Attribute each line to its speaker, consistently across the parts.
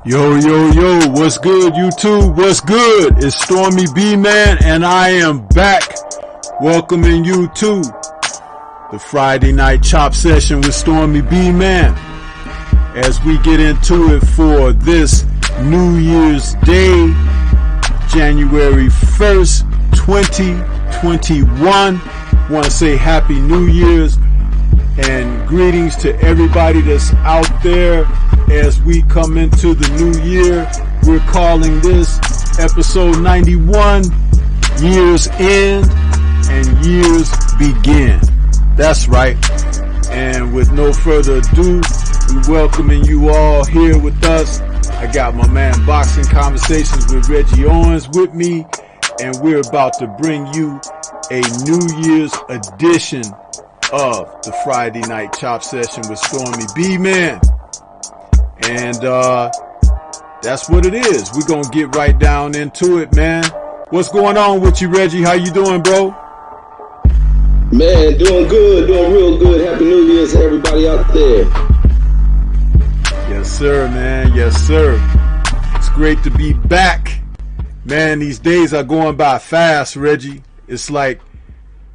Speaker 1: Yo, what's good, YouTube? What's good? It's Stormybman, and I am back welcoming you to the Friday night chop session with Stormybman as we get into it for this New Year's Day, January 1st, 2021. Want to say Happy New Year's and greetings to everybody that's out there as we come into the new year. We're calling this episode 91, Years End and Years Begin. That's right. And with no further ado, we're welcoming you all here with us. I got my man Boxing Conversations with Reggie Owens with me, and we're about to bring you a New Year's edition of the Friday Night Chop Session with Stormybman. And that's what it is. We're going to get right down into it, man. What's going on with you, Reggie? How you doing, bro?
Speaker 2: Man, doing good, doing real good. Happy New Year's to everybody out there.
Speaker 1: Yes, sir, man. Yes, sir. It's great to be back. Man, these days are going by fast, Reggie. It's like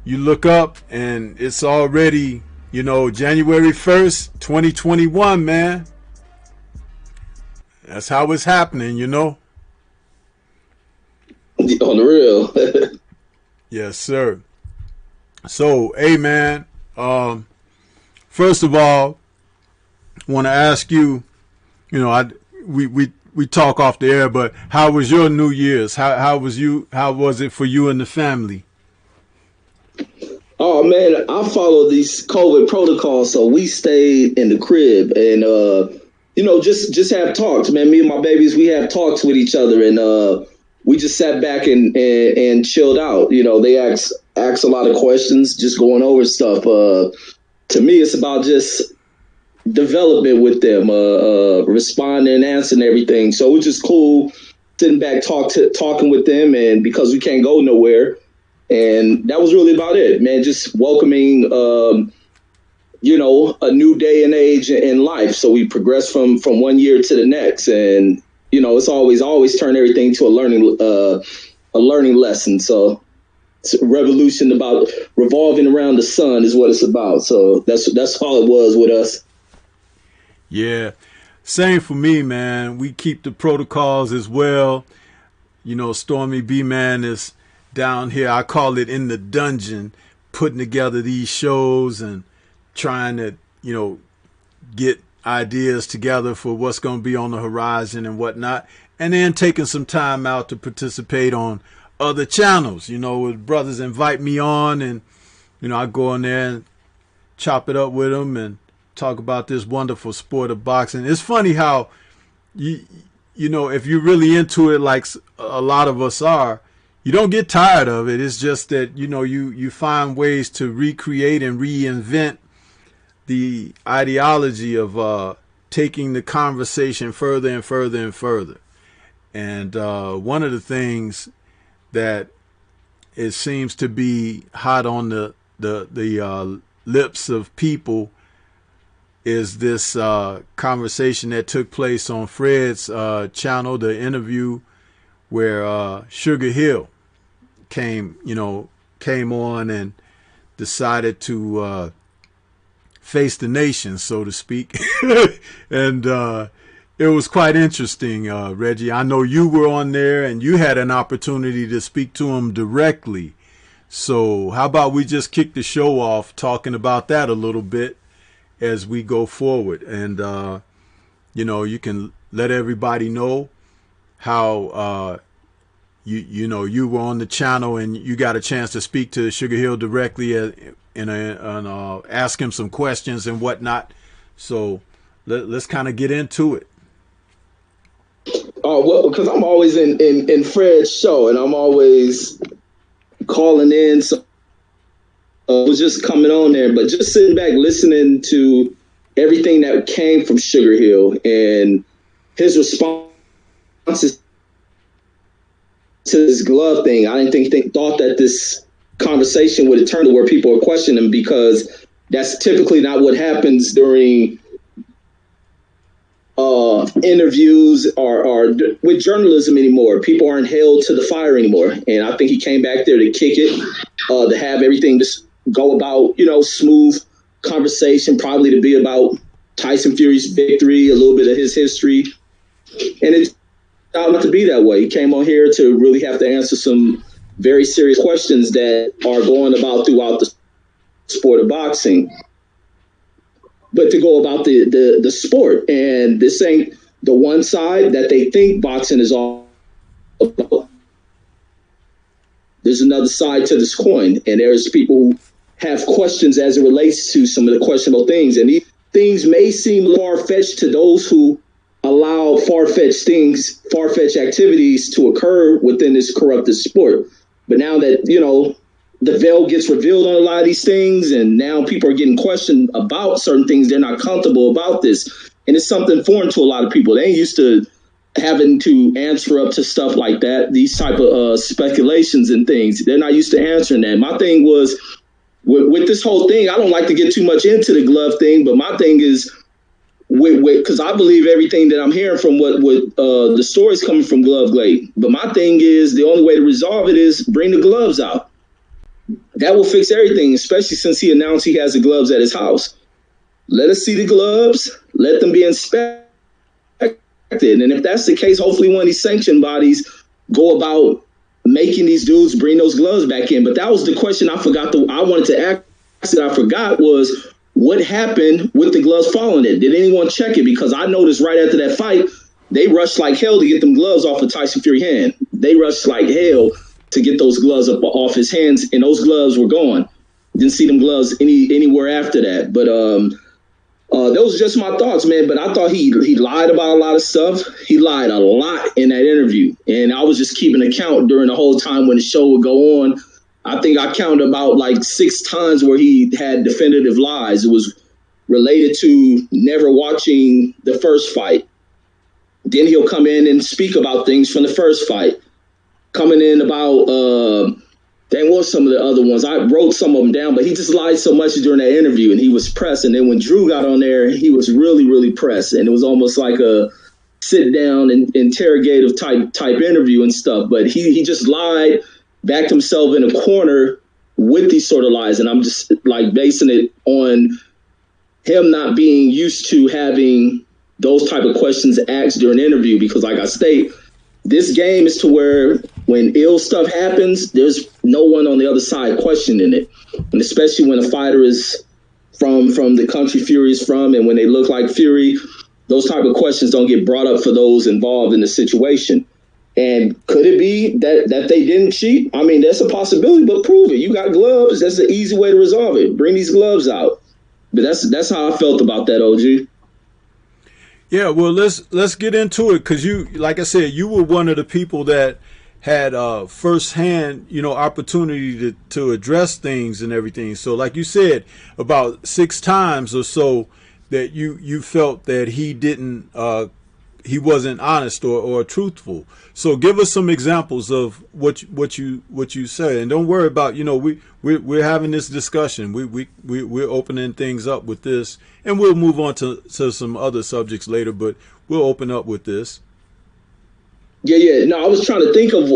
Speaker 1: you look up and it's already, January 1st, 2021, man. That's how it's happening,
Speaker 2: On the real.
Speaker 1: Yes, sir. So, hey, man, first of all, I want to ask you, we talk off the air, but how was your New Year's? How was it for you and the family?
Speaker 2: Oh man, I follow these COVID protocols, so we stayed in the crib and just have talks, man. Me and my babies, we have talks with each other, and we just sat back and chilled out. They ask a lot of questions, just going over stuff. To me, it's about just development with them, responding and answering everything. So it was just cool sitting back talking with them, and because we can't go nowhere. And that was really about it, man. Just welcoming, a new day and age in life. So we progress from one year to the next. And, it's always turn everything to a learning lesson. So it's a revolution about revolving around the sun is what it's about. So that's all it was with us.
Speaker 1: Yeah. Same for me, man. We keep the protocols as well. Stormybman is down here, I call it in the dungeon, putting together these shows and trying to, get ideas together for what's going to be on the horizon and whatnot. And then taking some time out to participate on other channels, with brothers invite me on and, I go on there and chop it up with them and talk about this wonderful sport of boxing. It's funny how, if you're really into it, like a lot of us are, you don't get tired of it. It's just that, you find ways to recreate and reinvent the ideology of taking the conversation further and further and further. And one of the things that it seems to be hot on the lips of people is this conversation that took place on Fred's channel, the interview where Sugar Hill came on and decided to face the nation, so to speak. And it was quite interesting, Reggie. I know you were on there and you had an opportunity to speak to him directly. So how about we just kick the show off talking about that a little bit as we go forward. And, you can let everybody know how you were on the channel and you got a chance to speak to Sugar Hill directly and ask him some questions and whatnot. So let's kind of get into it.
Speaker 2: Oh, well, because I'm always in Fred's show and I'm always calling in. So I was just coming on there, but just sitting back listening to everything that came from Sugar Hill and his responses to this glove thing. I didn't thought that this conversation would have turned to where people are questioning him, because that's typically not what happens during interviews or with journalism anymore. People aren't held to the fire anymore. And I think he came back there to kick it, to have everything just go about, smooth conversation, probably to be about Tyson Fury's victory, a little bit of his history. And it turned out to be that way. He came on here to really have to answer some very serious questions that are going about throughout the sport of boxing. But to go about the sport, and this ain't the one side that they think boxing is all about. There's another side to this coin, and there's people who have questions as it relates to some of the questionable things. And these things may seem far-fetched to those who allow far-fetched activities to occur within this corrupted sport. But now that, the veil gets revealed on a lot of these things, and now people are getting questioned about certain things. They're not comfortable about this. And it's something foreign to a lot of people. They ain't used to having to answer up to stuff like that, these type of speculations and things. They're not used to answering that. My thing was, with this whole thing, I don't like to get too much into the glove thing, but my thing is, because I believe everything that I'm hearing from what the stories coming from Glove Glade. But my thing is, the only way to resolve it is bring the gloves out. That will fix everything, especially since he announced he has the gloves at his house. Let us see the gloves. Let them be inspected. And if that's the case, hopefully one of these sanction bodies go about making these dudes bring those gloves back in. But that was the question I wanted to ask that I forgot was, what happened with the gloves following it? Did anyone check it? Because I noticed right after that fight, they rushed like hell to get them gloves off of Tyson Fury's hand. They rushed like hell to get those gloves up off his hands, and those gloves were gone. Didn't see them gloves anywhere after that. But those are just my thoughts, man. But I thought he lied about a lot of stuff. He lied a lot in that interview. And I was just keeping account during the whole time when the show would go on. I think I counted about like 6 times where he had definitive lies. It was related to never watching the first fight. Then he'll come in and speak about things from the first fight. Coming in about, what were some of the other ones? I wrote some of them down, but he just lied so much during that interview, and he was pressed. And then when Drew got on there, he was really, really pressed. And it was almost like a sit-down and interrogative type interview and stuff. But he just lied, backed himself in a corner with these sort of lies. And I'm just like basing it on him not being used to having those type of questions asked during an interview, because like I state, this game is to where when ill stuff happens, there's no one on the other side questioning it. And especially when a fighter is from the country Fury is from, and when they look like Fury, those type of questions don't get brought up for those involved in the situation. And could it be that they didn't cheat? I mean, that's a possibility, but prove it. You got gloves. That's the easy way to resolve it. Bring these gloves out. But that's how I felt about that, OG.
Speaker 1: Yeah, well, let's get into it, because you, like I said, you were one of the people that had firsthand, opportunity to address things and everything. So, like you said, about 6 times or so that you felt that he wasn't honest or truthful. So, give us some examples of what you said, and don't worry about we're having this discussion. We're opening things up with this. And we'll move on to some other subjects later, but we'll open up with this.
Speaker 2: Yeah. No, I was trying to think of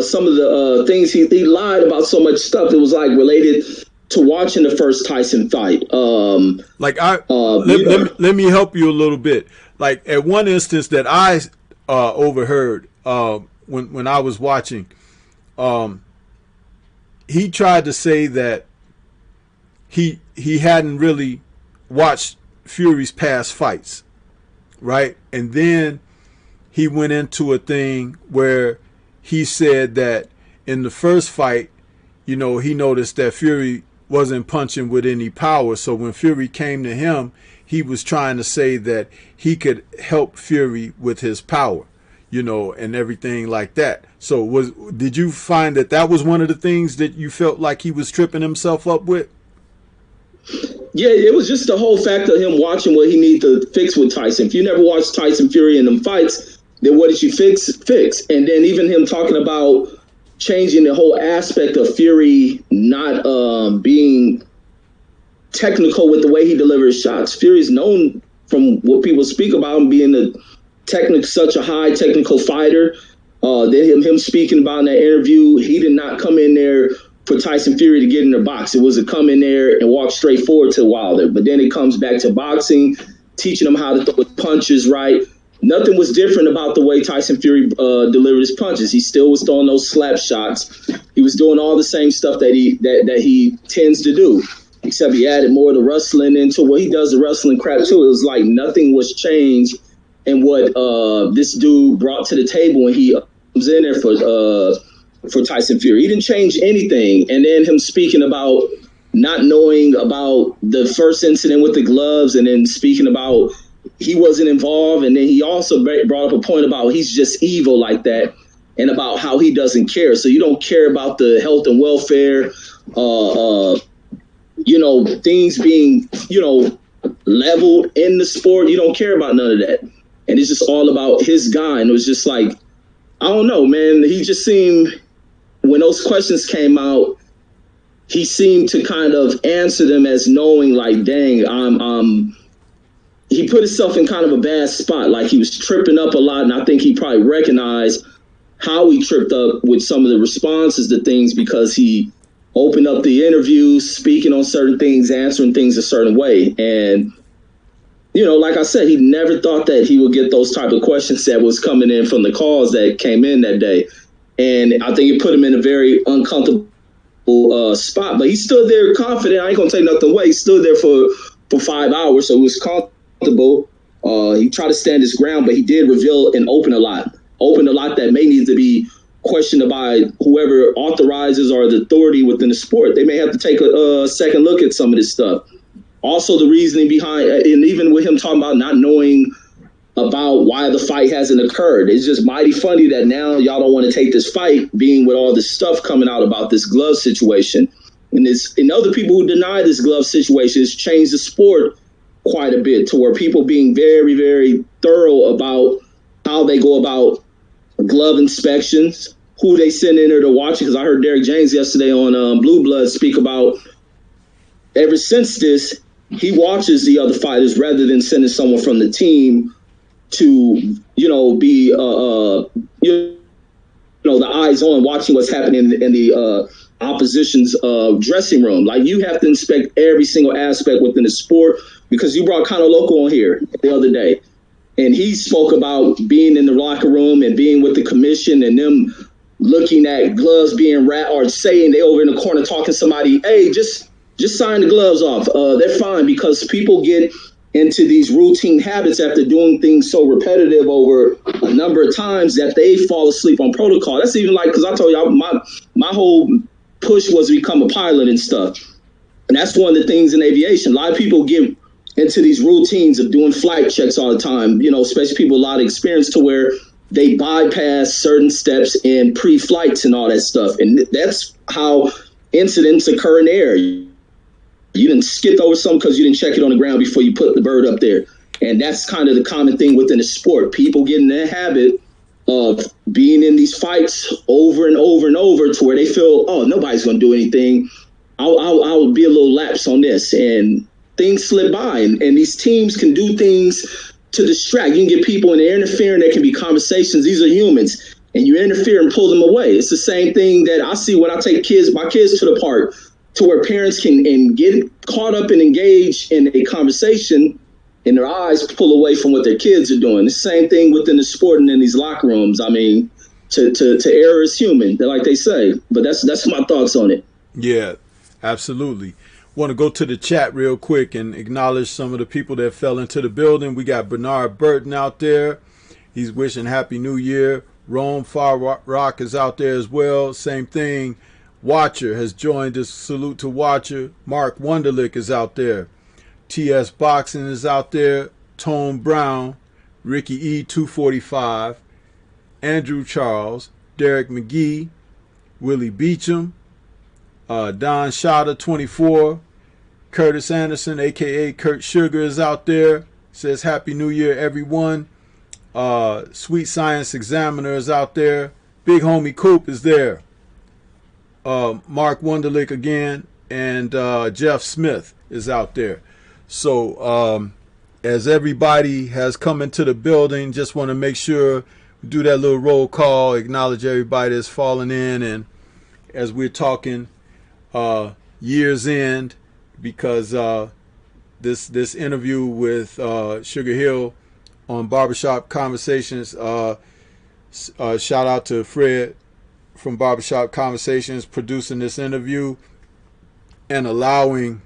Speaker 2: some of the things he lied about. So much stuff that was like related to watching the first Tyson fight.
Speaker 1: Let me help you a little bit. Like at one instance that I overheard when I was watching, he tried to say that he hadn't really watched Fury's past fights, right? And then he went into a thing where he said that in the first fight, he noticed that Fury wasn't punching with any power. So when Fury came to him, he was trying to say that he could help Fury with his power, and everything like that. So did you find that was one of the things that you felt like he was tripping himself up with?
Speaker 2: Yeah, it was just the whole fact of him watching what he needed to fix with Tyson. If you never watched Tyson Fury in them fights, then what did you fix? And then even him talking about changing the whole aspect of Fury not being technical with the way he delivers shots. Fury's known from what people speak about him being such a high technical fighter. Then him speaking about in that interview, he did not come in there for Tyson Fury to get in the box. It was to come in there and walk straight forward to Wilder. But then it comes back to boxing, teaching him how to throw his punches right. Nothing was different about the way Tyson Fury delivered his punches. He still was throwing those slap shots. He was doing all the same stuff that he tends to do, except he added more of the wrestling into what he does, the wrestling crap too. It was like nothing was changed in what this dude brought to the table when he was in there for Tyson Fury. He didn't change anything. And then him speaking about not knowing about the first incident with the gloves, and then speaking about he wasn't involved. And then he also brought up a point about he's just evil like that, and about how he doesn't care. So you don't care about the health and welfare, things being, leveled in the sport. You don't care about none of that. And it's just all about his guy. And it was just like, I don't know, man. He just seemed, when those questions came out, he seemed to kind of answer them as knowing, like, dang, he put himself in kind of a bad spot. Like, he was tripping up a lot, and I think he probably recognized how he tripped up with some of the responses to things, because he opened up the interviews, speaking on certain things, answering things a certain way. And, like I said, he never thought that he would get those type of questions that was coming in from the calls that came in that day. And I think it put him in a very uncomfortable spot. But he stood there confident. I ain't going to take nothing away. He stood there for 5 hours, so it was comfortable. He tried to stand his ground, but he did reveal and open a lot that may need to be questioned by whoever authorizes or the authority within the sport. They may have to take a second look at some of this stuff. Also, the reasoning behind, and even with him talking about not knowing about why the fight hasn't occurred. It's just mighty funny that now y'all don't want to take this fight, being with all this stuff coming out about this glove situation. And other people who deny this glove situation has changed the sport quite a bit, to where people being very, very thorough about how they go about glove inspections, who they send in there to watch it. Because I heard Derek James yesterday on Blue Blood speak about, ever since this, he watches the other fighters rather than sending someone from the team to, be, the eyes on, watching what's happening in the opposition's dressing room. Like, you have to inspect every single aspect within the sport, because you brought Conor Loco on here the other day, and he spoke about being in the locker room and being with the commission and them looking at gloves being wrapped, or saying they over in the corner talking to somebody, hey, just sign the gloves off. They're fine, because people get into these routine habits after doing things so repetitive over a number of times that they fall asleep on protocol. That's even like, because I told y'all my whole push was to become a pilot and stuff. And that's one of the things in aviation. A lot of people get into these routines of doing flight checks all the time, especially people with a lot of experience, to where they bypass certain steps in pre-flights and all that stuff. And that's how incidents occur in the air. You didn't skip over something because you didn't check it on the ground before you put the bird up there. And that's kind of the common thing within the sport. People get in the habit of being in these fights over and over and over, to where they feel, oh, nobody's going to do anything. I'll be a little lapse on this. And things slip by. And these teams can do things to distract. You can get people in there interfering. There can be conversations. These are humans. And you interfere and pull them away. It's the same thing that I see when I take my kids to the park, to where parents can get caught up and engage in a conversation, and their eyes pull away from what their kids are doing. The same thing within the sport and in these locker rooms. I mean, to err is human, like they say. But that's my thoughts on it.
Speaker 1: Yeah, absolutely. Want to go to the chat real quick and acknowledge some of the people that fell into the building. We got Bernard Burton out there. He's wishing Happy New Year. Rome Far Rock is out there as well. Same thing. Watcher has joined us. Salute to Watcher. Mark Wunderlich is out there. TS Boxing is out there. Tone Brown. Ricky E. 245. Andrew Charles. Derek McGee. Willie Beecham. Don Shada 24. Curtis Anderson, a.k.a. Kurt Sugar, is out there. Says Happy New Year, everyone. Sweet Science Examiner is out there. Big Homie Coop is there. Mark Wunderlich again, and Jeff Smith is out there. So as everybody has come into the building, just want to make sure we do that little roll call, acknowledge everybody that's fallen in, and as we're talking year's end, because this interview with Sugar Hill on Barbershop Conversations, shout out to Fred from Barbershop Conversations producing this interview and allowing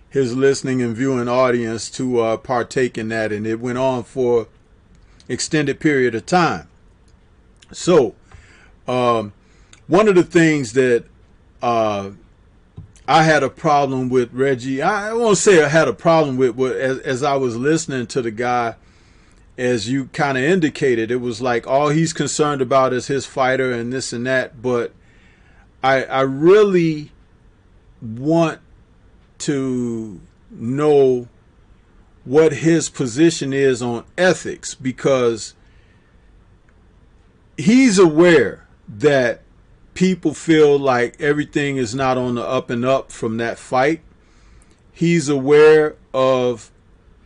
Speaker 1: his listening and viewing audience to partake in that, and it went on for extended period of time. So one of the things that I had a problem with, Reggie, I won't say I had a problem with, but as I was listening to the guy, as you kind of indicated, it was like all he's concerned about is his fighter and this and that. But I really want to know what his position is on ethics, because he's aware that people feel like everything is not on the up and up from that fight. He's aware of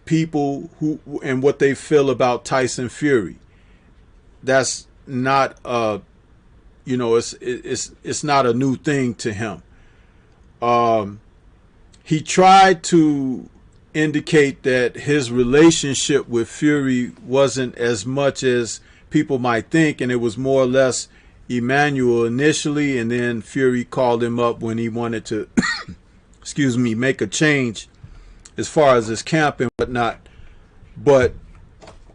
Speaker 1: people who and what they feel about Tyson Fury. That's not it's not a new thing to him. He tried to indicate that his relationship with Fury wasn't as much as people might think, and it was more or less Emmanuel initially, and then Fury called him up when he wanted to make a change as far as his camp and whatnot. But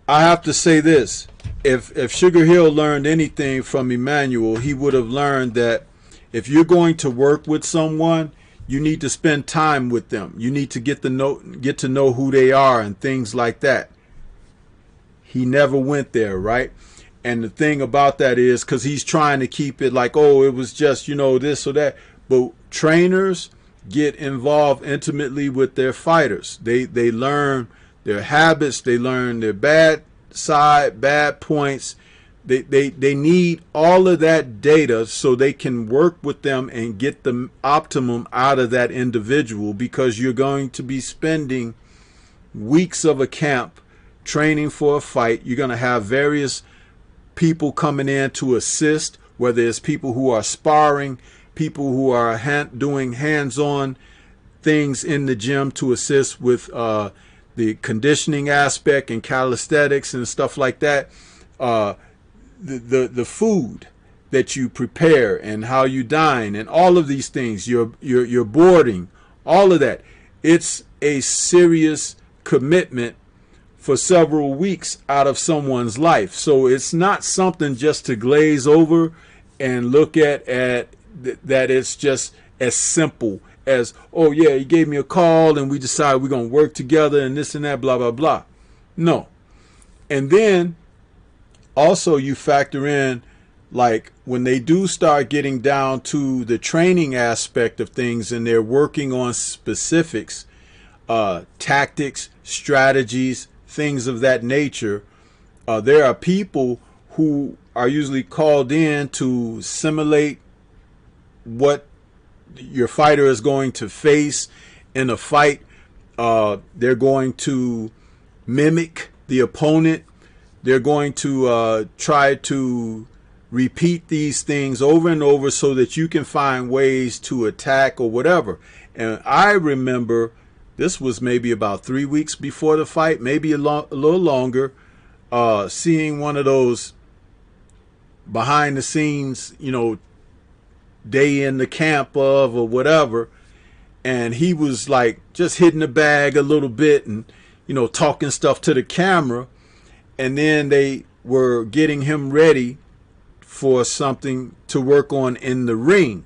Speaker 1: I have to say this, if Sugar Hill learned anything from Emmanuel, he would have learned that if you're going to work with someone, you need to spend time with them. You need to get to know who they are and things like that. He never went there, right? And the thing about that is, because he's trying to keep it like, oh, it was just, this or that. But trainers get involved intimately with their fighters. They learn their habits. They learn their bad side, bad points. They need all of that data so they can work with them and get the optimum out of that individual, because you're going to be spending weeks of a camp training for a fight. You're going to have various people coming in to assist, whether it's people who are sparring, people who are doing hands-on things in the gym to assist with the conditioning aspect and calisthenics and stuff like that. The food that you prepare and how you dine and all of these things, your boarding, all of that. It's a serious commitment for several weeks out of someone's life. So it's not something just to glaze over and look at that it's just as simple as, oh yeah, he gave me a call and we decided we're going to work together and this and that, blah, blah, blah. No. And then also you factor in, like, when they do start getting down to the training aspect of things and they're working on specifics, tactics, strategies, things of that nature, there are people who are usually called in to simulate what your fighter is going to face in a fight. They're going to mimic the opponent. They're going to try to repeat these things over and over so that you can find ways to attack or whatever. And I remember this was maybe about 3 weeks before the fight, maybe a little longer, seeing one of those behind the scenes, day in the camp of or whatever. And he was like just hitting the bag a little bit and, talking stuff to the camera. And then they were getting him ready for something to work on in the ring.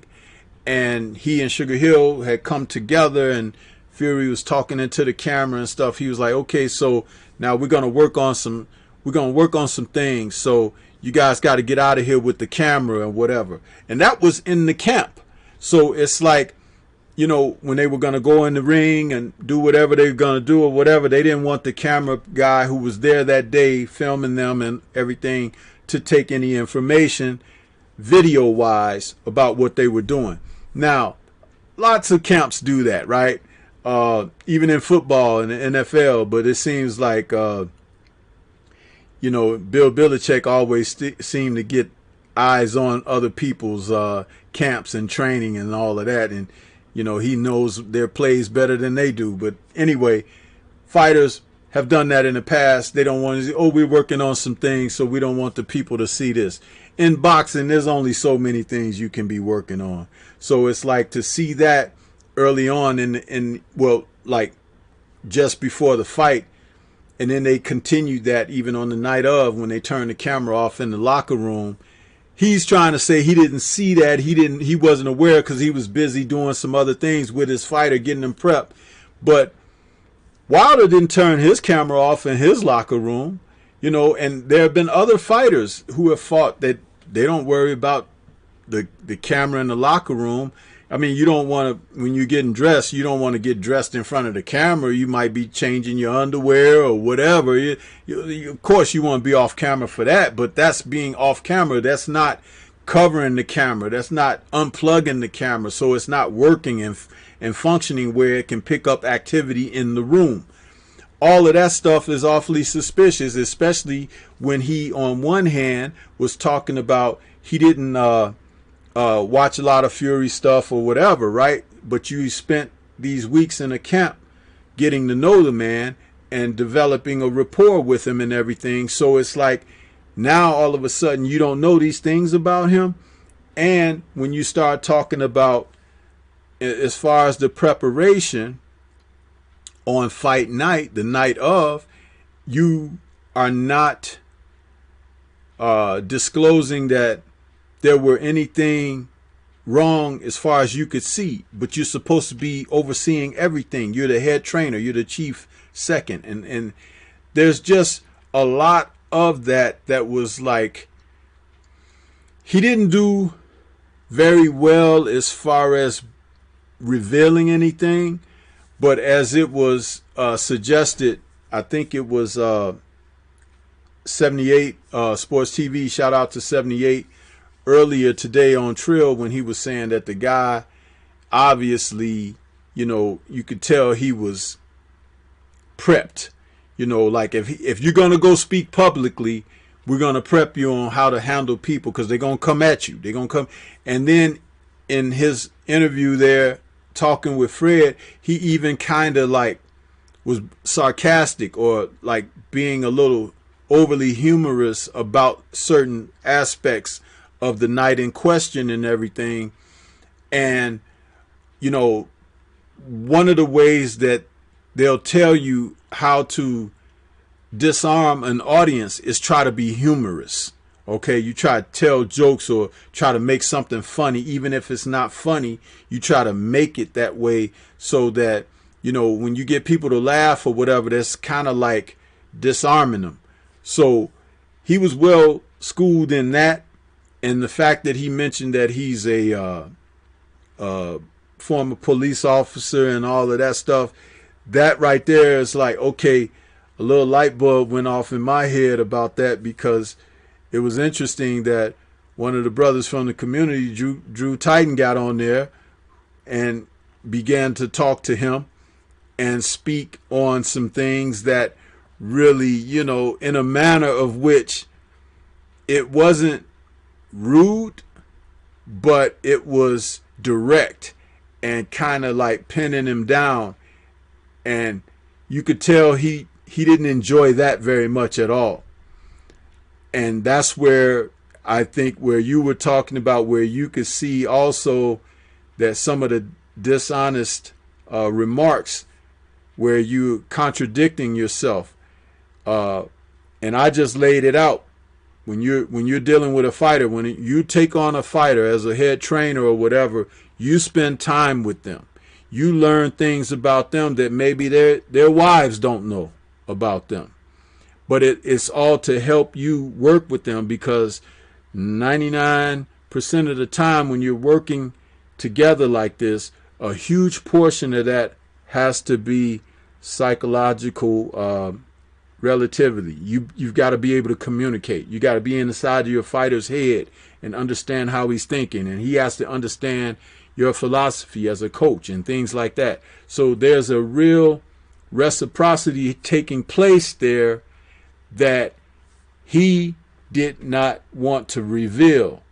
Speaker 1: And he and Sugar Hill had come together, and Fury was talking into the camera and stuff. He was like, okay, so now we're going to work on some things. So you guys got to get out of here with the camera and whatever. And that was in the camp. So it's like, when they were going to go in the ring and do whatever they were going to do or whatever, they didn't want the camera guy who was there that day filming them and everything to take any information video-wise about what they were doing. Now, lots of camps do that, right? even in football and the NFL. But it seems like, Bill Belichick always seemed to get eyes on other people's camps and training and all of that. And, he knows their plays better than they do. But anyway, fighters have done that in the past. They don't want to say, oh, we're working on some things, so we don't want the people to see this. In boxing, there's only so many things you can be working on. So it's like to see that early on like just before the fight, and then they continued that even on the night of when they turned the camera off in the locker room. He's trying to say he didn't see that. He wasn't aware because he was busy doing some other things with his fighter, getting him prepped. But Wilder didn't turn his camera off in his locker room, and there have been other fighters who have fought that they don't worry about the camera in the locker room. I mean, you don't want to, when you're getting dressed, you don't want to get dressed in front of the camera. You might be changing your underwear or whatever. Of course, you want to be off camera for that, but that's being off camera. That's not covering the camera. That's not unplugging the camera. So it's not working and functioning where it can pick up activity in the room. All of that stuff is awfully suspicious, especially when he, on one hand, was talking about he didn't watch a lot of Fury stuff or whatever, right? But you spent these weeks in a camp getting to know the man and developing a rapport with him and everything. So it's like now all of a sudden you don't know these things about him. And when you start talking about as far as the preparation on fight night, the night of, you are not disclosing that there were anything wrong as far as you could see, but you're supposed to be overseeing everything. You're the head trainer, you're the chief second, and there's just a lot of that was like he didn't do very well as far as revealing anything. But as it was suggested, I think it was 78 Sports TV, shout out to 78, earlier today on Trill, when he was saying that the guy, obviously, you could tell he was prepped. Like if you're going to go speak publicly, we're going to prep you on how to handle people because they're going to come at you. They're going to come. And then in his interview there, talking with Fred, he even kind of like was sarcastic or like being a little overly humorous about certain aspects of the night in question and everything. And, one of the ways that they'll tell you how to disarm an audience is try to be humorous. Okay, you try to tell jokes or try to make something funny, even if it's not funny, you try to make it that way so that, when you get people to laugh or whatever, that's kind of like disarming them. So he was well schooled in that. And the fact that he mentioned that he's a former police officer and all of that stuff, that right there is like, okay, a little light bulb went off in my head about that, because it was interesting that one of the brothers from the community, Drew Titan, got on there and began to talk to him and speak on some things that really, in a manner of which it wasn't rude, but it was direct and kind of like pinning him down. And you could tell he didn't enjoy that very much at all. And that's where I think where you were talking about, where you could see also that some of the dishonest remarks where you're contradicting yourself. And I just laid it out. When you're dealing with a fighter, when you take on a fighter as a head trainer or whatever, you spend time with them. You learn things about them that maybe their wives don't know about them. But it's all to help you work with them, because 99% of the time when you're working together like this, a huge portion of that has to be psychological relativity. You've got to be able to communicate. You got to be inside of your fighter's head and understand how he's thinking. And he has to understand, your philosophy as a coach and things like that. So there's a real reciprocity taking place there that he did not want to reveal.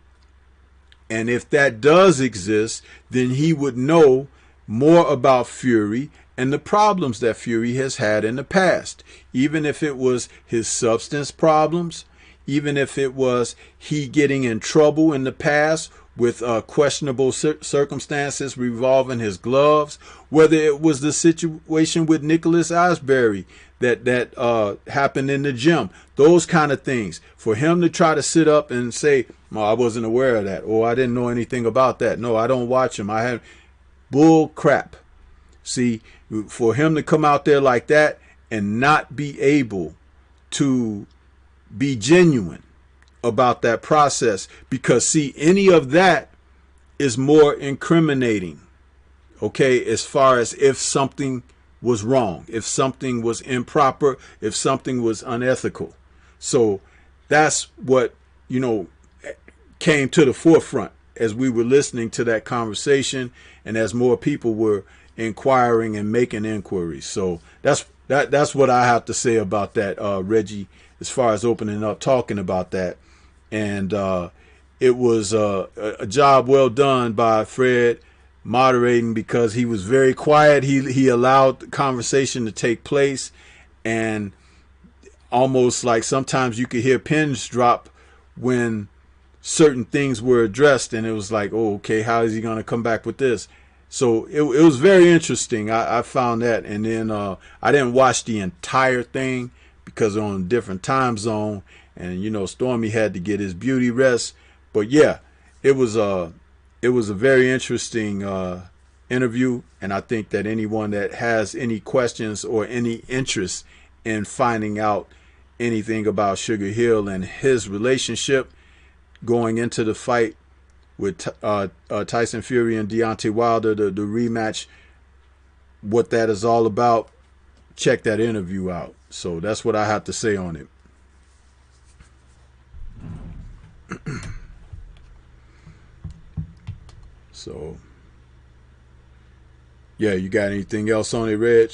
Speaker 1: And if that does exist, then he would know more about Fury and the problems that Fury has had in the past. Even if it was his substance problems, even if it was he getting in trouble in the past with questionable circumstances revolving his gloves, whether it was the situation with Nicholas Asbury that happened in the gym, those kind of things. For him to try to sit up and say, "Oh, I wasn't aware of that," or "I didn't know anything about that. No, I don't watch him. I have bull crap." See, for him to come out there like that and not be able to be genuine about that process, because see, any of that is more incriminating, okay, as far as if something was wrong, if something was improper, if something was unethical. So that's what, came to the forefront as we were listening to that conversation and as more people were inquiring and making inquiries. So that's what I have to say about that, Reggie, as far as opening up, talking about that. And it was a job well done by Fred moderating, because he was very quiet. He allowed the conversation to take place, and almost like sometimes you could hear pins drop when certain things were addressed, and it was like, oh, okay, how is he going to come back with this? So it was very interesting. I found that. And then I didn't watch the entire thing because on a different time zone, and Stormy had to get his beauty rest. But yeah, it was a very interesting interview, and I think that anyone that has any questions or any interest in finding out anything about Sugar Hill and his relationship going into the fight with Tyson Fury and Deontay Wilder, the rematch, what that is all about, check that interview out. So that's what I have to say on it. So, yeah, you got anything else on it, Reg?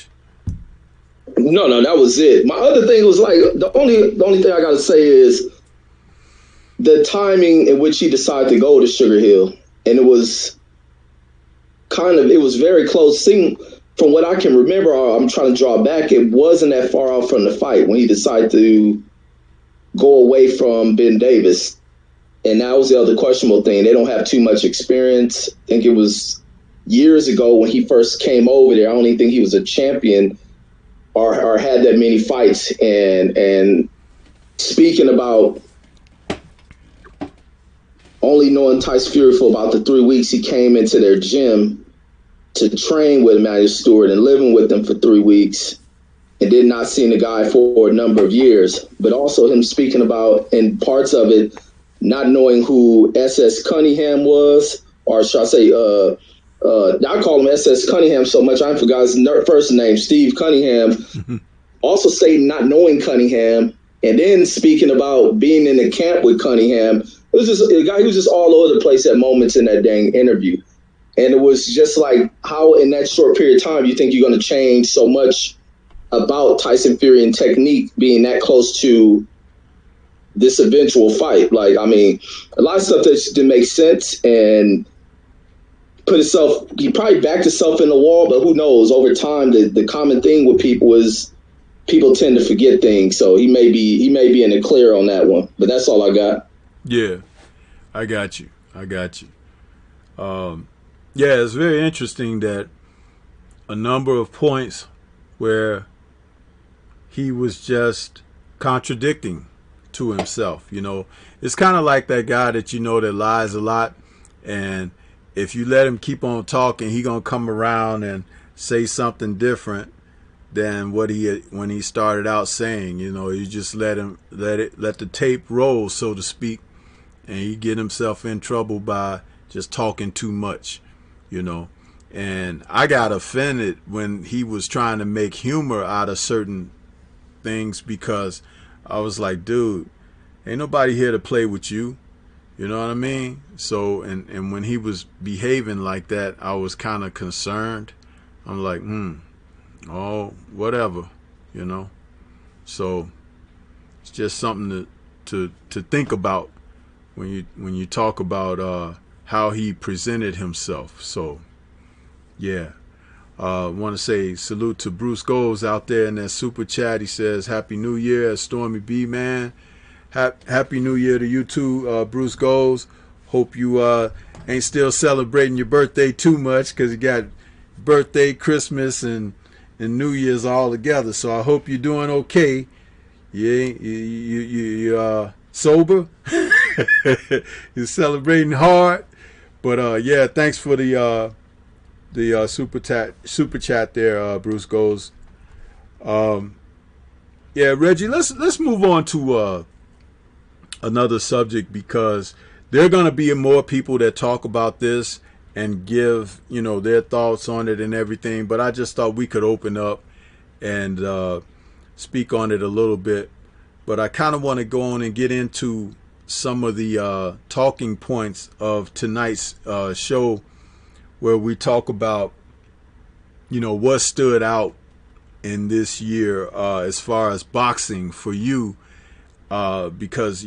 Speaker 2: No, that was it. My other thing was like, the only thing I got to say is the timing in which he decided to go to Sugar Hill. And it was very close. Seeing, from what I can remember, I'm trying to draw back, it wasn't that far off from the fight when he decided to go away from Ben Davis. And that was the other questionable thing. They don't have too much experience. I think it was years ago when he first came over there. I don't even think he was a champion or had that many fights. And speaking about only knowing Tyson Fury for about the 3 weeks he came into their gym to train with Emmanuel Stewart and living with them for 3 weeks, and did not see the guy for a number of years. But also him speaking about, in parts of it, not knowing who S.S. Cunningham was, or should I say, I call him S.S. Cunningham so much I forgot his first name, Steve Cunningham. Also saying not knowing Cunningham, and then speaking about being in the camp with Cunningham. It was just a guy who was just all over the place at moments in that dang interview. And it was just like, how in that short period of time you think you're going to change so much about Tyson Fury and technique being that close to this eventual fight. Like, I mean, a lot of stuff that just didn't make sense, and he probably backed himself in the wall, but who knows? Over time, the common thing with people is people tend to forget things. So he may be in the clear on that one, but that's all I got.
Speaker 1: Yeah, I got you. Yeah, it's very interesting that a number of points where he was just contradicting to himself. It's kind of like that guy that that lies a lot, and if you let him keep on talking, he gonna come around and say something different than when he started out saying. You just let the tape roll, so to speak, and he get himself in trouble by just talking too much. And I got offended when he was trying to make humor out of certain things, because I was like, dude, ain't nobody here to play with you. You know what I mean? So, and when he was behaving like that, I was kind of concerned. I'm like, oh, whatever, you know. So it's just something to think about when you talk about how he presented himself. So yeah. Want to say salute to Bruce Goals out there in that super chat. He says Happy New Year, Stormybman. Happy New Year to you too, Bruce Goals. Hope you ain't still celebrating your birthday too much, because you got birthday, Christmas, and New Year's all together. So I hope you're doing okay. You sober. You're celebrating hard. But yeah, thanks for the super chat there, Bruce Goes. Yeah, Reggie, let's move on to another subject, because there are going to be more people that talk about this and give, their thoughts on it and everything. But I just thought we could open up and speak on it a little bit. But I kind of want to go on and get into some of the talking points of tonight's show, where we talk about, what stood out in this year as far as boxing for you, because,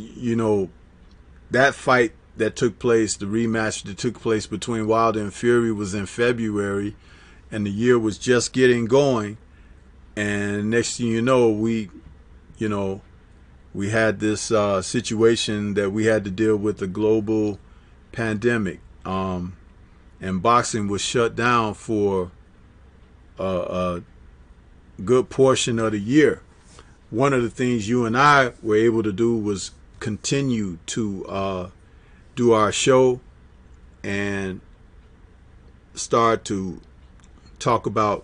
Speaker 1: that fight that took place, the rematch that took place between Wilder and Fury, was in February, and the year was just getting going. And next thing you know, we had this situation that we had to deal with, a global pandemic. And boxing was shut down for a good portion of the year. One of the things you and I were able to do was continue to do our show and start to talk about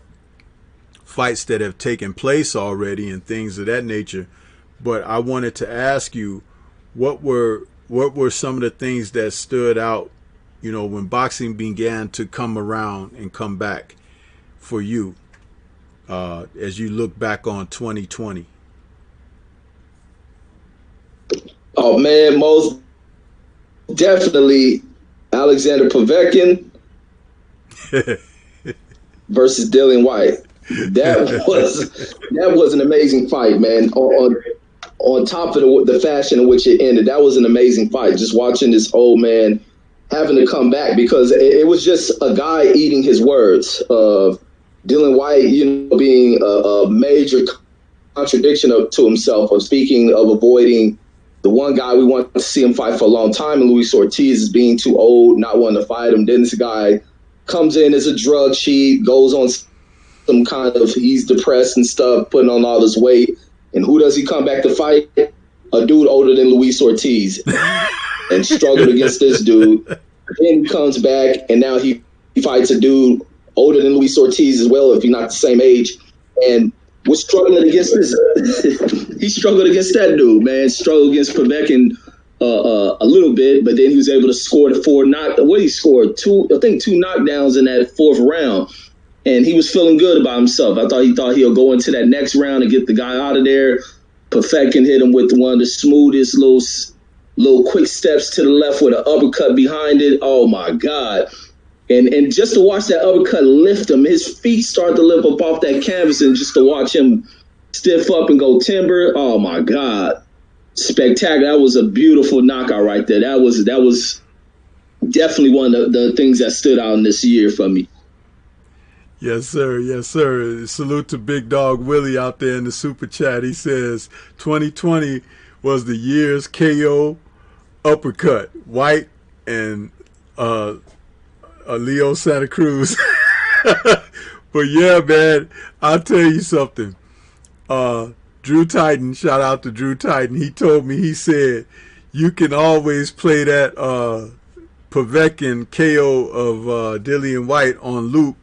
Speaker 1: fights that have taken place already and things of that nature. But I wanted to ask you, what were some of the things that stood out, when boxing began to come around and come back for you, as you look back on 2020?
Speaker 2: Oh man, most definitely Alexander Povetkin versus Dillian White. That was an amazing fight, man. On top of the fashion in which it ended, that was an amazing fight. Just watching this old man having to come back, because it was just a guy eating his words. Dillian White, being a major contradiction to himself, of speaking of avoiding the one guy we want to see him fight for a long time, and Luis Ortiz, is being too old, not wanting to fight him. Then this guy comes in as a drug cheat, goes on some kind of, he's depressed and stuff, putting on all this weight. And who does he come back to fight? A dude older than Luis Ortiz, and struggled against this dude. Then he comes back, and now he fights a dude older than Luis Ortiz as well, if you're not the same age. And was struggling against this. He struggled against that dude, man. Struggled against Povetkin a little bit, but then he was able to score he scored? Two knockdowns in that fourth round. And he was feeling good about himself. He thought he'll go into that next round and get the guy out of there. Povetkin hit him with one of the smoothest little quick steps to the left with an uppercut behind it. Oh my God. And just to watch that uppercut lift him, his feet start to lift up off that canvas, and just to watch him stiff up and go timber. Oh my God. Spectacular. That was a beautiful knockout right there. That was definitely one of the things that stood out in this year for me.
Speaker 1: Yes, sir. Yes, sir. Salute to Big Dog Willie out there in the super chat. He says 2020 was the year's KO uppercut. White and Leo Santa Cruz. But yeah, man, I'll tell you something. Drew Titan, shout out to Drew Titan. He told me, he said, you can always play that Povetkin KO of Dillian White on loop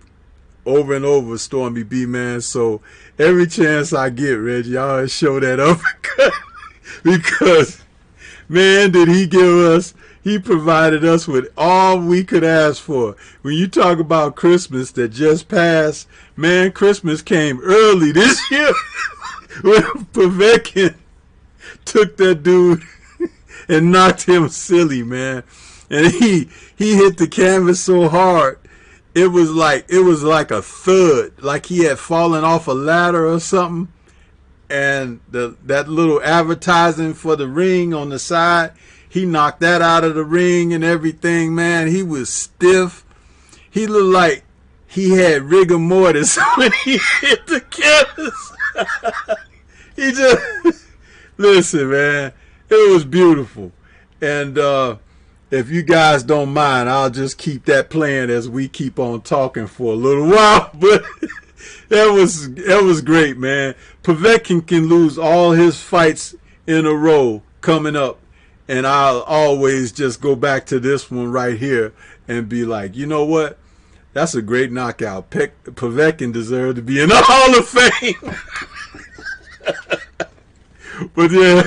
Speaker 1: over and over, Stormy B, man. So every chance I get, Reggie, I always show that uppercut because, man, did he provided us with all we could ask for. When you talk about Christmas that just passed, man, Christmas came early this year when Povetkin took that dude and knocked him silly, man. And he hit the canvas so hard, it was like a thud, like he had fallen off a ladder or something. And that little advertising for the ring on the side, he knocked that out of the ring and everything, man. He was stiff. He looked like he had rigor mortis when he hit the canvas. He just, listen, man, it was beautiful. And if you guys don't mind, I'll just keep that playing as we keep on talking for a little while. But that was great, man. Povetkin can lose all his fights in a row coming up, and I'll always just go back to this one right here and be like, you know what? That's a great knockout. Povetkin deserved to be in the Hall of Fame. But yeah,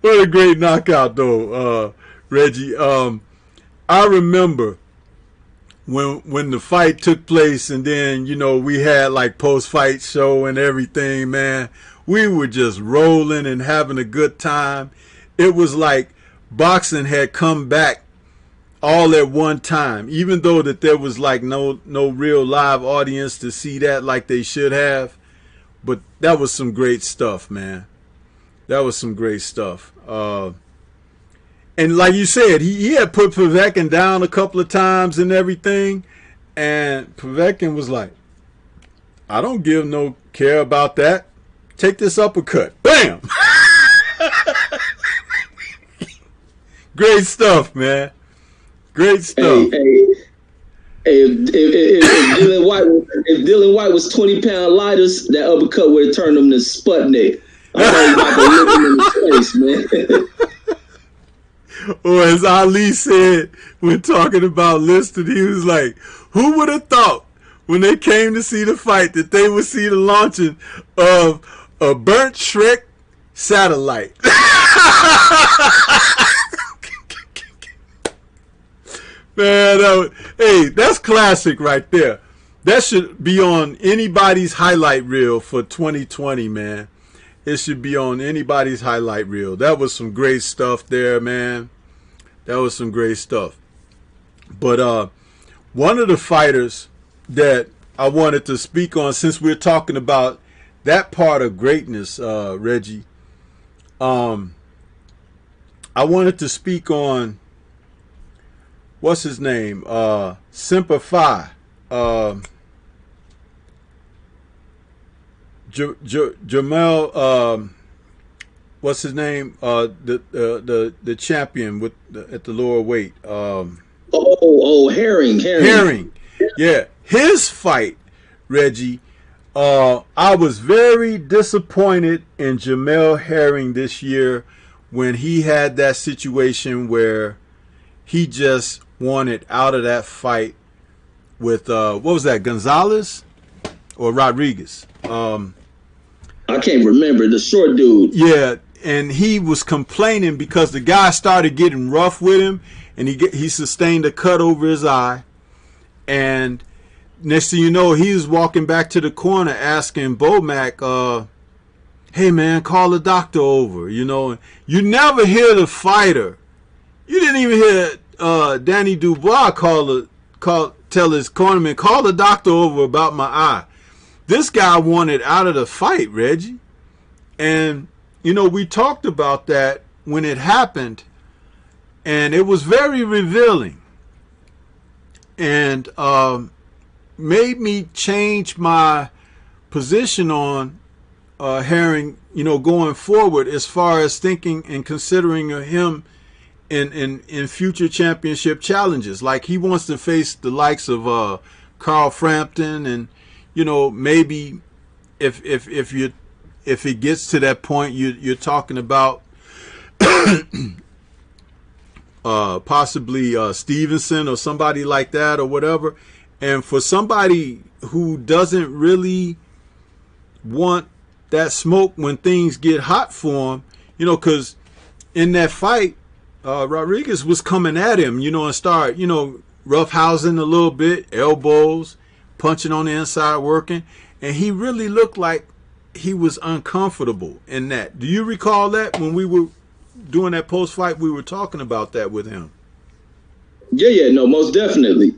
Speaker 1: what a great knockout though, Reggie. I remember when the fight took place, and then we had like post-fight show and everything, man. We were just rolling and having a good time. It was like boxing had come back all at one time, even though that there was like no real live audience to see that like they should have. But that was some great stuff, man. That was some great stuff. And like you said, he had put Povetkin down a couple of times and everything. And Povetkin was like, I don't give no care about that. Take this uppercut. Bam! Great stuff, man. Great stuff.
Speaker 2: Hey, if Dylan White was 20-pound lighters, that uppercut would have turned him to Sputnik. I'm about to look him in the face, man.
Speaker 1: Or as Ali said when talking about Liston, he was like, who would have thought when they came to see the fight that they would see the launching of a burnt Shrek satellite? Man, hey, that's classic right there. That should be on anybody's highlight reel for 2020, man. It should be on anybody's highlight reel. That was some great stuff there, man. That was some great stuff. But one of the fighters that I wanted to speak on, since we're talking about that part of greatness, Reggie, I wanted to speak on, what's his name? Semper Fi. Jamel, what's his name? The champion at the lower weight. Herring. Yeah, his fight, Reggie. I was very disappointed in Jamel Herring this year when he had that situation where he just wanted out of that fight with what was that, Gonzalez or Rodriguez?
Speaker 2: I can't remember, the short dude.
Speaker 1: Yeah, and he was complaining because the guy started getting rough with him, and he sustained a cut over his eye. And next thing you know, he was walking back to the corner asking Bomac, hey man, call the doctor over. You never hear the fighter. You didn't even hear Danny Dubois tell his cornerman, call the doctor over about my eye. This guy wanted out of the fight, Reggie. And, we talked about that when it happened. And it was very revealing. And made me change my position on Herring, going forward as far as thinking and considering him in future championship challenges. Like he wants to face the likes of Carl Frampton, and maybe if it gets to that point, you're talking about possibly Stevenson or somebody like that or whatever. And for somebody who doesn't really want that smoke when things get hot for him, because in that fight, Rodriguez was coming at him, and start, roughhousing a little bit, elbows, punching on the inside, working. And he really looked like he was uncomfortable in that. Do you recall that when we were doing that post fight, we were talking about that with him.
Speaker 2: Yeah, no, most definitely.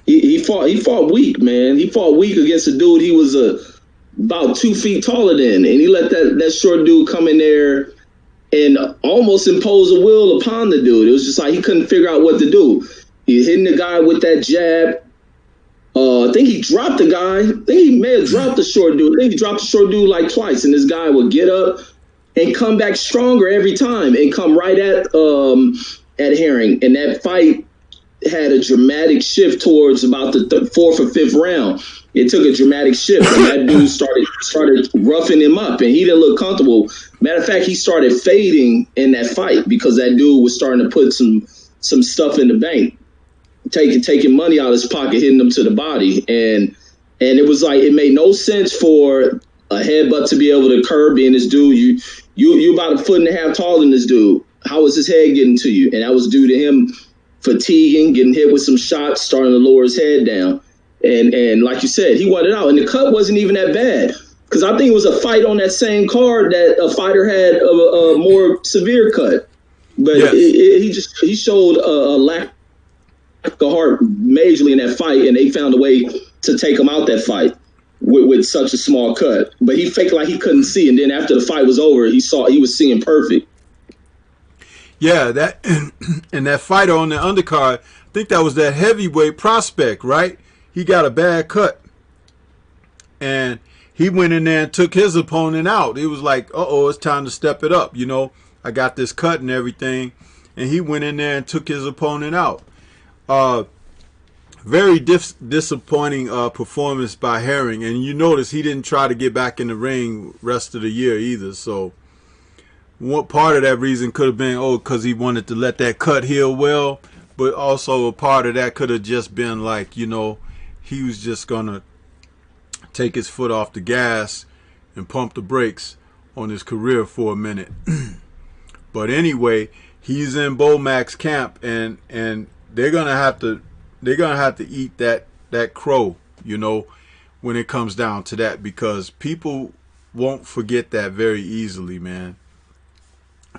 Speaker 2: He fought weak, man. He fought weak against a dude he was about 2 feet taller than, and he let that short dude come in there and almost impose a will upon the dude. It was just like he couldn't figure out what to do. He hitting the guy with that jab. I think he dropped the guy. I think he may have dropped the short dude. I think he dropped the short dude like twice, and this guy would get up and come back stronger every time and come right at Herring. And that fight had a dramatic shift towards about the fourth or fifth round. It took a dramatic shift, and that dude started roughing him up, and he didn't look comfortable. Matter of fact, he started fading in that fight because that dude was starting to put some stuff in the bank, taking money out of his pocket, hitting him to the body, and it was like it made no sense for a headbutt to be able to curb being this dude. You about a foot and a half taller than this dude. How was his head getting to you? And that was due to him fatiguing, getting hit with some shots, starting to lower his head down. And like you said, he won it out. And the cut wasn't even that bad. Because I think it was a fight on that same card that a fighter had a more severe cut. But yes, he showed a lack of heart majorly in that fight, and they found a way to take him out that fight with such a small cut. But he faked like he couldn't see, and then after the fight was over, he was seeing perfect.
Speaker 1: Yeah, that and that fighter on the undercard, I think that was that heavyweight prospect, right? He got a bad cut, and he went in there and took his opponent out. It was like, it's time to step it up. I got this cut and everything, and he went in there and took his opponent out. Very disappointing performance by Herring, and you notice he didn't try to get back in the ring rest of the year either. So what part of that reason could have been, because he wanted to let that cut heal well, but also a part of that could have just been like, he was just going to take his foot off the gas and pump the brakes on his career for a minute. But anyway, he's in Bomack's camp, and they're gonna have to eat that crow, when it comes down to that, because people won't forget that very easily, man.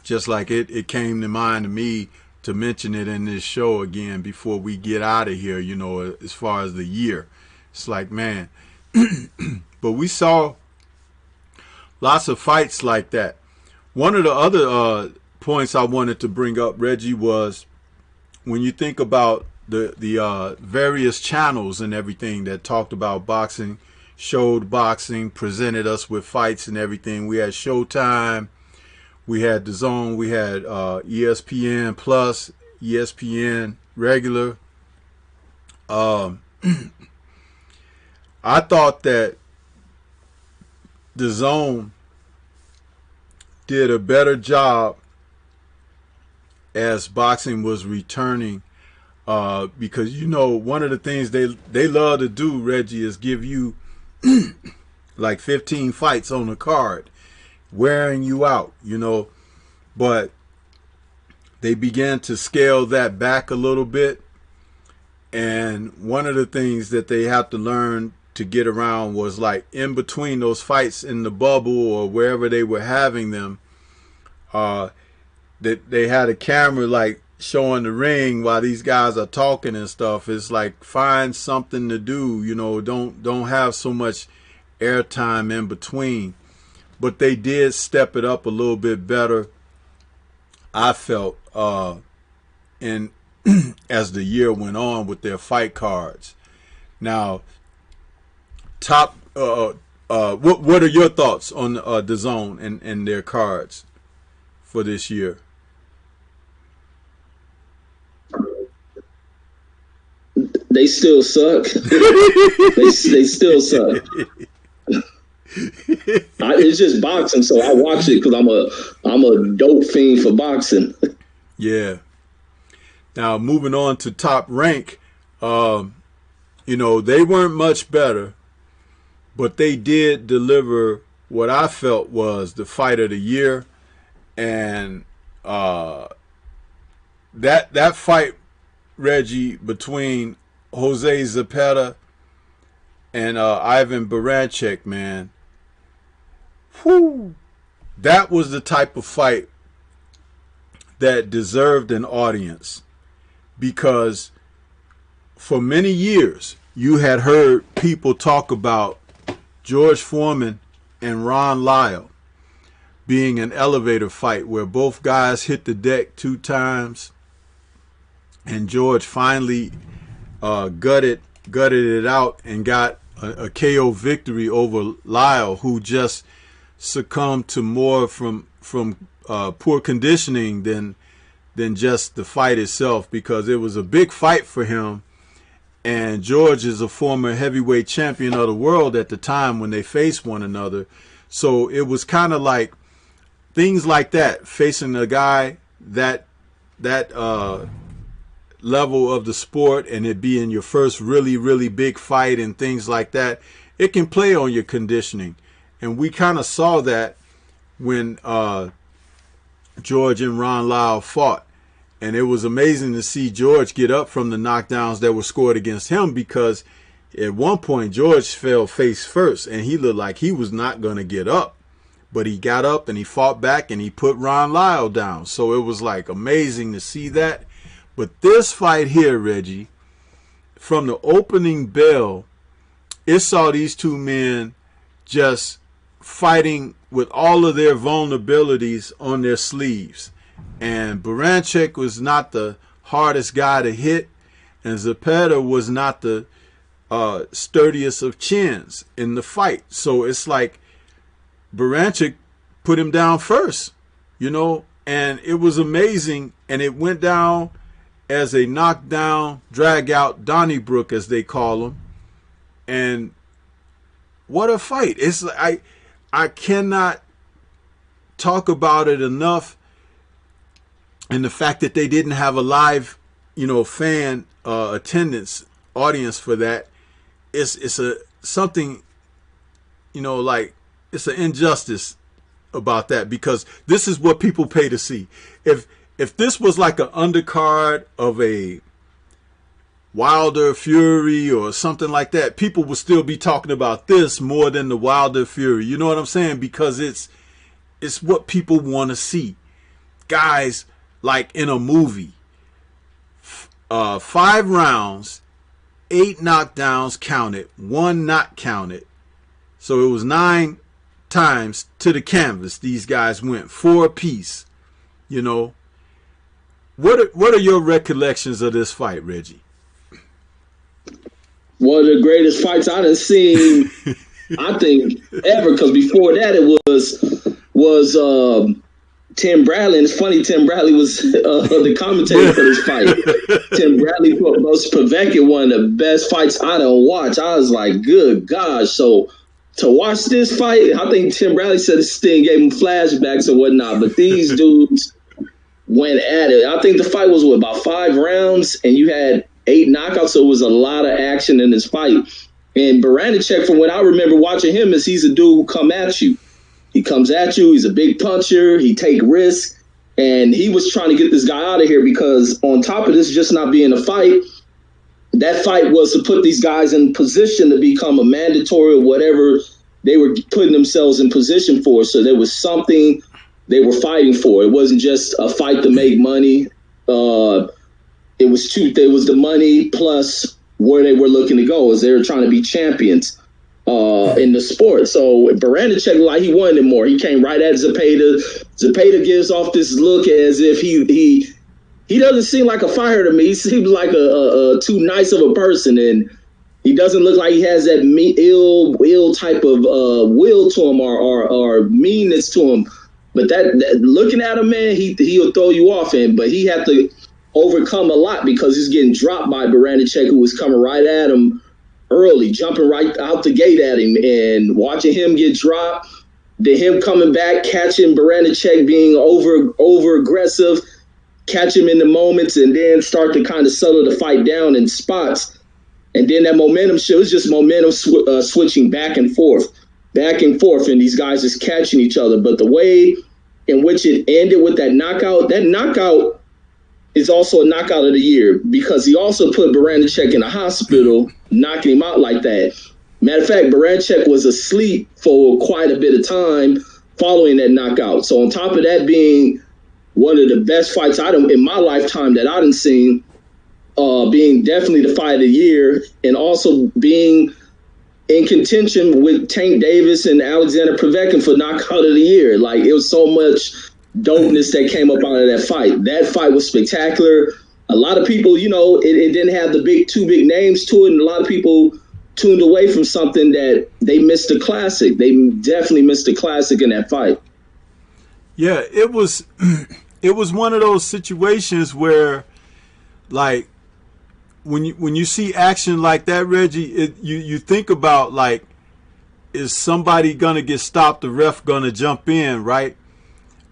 Speaker 1: Just like it came to mind to me to mention it in this show again before we get out of here, as far as the year. It's like, man, but we saw lots of fights like that. One of the other points I wanted to bring up, Reggie, was when you think about the various channels and everything that talked about boxing, showed boxing, presented us with fights and everything. We had Showtime, we had DAZN, we had ESPN Plus, ESPN Regular. I thought that DAZN did a better job as boxing was returning, because one of the things they love to do, Reggie, is give you like 15 fights on the card, wearing you out, but they began to scale that back a little bit. And one of the things that they have to learn to get around was, like, in between those fights in the bubble or wherever they were having them, that they had a camera like showing the ring while these guys are talking and stuff. It's like, find something to do, don't have so much airtime in between. But they did step it up a little bit better, I felt, in as the year went on with their fight cards. Now, what are your thoughts on DAZN and their cards for this year?
Speaker 2: They still suck. they still suck. It's just boxing, so I watch it because I'm a dope fiend for boxing.
Speaker 1: Yeah. Now, moving on to Top Rank, they weren't much better, but they did deliver what I felt was the fight of the year. And that fight, Reggie, between Jose Zepeda and Ivan Baranchyk, man, whew, that was the type of fight that deserved an audience, because for many years you had heard people talk about George Foreman and Ron Lyle being an elevator fight where both guys hit the deck 2 times, and George finally gutted it out and got a KO victory over Lyle, who just succumbed to more from poor conditioning than just the fight itself, because it was a big fight for him. And George is a former heavyweight champion of the world at the time when they faced one another. So it was kind of like things like that, facing a guy that level of the sport, and it being your first really, really big fight and things like that, it can play on your conditioning. And we kind of saw that when George and Ron Lyle fought. And it was amazing to see George get up from the knockdowns that were scored against him, because at one point George fell face first and he looked like he was not going to get up. But he got up and he fought back and he put Ron Lyle down. So it was like amazing to see that. But this fight here, Reggie, from the opening bell, it saw these two men just fighting with all of their vulnerabilities on their sleeves. And Baranchyk was not the hardest guy to hit, and Zepeda was not the sturdiest of chins in the fight. So it's like Baranchyk put him down first, you know, and it was amazing. And it went down as a knockdown, drag out, Donnybrook, as they call him. And what a fight. It's I cannot talk about it enough. And the fact that they didn't have a live, you know, fan attendance audience for that, it's a something, you know, like it's an injustice about that, because this is what people pay to see. If this was like an undercard of a Wilder Fury or something like that, people would still be talking about this more than the Wilder Fury. You know what I'm saying? Because it's what people want to see. Guys, like in a movie, 5 rounds, 8 knockdowns counted, 1 not counted. So it was 9 times to the canvas. These guys went 4 apiece. You know, what are your recollections of this fight, Reggie?
Speaker 2: One of the greatest fights I've seen, I think, ever. Because before that, it was Tim Bradley. And it's funny, Tim Bradley was the commentator for this fight. Tim Bradley put Povetkin, one of the best fights I done watched. I was like, good gosh. So to watch this fight, I think Tim Bradley said this thing gave him flashbacks and whatnot. But these dudes went at it. I think the fight was, about 5 rounds, and you had 8 knockouts, so it was a lot of action in this fight. And Baranchyk, from what I remember watching him, is he's a dude who come at you. He comes at you. He's a big puncher. He take risks. And he was trying to get this guy out of here, because on top of this just not being a fight, that fight was to put these guys in position to become a mandatory or whatever they were putting themselves in position for. So there was something they were fighting for. It wasn't just a fight to make money. It was the money plus where they were looking to go, as they were trying to be champions in the sport. So Baranchyk, like, he wanted it more. He came right at Zepeda. Zepeda gives off this look as if he doesn't seem like a fighter to me. He seems like a too nice of a person, and he doesn't look like he has that ill type of will to him or meanness to him. But that looking at him, man, he'll throw you off. But he had to overcome a lot, because he's getting dropped by Baranchyk, who was coming right at him early, jumping right out the gate at him, and watching him get dropped. Then him coming back, catching Baranchyk being over aggressive, catch him in the moments, and then start to kind of settle the fight down in spots. And then that momentum shift, it's just momentum switching back and forth, and these guys just catching each other. But the way in which it ended with that knockout is also a knockout of the year, because he also put Baranchyk in the hospital, knocking him out like that. Matter of fact, Baranchyk was asleep for quite a bit of time following that knockout. So on top of that being one of the best fights in my lifetime that I done seen. Being definitely the fight of the year, and also being in contention with Tank Davis and Alexander Povetkin for knockout of the year. Like, it was so much dopeness that came up out of that fight. That fight was spectacular. A lot of people, you know, it didn't have the two big names to it, and a lot of people tuned away from something that they missed a classic. They definitely missed a classic in that fight.
Speaker 1: Yeah, it was one of those situations where, like, when you see action like that, Reggie, you think about, like, is somebody gonna get stopped? The ref gonna jump in, right?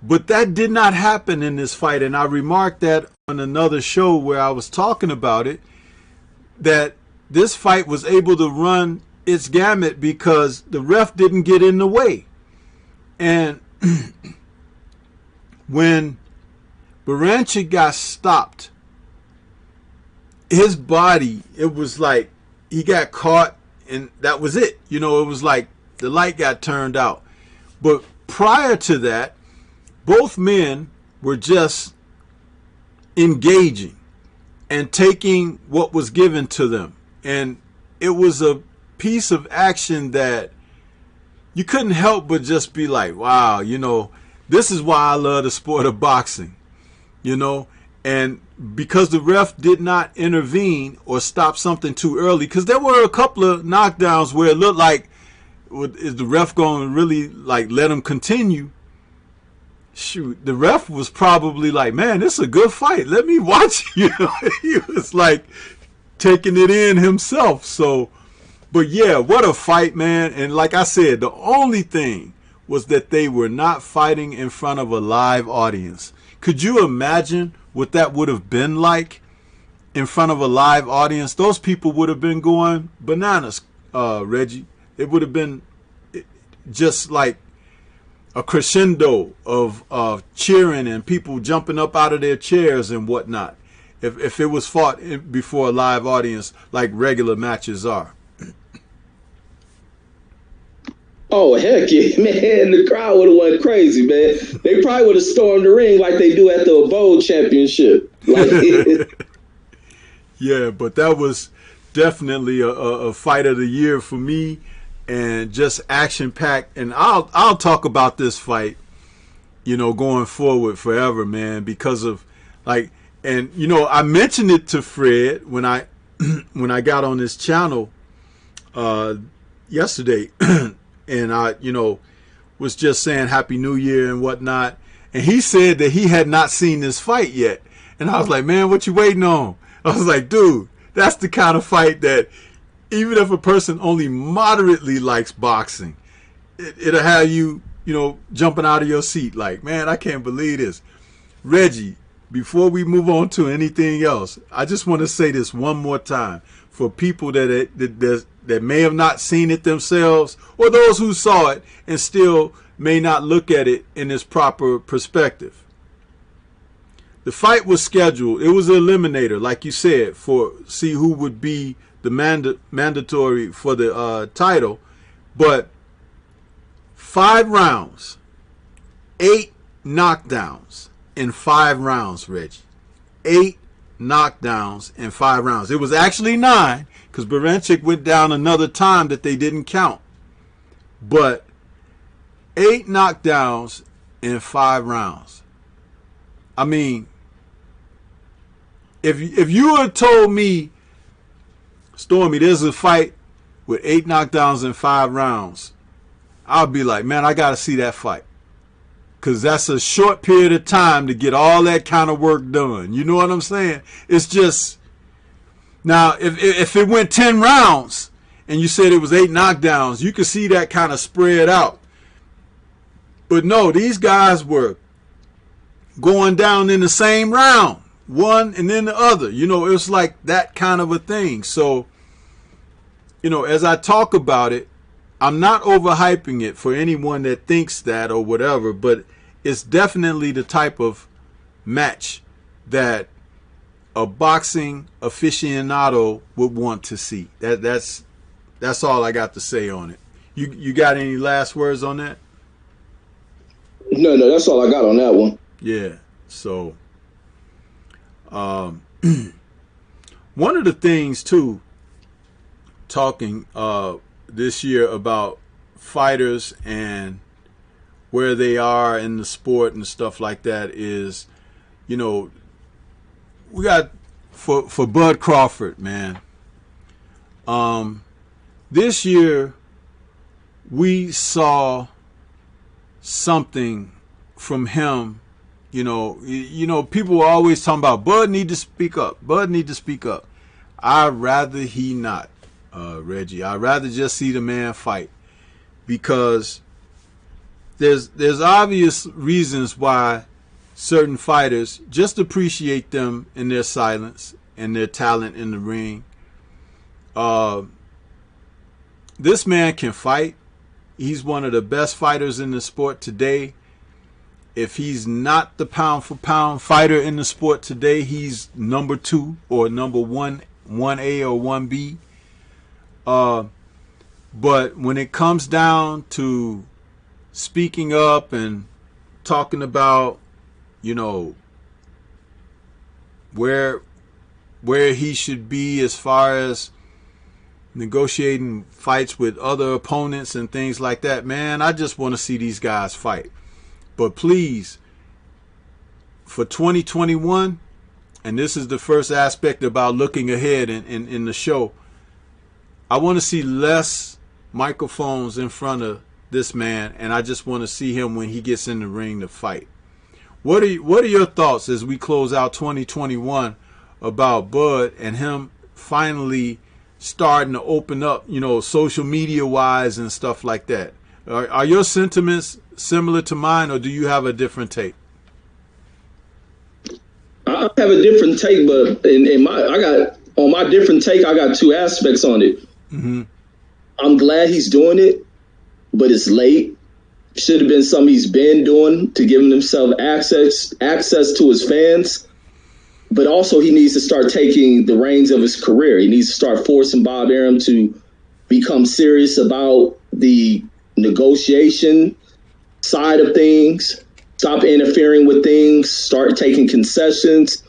Speaker 1: But that did not happen in this fight, and I remarked that on another show where I was talking about it, that this fight was able to run its gamut because the ref didn't get in the way. And when Baranchyk got stopped, his body, it was like he got caught and that was it. You know, it was like the light got turned out. But prior to that, both men were just engaging and taking what was given to them. And it was a piece of action that you couldn't help but just be like, wow, you know, this is why I love the sport of boxing, you know. And because the ref did not intervene or stop something too early, because there were a couple of knockdowns where it looked like, is the ref going to really, like, let him continue? Shoot, the ref was probably like, man, this is a good fight. Let me watch. You know, he was like taking it in himself. So, but yeah, what a fight, man. And like I said, the only thing was that they were not fighting in front of a live audience. Could you imagine what that would have been like in front of a live audience? Those people would have been going bananas, Reggie. It would have been just like a crescendo of cheering and people jumping up out of their chairs and whatnot if it was fought before a live audience like regular matches are.
Speaker 2: Oh, heck yeah, man. The crowd would have went crazy, man. They probably would have stormed the ring like they do at the Bowl Championship. Like,
Speaker 1: yeah, but that was definitely a fight of the year for me, and just action-packed. And I'll talk about this fight, you know, going forward forever, man, because of, like, and, you know, I mentioned it to Fred when I got on this channel yesterday. And I, you know, was just saying Happy New Year and whatnot. And he said that he had not seen this fight yet. And I was like, man, what you waiting on? I was like, dude, that's the kind of fight that even if a person only moderately likes boxing, it'll have you, you know, jumping out of your seat like, man, I can't believe this. Reggie, before we move on to anything else, I just want to say this one more time for people that may have not seen it themselves, or those who saw it and still may not look at it in its proper perspective. The fight was scheduled. It was an eliminator, like you said, for see who would be the mandatory for the title. But 5 rounds, 8 knockdowns in 5 rounds, Reggie. 8 knockdowns in 5 rounds. It was actually 9 because Baranchyk went down another time that they didn't count. But 8 knockdowns in 5 rounds. I mean, if you had told me, Stormy, there's a fight with 8 knockdowns in 5 rounds, I'd be like, man, I got to see that fight. Because that's a short period of time to get all that kind of work done. You know what I'm saying? It's just, now, if it went 10 rounds and you said it was 8 knockdowns, you could see that kind of spread out. But no, these guys were going down in the same round, one and then the other. You know, it was like that kind of a thing. So, you know, as I talk about it, I'm not overhyping it for anyone that thinks that or whatever, but it's definitely the type of match that a boxing aficionado would want to see. That's all I got to say on it. You got any last words on that?
Speaker 2: No, that's all I got on that one.
Speaker 1: Yeah. So, one of the things too, talking this year about fighters and where they are in the sport and stuff like that is, you know, we got for Bud Crawford, man. This year we saw something from him. You know, people were always talking about Bud need to speak up. Bud need to speak up. I'd rather he not, Reggie. I'd rather just see the man fight, because there's obvious reasons why certain fighters just appreciate them in their silence and their talent in the ring. This man can fight. He's one of the best fighters in the sport today. If he's not the pound for pound fighter in the sport today, he's number 2 or number 1, 1A or 1B. But when it comes down to speaking up and talking about, you know, where he should be as far as negotiating fights with other opponents and things like that, man, I just want to see these guys fight. But please, for 2021, and this is the first aspect about looking ahead in the show, I want to see less microphones in front of this man, and I just want to see him when he gets in the ring to fight. What are your thoughts as we close out 2021 about Bud and him finally starting to open up, you know, social media wise and stuff like that? Are your sentiments similar to mine, or do you have a different take?
Speaker 2: I have a different take, but on my different take, I got 2 aspects on it.
Speaker 1: Mm-hmm.
Speaker 2: I'm glad he's doing it, but it's late. Should have been something he's been doing to give himself access to his fans. But also he needs to start taking the reins of his career. He needs to start forcing Bob Arum to become serious about the negotiation side of things, stop interfering with things, start taking concessions,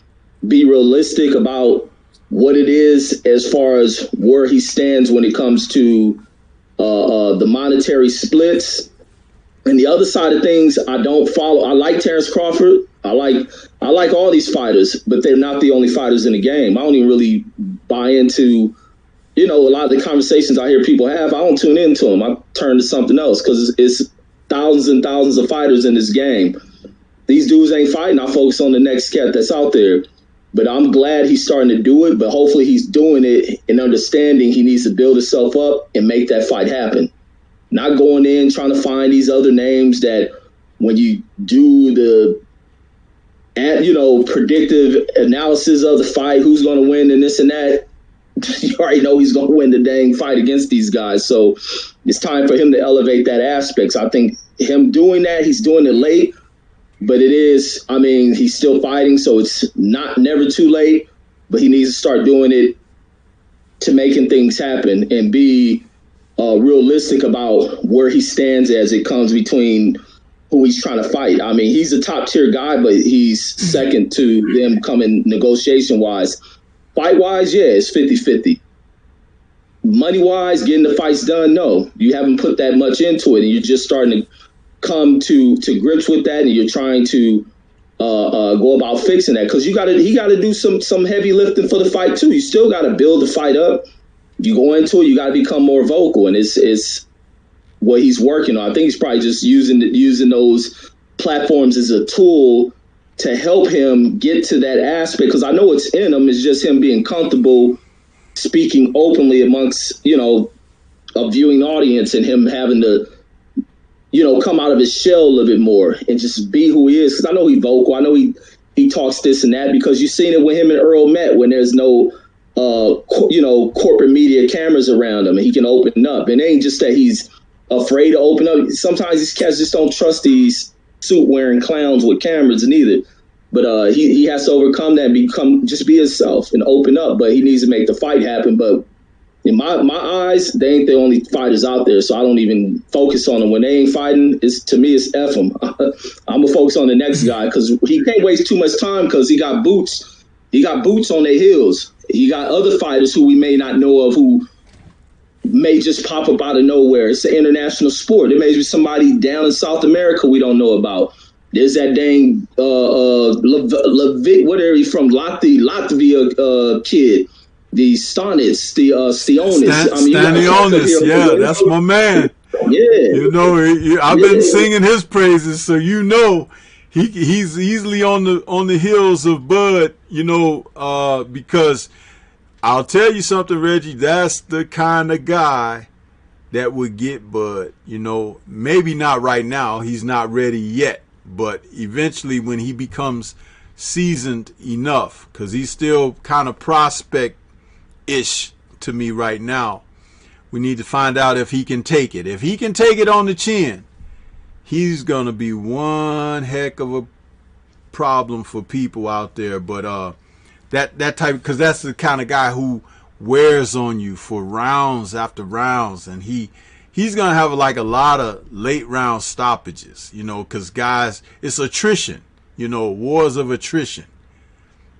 Speaker 2: be realistic about what it is as far as where he stands when it comes to the monetary splits. And the other side of things, I don't follow. I like Terrence Crawford. I like all these fighters, but they're not the only fighters in the game. I don't even really buy into, you know, a lot of the conversations I hear people have. I don't tune into them. I turn to something else, because it's thousands and thousands of fighters in this game. These dudes ain't fighting. I focus on the next cat that's out there. But I'm glad he's starting to do it, but hopefully he's doing it in understanding he needs to build himself up and make that fight happen. Not going in trying to find these other names that when you do the, you know, predictive analysis of the fight, who's going to win and this and that, you already know he's going to win the dang fight against these guys. So it's time for him to elevate that aspect. So I think him doing that, he's doing it late, but it is, I mean, he's still fighting, so it's never too late, but he needs to start doing it to making things happen and be realistic about where he stands as it comes between who he's trying to fight. I mean, he's a top tier guy, but he's second to them coming negotiation wise. Fight wise, yeah, it's 50-50. Money wise, getting the fights done, no. You haven't put that much into it, and you're just starting to come to grips with that, and you're trying to go about fixing that, because he got to do some heavy lifting for the fight too. You still got to build the fight up. You go into it, you got to become more vocal, and it's what he's working on. I think he's probably just using those platforms as a tool to help him get to that aspect, because I know it's in him. It's just him being comfortable speaking openly amongst, you know, a viewing audience, and him having to, you know, come out of his shell a little bit more and just be who he is. Because I know he's vocal. I know he talks this and that, because you've seen it with him and Earl met when there's no you know, corporate media cameras around him, and he can open up. And it ain't just that he's afraid to open up. Sometimes these cats just don't trust these suit wearing clowns with cameras neither. But he has to overcome that and be himself and open up. But he needs to make the fight happen. But in my eyes, they ain't the only fighters out there, so I don't even focus on them. When they ain't fighting, to me, it's F them. I'm going to focus on the next guy because he can't waste too much time because he got boots. He got boots on their heels. He got other fighters who we may not know of who may just pop up out of nowhere. It's an international sport. There may be somebody down in South America we don't know about. There's that dang whatever he's from, Latvia kid. The Stonitz, the Stionis.
Speaker 1: Stanionis, yeah, that's my man.
Speaker 2: Yeah,
Speaker 1: you know, I've been singing his praises, so you know he's easily on the heels of Bud. You know, because I'll tell you something, Reggie. That's the kind of guy that would get Bud. You know, maybe not right now. He's not ready yet, but eventually when he becomes seasoned enough, because he's still kind of prospect-ish to me right now. We need to find out if he can take it. If he can take it on the chin, he's going to be one heck of a problem for people out there. But that type, because that's the kind of guy who wears on you for rounds after rounds, and he's going to have like a lot of late round stoppages, you know, because guys, it's attrition, you know, wars of attrition.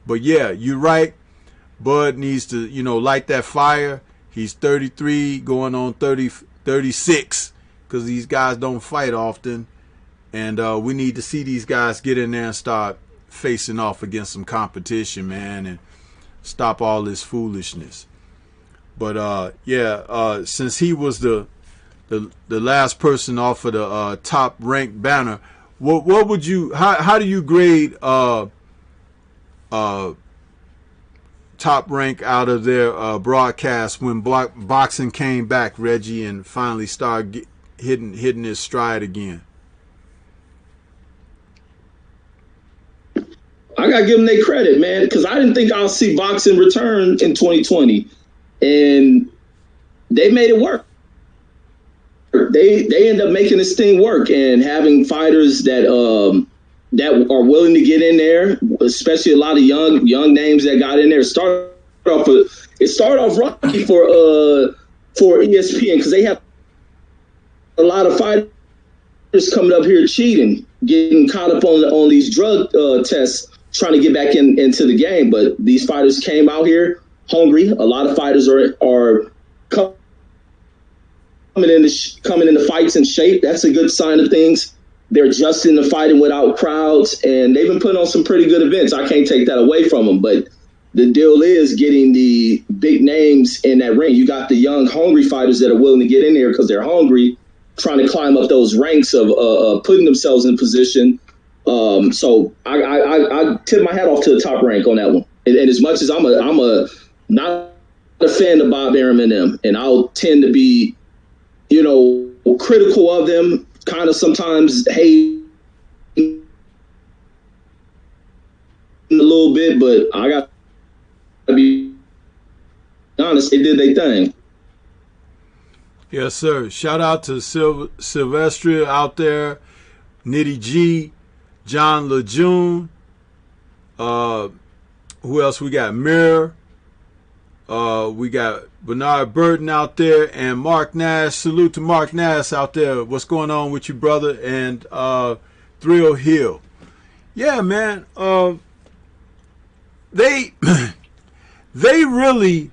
Speaker 1: But yeah, you're right. Bud needs to, you know, light that fire. He's 33, going on 36, because these guys don't fight often. And we need to see these guys get in there and start facing off against some competition, man, and stop all this foolishness. But yeah, since he was the last person off of the top ranked banner, what would you, how do you grade Top Rank out of their broadcast when boxing came back, Reggie, and finally started hitting his stride again?
Speaker 2: I gotta give them their credit, man, because I didn't think I'll see boxing return in 2020, and they made it work. They end up making this thing work and having fighters that are willing to get in there, especially a lot of young names that got in there. It started off rocky for ESPN because they have a lot of fighters coming up here cheating, getting caught up on these drug tests, trying to get back into the game. But these fighters came out here hungry. A lot of fighters are coming into fights in shape. That's a good sign of things. They're adjusting to fighting without crowds, and they've been putting on some pretty good events. I can't take that away from them, but the deal is getting the big names in that ring. You got the young, hungry fighters that are willing to get in there because they're hungry, trying to climb up those ranks of putting themselves in position. So I tip my hat off to the Top Rank on that one. And as much as I'm not a fan of Bob Arum and them, and I'll tend to be, you know, critical of them, kind of sometimes hate a little bit, but I got to be honest, they did their thing.
Speaker 1: Yes, sir. Shout out to Sylvester out there, Nitty G, John Lejeune. Who else we got? Mirror. We got Bernard Burton out there and Mark Nash. Salute to Mark Nash out there. What's going on with you, brother? And Thrill Hill. Yeah, man. They really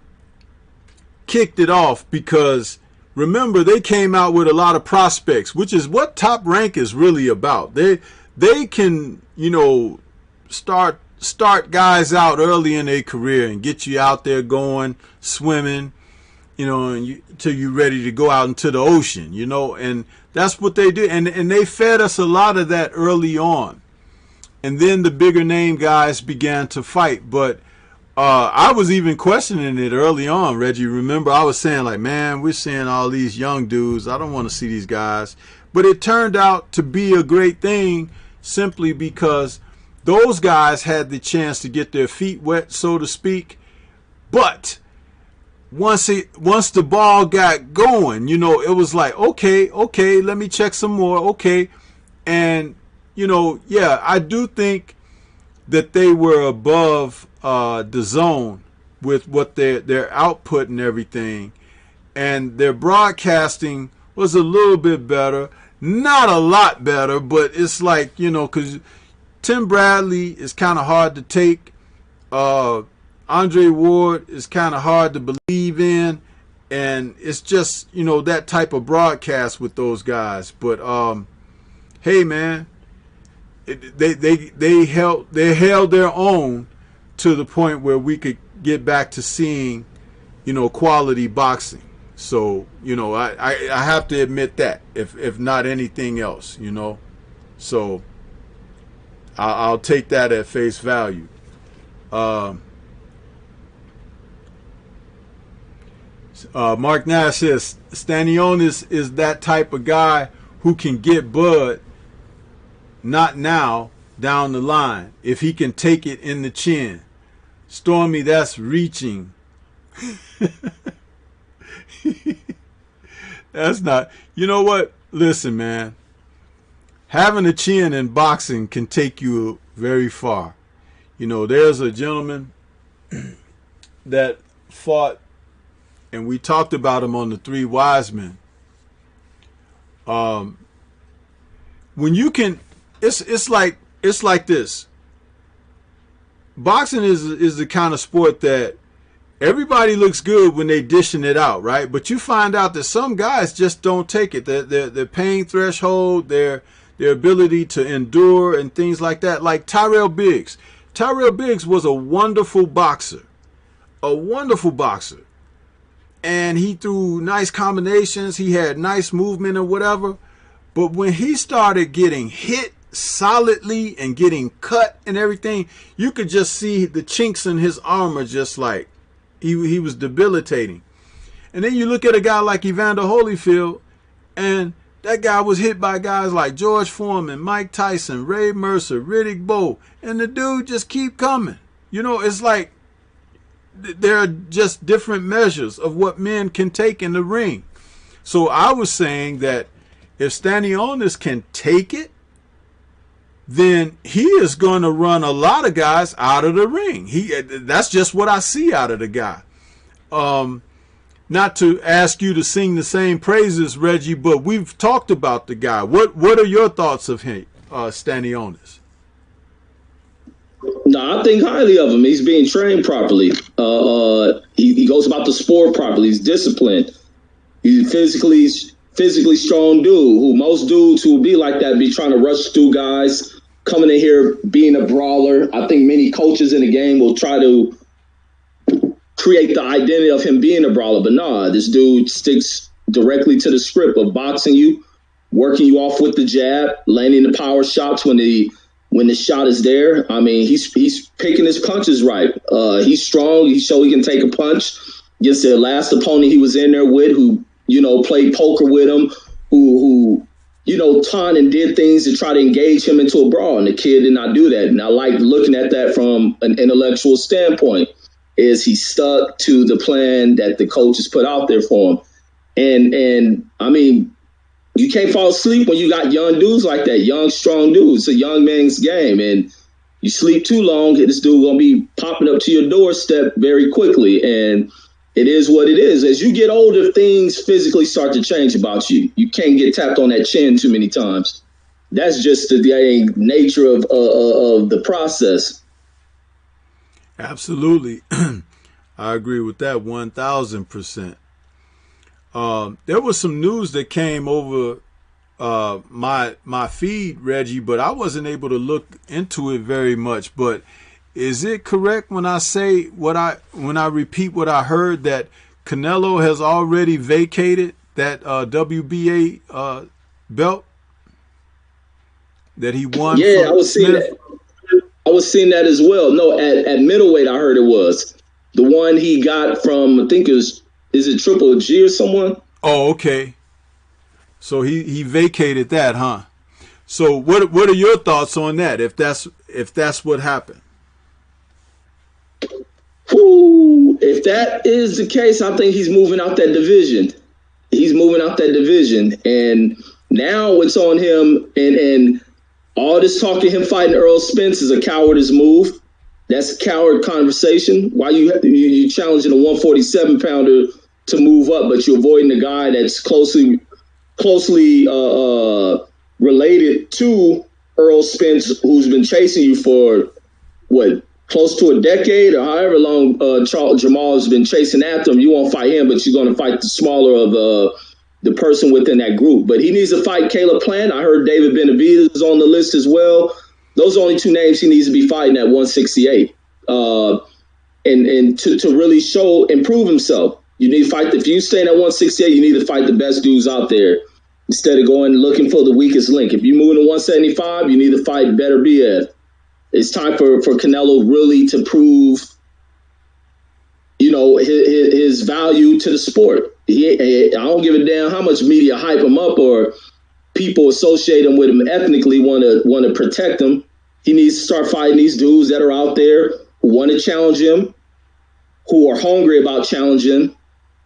Speaker 1: kicked it off because remember they came out with a lot of prospects, which is what Top Rank is really about. They can, you know, start guys out early in their career and get you out there going, swimming, you know, until you're ready to go out into the ocean, you know, and that's what they did. And they fed us a lot of that early on. And then the bigger name guys began to fight. But I was even questioning it early on, Reggie. Remember, I was saying like, man, we're seeing all these young dudes. I don't want to see these guys. But it turned out to be a great thing simply because those guys had the chance to get their feet wet, so to speak. But once the ball got going, you know, it was like, okay, let me check some more, okay. And, you know, yeah, I do think that they were above the zone with what their output and everything. and their broadcasting was a little bit better. Not a lot better, but it's like, you know, because Tim Bradley is kind of hard to take. Andre Ward is kind of hard to believe in. And it's just, you know, that type of broadcast with those guys. But hey, man, they held their own to the point where we could get back to seeing, you know, quality boxing. So, you know, I have to admit that, if not anything else, you know. So I'll take that at face value. Mark Nash says Stanionis is that type of guy who can get Bud, not now, down the line, if he can take it in the chin. Stormy, that's reaching. That's not. You know what? Listen, man. Having a chin in boxing can take you very far. You know, there's a gentleman that fought, and we talked about him on the Three Wise Men. When you can, it's like this. Boxing is the kind of sport that everybody looks good when they dishing it out, right? But you find out that some guys just don't take it. Their pain threshold, their ability to endure and things like that. Like Tyrell Biggs. Tyrell Biggs was a wonderful boxer. A wonderful boxer. And he threw nice combinations. He had nice movement or whatever. But when he started getting hit solidly and getting cut and everything, you could just see the chinks in his armor, just like he was debilitating. And then you look at a guy like Evander Holyfield, and that guy was hit by guys like George Foreman, Mike Tyson, Ray Mercer, Riddick Bowe, and the dude just keep coming. You know, it's like there are just different measures of what men can take in the ring. So I was saying that if Stanionis can take it, then he is going to run a lot of guys out of the ring. That's just what I see out of the guy. Not to ask you to sing the same praises, Reggie, but we've talked about the guy. What are your thoughts of him, Stanionis?
Speaker 2: No, I think highly of him. He's being trained properly. He goes about the sport properly. He's disciplined. He's a physically strong dude. Who most dudes who will be like that be trying to rush through guys, coming in here being a brawler. I think many coaches in the game will try to create the identity of him being a brawler, but nah, this dude sticks directly to the script of boxing you, working you off with the jab, landing the power shots when the shot is there. I mean, he's picking his punches right. He's strong. He showed he can take a punch against the last opponent he was in there with, who, you know, played poker with him, who you know, taunted and did things to try to engage him into a brawl, and the kid did not do that. And I like looking at that from an intellectual standpoint. Is he stuck to the plan that the coaches put out there for him? And I mean, you can't fall asleep when you got young dudes like that, young, strong dudes. It's a young man's game. And you sleep too long, this dude going to be popping up to your doorstep very quickly. And it is what it is. As you get older, things physically start to change about you. You can't get tapped on that chin too many times. That's just the nature of the process.
Speaker 1: Absolutely. I agree with that 1,000%. There was some news that came over my feed, Reggie, but I wasn't able to look into it very much. But is it correct when I say when I repeat what I heard, that Canelo has already vacated that WBA belt that he won?
Speaker 2: Yeah, I was seeing that. I was seeing that as well. No, at middleweight, I heard it was the one he got from, I think is it Triple G or someone?
Speaker 1: Oh, okay. So he vacated that, huh? So what are your thoughts on that? If that's what happened?
Speaker 2: Ooh, if that is the case, I think he's moving out that division. He's moving out that division, and now it's on him. And all this talk of him fighting Earl Spence is a cowardice move. That's a coward conversation. Why you challenging a 147 pounder to move up, but you're avoiding the guy that's closely related to Earl Spence, who's been chasing you for what, close to a decade or however long Jamal has been chasing after him. You won't fight him, but you're going to fight the smaller of the person within that group. But he needs to fight Caleb Plant. I heard David Benavidez is on the list as well. Those are only two names he needs to be fighting at 168. And to really show and prove himself. You need to fight. If you stay at 168, you need to fight the best dudes out there instead of going looking for the weakest link. If you move to 175, you need to fight Better BF. It's time for Canelo really to prove, his value to the sport. I don't give a damn how much media hype him up or people associate him with him ethnically want to protect him. He needs to start fighting these dudes that are out there who want to challenge him, who are hungry about challenging,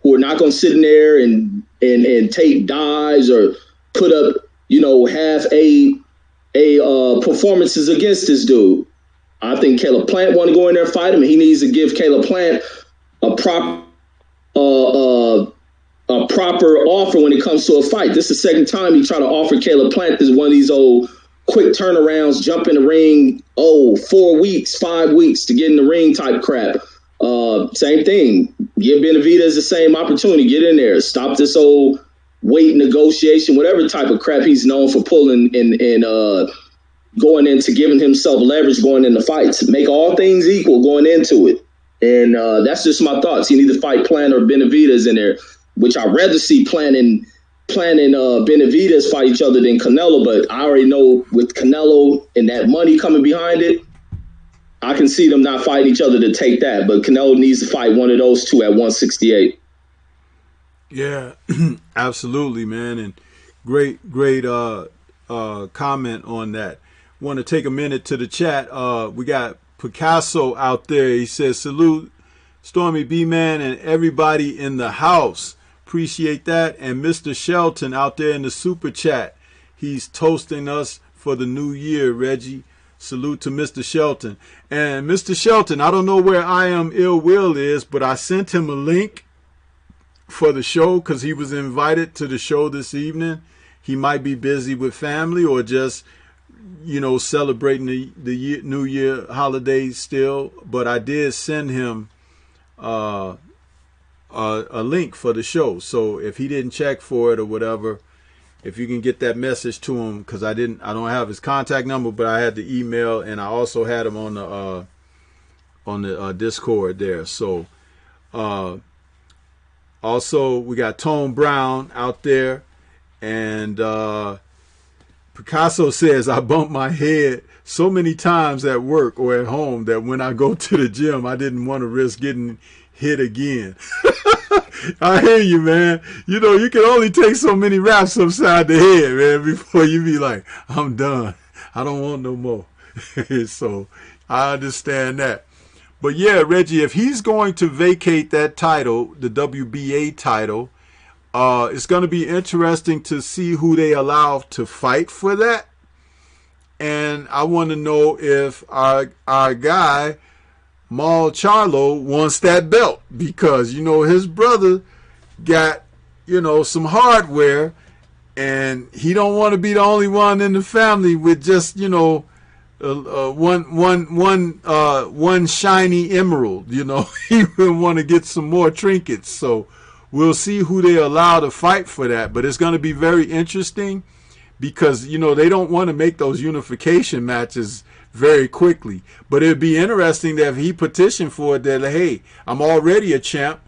Speaker 2: who are not going to sit in there and take dives or put up, half performances against this dude. I think Caleb Plant want to go in there and fight him, and he needs to give Caleb Plant a proper offer when it comes to a fight. This is the second time he tried to offer Caleb Plant this one of these old quick turnarounds, jump in the ring, 4 weeks, 5 weeks to get in the ring type crap. Same thing. Give Benavidez the same opportunity. Get in there. Stop this old weight negotiation, whatever type of crap he's known for pulling and going into giving himself leverage going into fights. Make all things equal going into it. And that's just my thoughts. He need to fight Plant or Benavidez in there, which I'd rather see Plant and Benavidez fight each other than Canelo. But I already know with Canelo and that money coming behind it, I can see them not fighting each other to take that. But Canelo needs to fight one of those two at 168.
Speaker 1: Yeah, absolutely, man. And great comment on that. Want to take a minute to the chat. We got Picasso out there. He says, salute Stormybman and everybody in the house. Appreciate that. And Mr. Shelton out there in the super chat. He's toasting us for the new year, Reggie. Salute to Mr. Shelton. And Mr. Shelton, I don't know where I Am Ill Will is, but I sent him a link for the show because he was invited to the show this evening. He might be busy with family or just, celebrating the New Year holiday still. But I did send him a link for the show. So if he didn't check for it or whatever, if you can get that message to him, because I don't have his contact number, but I had the email and I also had him on the Discord there. So also we got Tone Brown out there, and Picasso says, I bumped my head so many times at work or at home that when I go to the gym, I didn't want to risk getting hit again. I hear you, man. You can only take so many raps upside the head, man, before you be like, I'm done. I don't want no more. So I understand that. But yeah, Reggie, if he's going to vacate that title, the WBA title, it's going to be interesting to see who they allow to fight for that. And I want to know if our guy, Mal Charlo, wants that belt, because, his brother got, some hardware, and he don't want to be the only one in the family with just, one shiny emerald. He will want to get some more trinkets. So we'll see who they allow to fight for that. But it's going to be very interesting because, they don't want to make those unification matches very quickly. But it'd be interesting that if he petitioned for it, that, hey, I'm already a champ.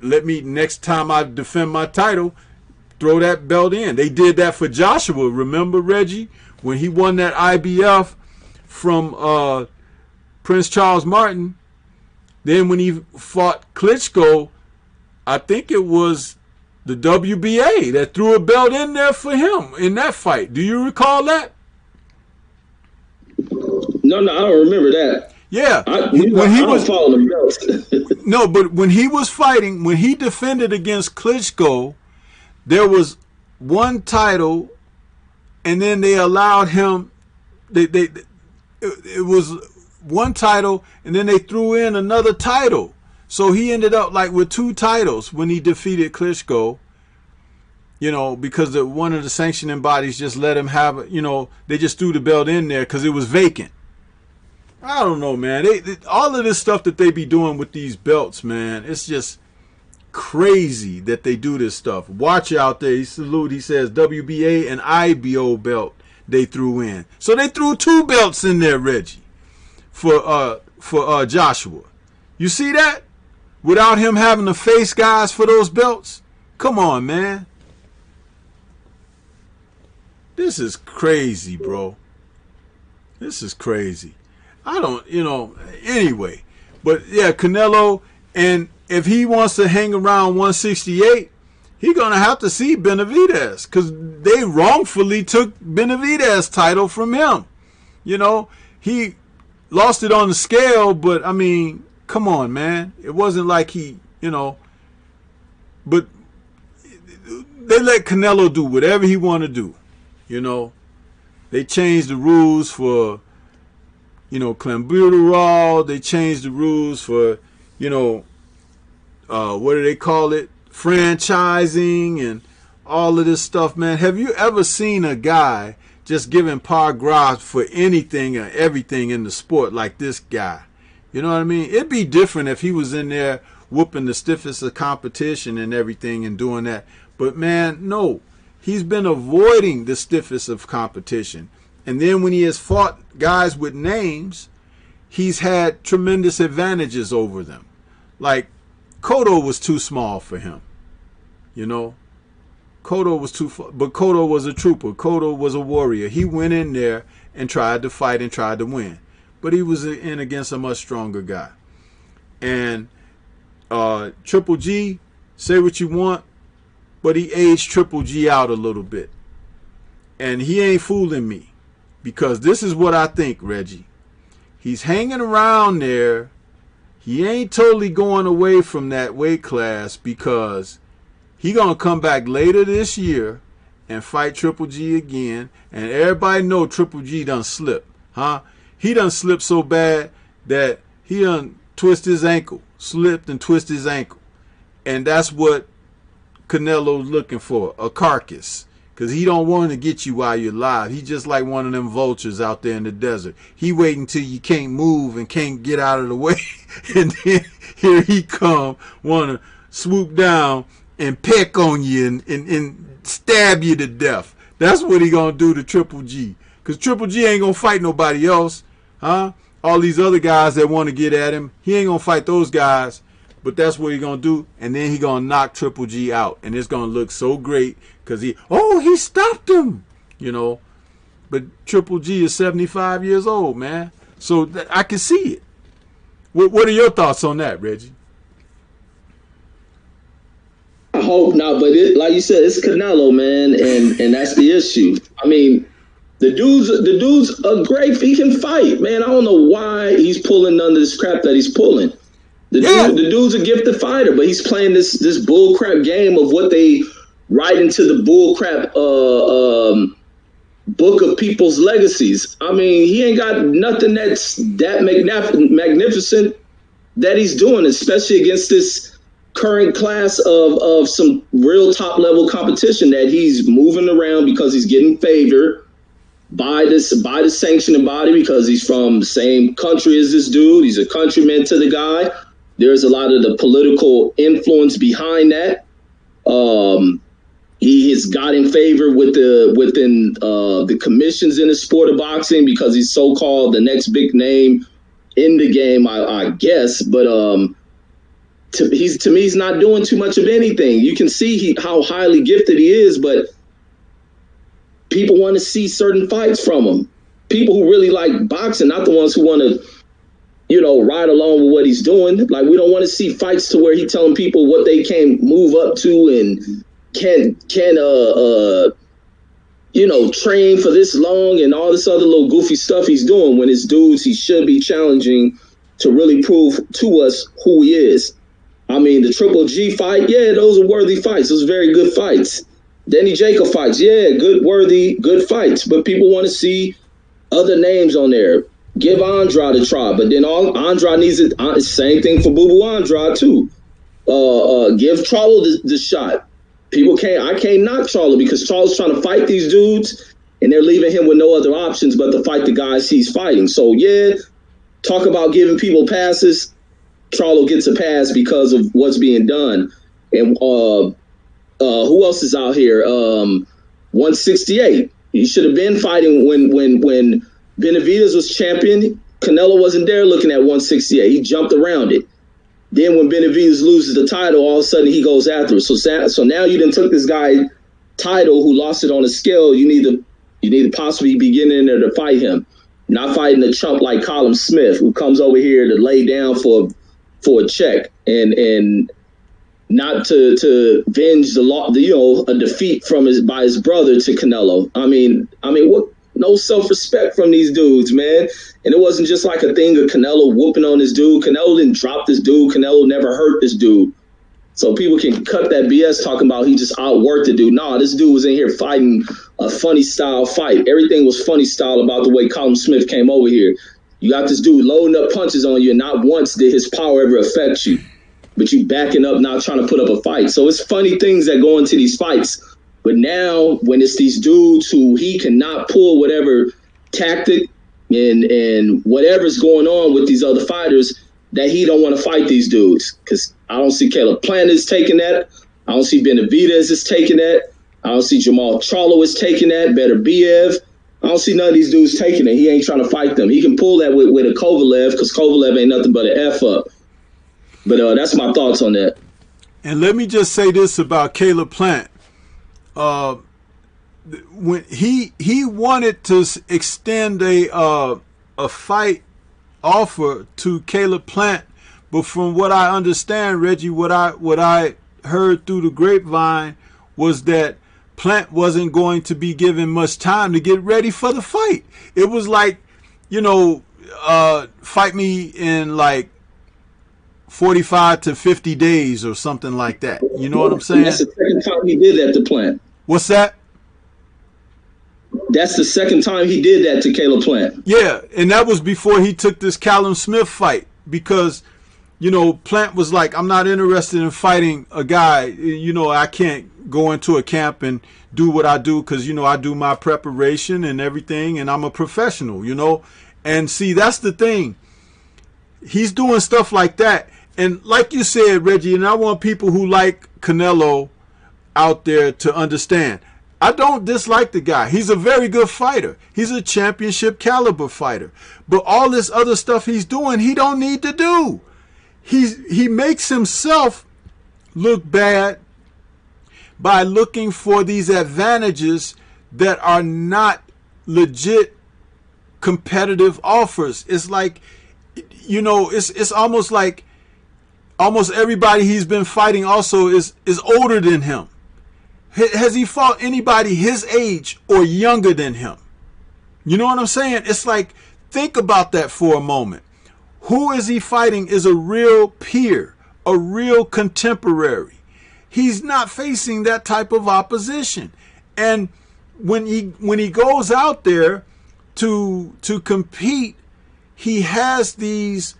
Speaker 1: Let me, next time I defend my title, throw that belt in. They did that for Joshua. Remember, Reggie, when he won that IBF from Prince Charles Martin? Then when he fought Klitschko, I think it was the WBA that threw a belt in there for him in that fight. Do you recall that?
Speaker 2: No, I don't remember that.
Speaker 1: Yeah,
Speaker 2: when he was following the belts.
Speaker 1: No, but when he was fighting, when he defended against Klitschko, there was one title, and then they allowed him. It was one title, and then they threw in another title. So he ended up like with 2 titles when he defeated Klitschko. You know, because one of the sanctioning bodies just let him have it. You know, they just threw the belt in there because it was vacant. I don't know, man. All of this stuff that they be doing with these belts, man, it's just crazy that they do this stuff. Watch out there. He says WBA and IBO belt they threw in. So they threw 2 belts in there, Reggie, for Joshua. You see that? Without him having to face guys for those belts? Come on, man. This is crazy, bro. This is crazy. I don't, anyway. But, yeah, Canelo, and if he wants to hang around 168, he's going to have to see Benavidez because they wrongfully took Benavidez's title from him. You know, he lost it on the scale, but, I mean, come on, man. It wasn't like he, but they let Canelo do whatever he want to do. You know, they changed the rules for, clenbuterol. They changed the rules for, what do they call it? Franchising and all of this stuff, man. Have you ever seen a guy just giving par gras for anything or everything in the sport like this guy? You know what I mean? It'd be different if he was in there whooping the stiffest of competition and everything and doing that. But, man, no. He's been avoiding the stiffest of competition. And then when he has fought guys with names, he's had tremendous advantages over them. Like, Cotto was too small for him. Cotto was too far, but Cotto was a trooper. Cotto was a warrior. He went in there and tried to fight and tried to win. But he was in against a much stronger guy. And Triple G, say what you want, but he aged Triple G out a little bit. And he ain't fooling me. Because this is what I think, Reggie. He's hanging around there. He ain't totally going away from that weight class because he going to come back later this year and fight Triple G again. And everybody know Triple G done slipped. Huh? He done slipped so bad that he done twist his ankle. Slipped and twist his ankle. And that's what Canelo's looking for, a carcass, because he don't want to get you while you're alive. He just like one of them vultures out there in the desert. He waiting till you can't move and can't get out of the way, and then here he come, want to swoop down and peck on you and stab you to death. That's what he gonna do to Triple G, because Triple G ain't gonna fight nobody else, huh? All these other guys that want to get at him, he ain't gonna fight those guys. But that's what he's going to do. And then he's going to knock Triple G out. And it's going to look so great because he stopped him. But Triple G is 75 years old, man. So I can see it. What are your thoughts on that, Reggie?
Speaker 2: I hope not. But like you said, it's Canelo, man. And that's the issue. I mean, the dude's a great, he can fight, man. I don't know why he's pulling none of this crap that he's pulling. The dude's a gifted fighter, but he's playing this bullcrap game of what they write into the bullcrap book of people's legacies. I mean, he ain't got nothing that's that magnificent that he's doing, especially against this current class of some real top level competition that he's moving around because he's getting favored by the sanctioning body because he's from the same country as this dude. He's a countryman to the guy. There's a lot of the political influence behind that. He has got in favor within the commissions in the sport of boxing because he's so-called the next big name in the game, I guess. But to me, he's not doing too much of anything. You can see how highly gifted he is, but people want to see certain fights from him. People who really like boxing, not the ones who want to ride along with what he's doing. Like, we don't want to see fights to where he's telling people what they can move up to and can train for this long and all this other little goofy stuff he's doing when his dudes he should be challenging to really prove to us who he is. I mean, the Triple G fight, yeah, those are worthy fights. Those are very good fights. Danny Jacob fights, yeah, good fights. But people want to see other names on there. Give Andrade a try, but then Andrade needs it. Same thing for Boo Boo Andrade too. Give Charlo the shot. I can't knock Charlo because Charlo's trying to fight these dudes, and they're leaving him with no other options but to fight the guys he's fighting. So yeah, talk about giving people passes. Charlo gets a pass because of what's being done. And who else is out here? 168. He should have been fighting when Benavidez was champion. Canelo wasn't there looking at 168. He jumped around it. Then when Benavidez loses the title, all of a sudden he goes after it. So now you done took this guy title who lost it on a scale. You need to possibly be getting in there to fight him, not fighting a chump like Callum Smith who comes over here to lay down for a check and not to venge a defeat by his brother to Canelo. I mean what? No self-respect from these dudes, man. And it wasn't just like a thing of Canelo whooping on this dude. Canelo didn't drop this dude. Canelo never hurt this dude. So people can cut that BS talking about he just outworked the dude. Nah, this dude was in here fighting a funny style fight. Everything was funny style about the way Callum Smith came over here. You got this dude loading up punches on you, and not once did his power ever affect you. But you backing up, not trying to put up a fight. So it's funny things that go into these fights. But now, when it's these dudes who he cannot pull whatever tactic and whatever's going on with these other fighters, that he don't want to fight these dudes. Because I don't see Caleb Plant is taking that. I don't see Benavidez is taking that. I don't see Jamal Charlo is taking that. Better Biev. I don't see none of these dudes taking it. He ain't trying to fight them. He can pull that with a Kovalev because Kovalev ain't nothing but an F up. But that's my thoughts on that.
Speaker 1: And let me just say this about Caleb Plant. When he wanted to extend a fight offer to Caleb Plant, but from what I understand, Reggie, what I heard through the grapevine was that Plant wasn't going to be given much time to get ready for the fight. It was like, fight me in like 45 to 50 days or something like that. You know what I'm saying?
Speaker 2: That's the second time he did that to Plant.
Speaker 1: What's that?
Speaker 2: That's the second time he did that to Caleb Plant.
Speaker 1: Yeah, and that was before he took this Callum Smith fight because, Plant was like, I'm not interested in fighting a guy. I can't go into a camp and do what I do because, I do my preparation and everything, and I'm a professional, And see, that's the thing. He's doing stuff like that. And like you said, Reggie, and I want people who like Canelo out there to understand, I don't dislike the guy. He's a very good fighter. He's a championship caliber fighter. But all this other stuff he's doing, he don't need to do. He makes himself look bad by looking for these advantages that are not legit competitive offers. It's like, it's almost like almost everybody he's been fighting also is older than him. Has he fought anybody his age or younger than him? You know what I'm saying? It's like, think about that for a moment. Who is he fighting is a real peer, a real contemporary. He's not facing that type of opposition. And when he goes out there to compete, he has these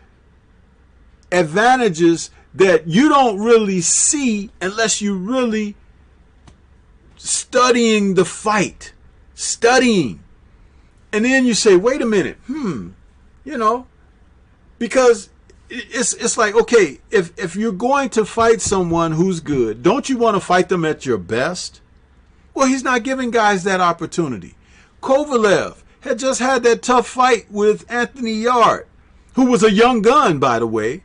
Speaker 1: advantages that you don't really see unless you really studying the fight, and then you say, wait a minute, because it's like, okay, if you're going to fight someone who's good, don't you want to fight them at your best? Well, he's not giving guys that opportunity. Kovalev had just had that tough fight with Anthony Yard, who was a young gun, by the way,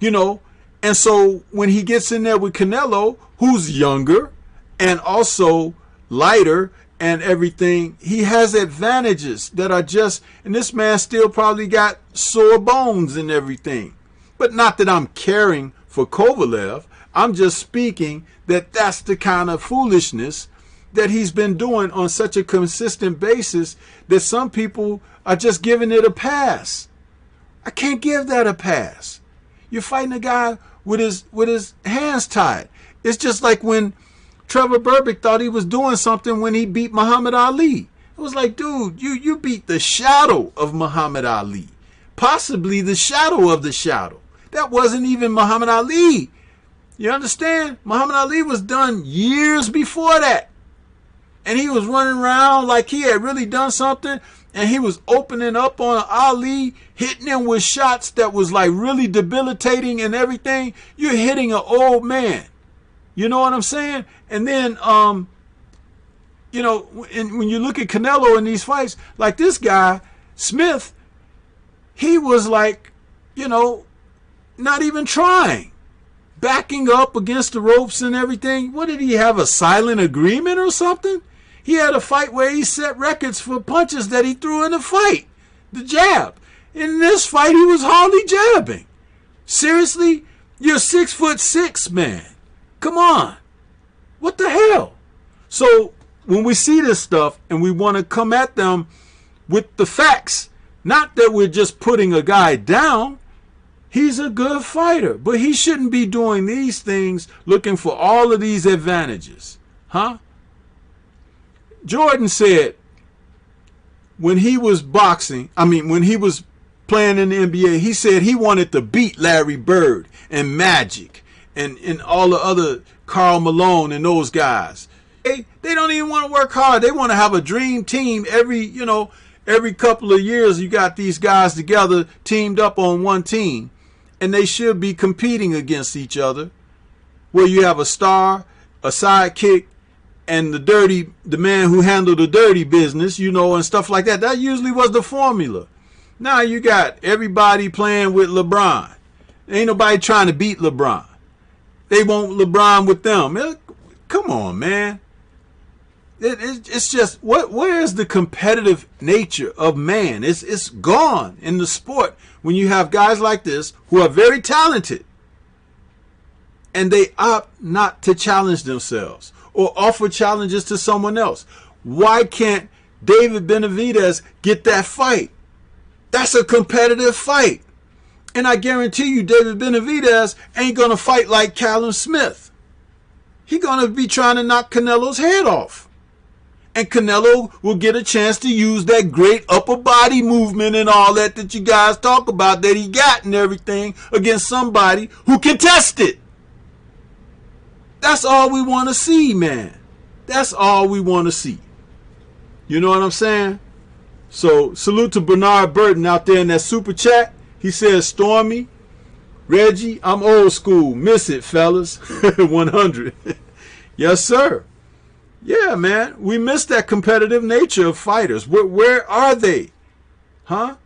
Speaker 1: and so when he gets in there with Canelo, who's younger and also lighter and everything, he has advantages that are just, and this man still probably got sore bones and everything. But not that I'm caring for Kovalev. I'm just speaking that that's the kind of foolishness that he's been doing on such a consistent basis that some people are just giving it a pass. I can't give that a pass. You're fighting a guy with his hands tied. It's just like when Trevor Berbick thought he was doing something when he beat Muhammad Ali. I was like, dude, you beat the shadow of Muhammad Ali. Possibly the shadow of the shadow. That wasn't even Muhammad Ali. You understand? Muhammad Ali was done years before that. And he was running around like he had really done something. And he was opening up on Ali, hitting him with shots that was like really debilitating and everything. You're hitting an old man. You know what I'm saying? And then, you know, when you look at Canelo in these fights, like this guy, Smith, he was like, you know, not even trying. Backing up against the ropes and everything. What did he have, a silent agreement or something? He had a fight where he set records for punches that he threw in the fight. The jab. In this fight, he was hardly jabbing. Seriously? You're 6'6", man. Come on. What the hell? So when we see this stuff and we want to come at them with the facts, not that we're just putting a guy down. He's a good fighter, but he shouldn't be doing these things looking for all of these advantages. Huh? Jordan said when he was when he was playing in the NBA, he said he wanted to beat Larry Bird and Magic and all the other Karl Malone and those guys. They don't even want to work hard. They want to have a dream team every couple of years. You got these guys together, teamed up on one team. And they should be competing against each other, where you have a star, a sidekick, and the man who handled the dirty business, you know, and stuff like that. That usually was the formula. Now you got everybody playing with LeBron. Ain't nobody trying to beat LeBron. They want LeBron with them. Come on, man. It's just, where is the competitive nature of man? It's gone in the sport when you have guys like this who are very talented and they opt not to challenge themselves or offer challenges to someone else. Why can't David Benavidez get that fight? That's a competitive fight. And I guarantee you David Benavidez ain't going to fight like Callum Smith. He's going to be trying to knock Canelo's head off. And Canelo will get a chance to use that great upper body movement and all that you guys talk about that he got and everything against somebody who can test it. That's all we want to see, man. That's all we want to see. You know what I'm saying? So salute to Bernard Burton out there in that super chat. He says, Stormy, Reggie, I'm old school. Miss it, fellas. 100. Yes, sir. Yeah, man, we miss that competitive nature of fighters. Where are they? Huh?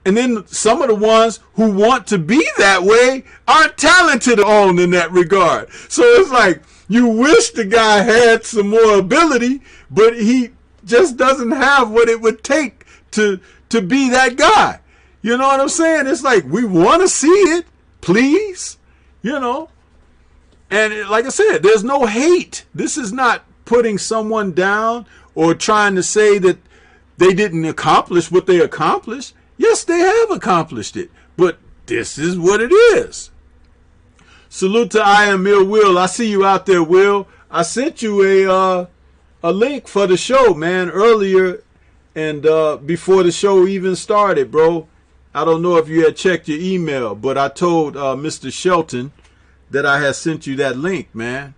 Speaker 1: And then some of the ones who want to be that way aren't talented on in that regard. So it's like you wish the guy had some more ability, but he just doesn't have what it would take to be that guy. You know what I'm saying? It's like we want to see it, please. You know? And like I said, there's no hate. This is not putting someone down or trying to say that they didn't accomplish what they accomplished. Yes, they have accomplished it, but this is what it is. Salute to I Am Ill Will. I see you out there, Will. I sent you a link for the show, man, earlier and before the show even started, bro. I don't know if you had checked your email, but I told Mr. Shelton that I had sent you that link, man.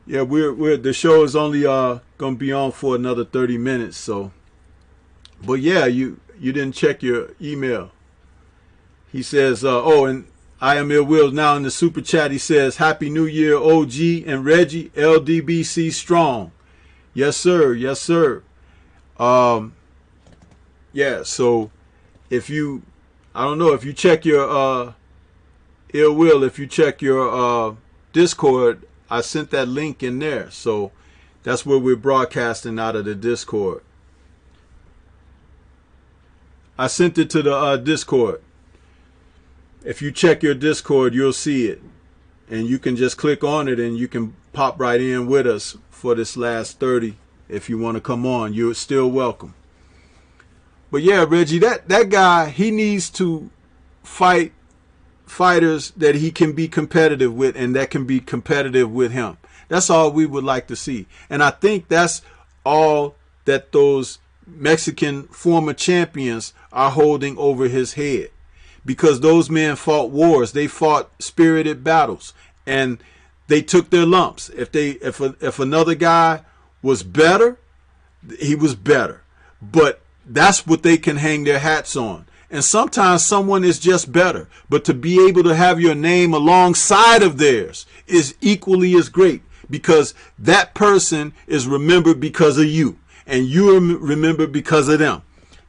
Speaker 1: Yeah, we're the show is only gonna be on for another 30 minutes, so. But yeah, you didn't check your email. He says, and I Am Ill Will now in the super chat. He says, Happy New Year, OG and Reggie, LDBC strong. Yes, sir. Yes, sir. Yeah. So if you, I don't know if you check your Ill Will, if you check your Discord. I sent that link in there. So that's where we're broadcasting out of the Discord. I sent it to the Discord. If you check your Discord, you'll see it. And you can just click on it and you can pop right in with us for this last 30. If you want to come on, you're still welcome. But yeah, Reggie, that guy, he needs to fight fighters that he can be competitive with and that can be competitive with him. That's all we would like to see. And I think that's all that those Mexican former champions are holding over his head, because those men fought wars. They fought spirited battles, and they took their lumps. If another guy was better, he was better. But that's what they can hang their hats on. And sometimes someone is just better. But to be able to have your name alongside of theirs is equally as great, because that person is remembered because of you, and you are remembered because of them.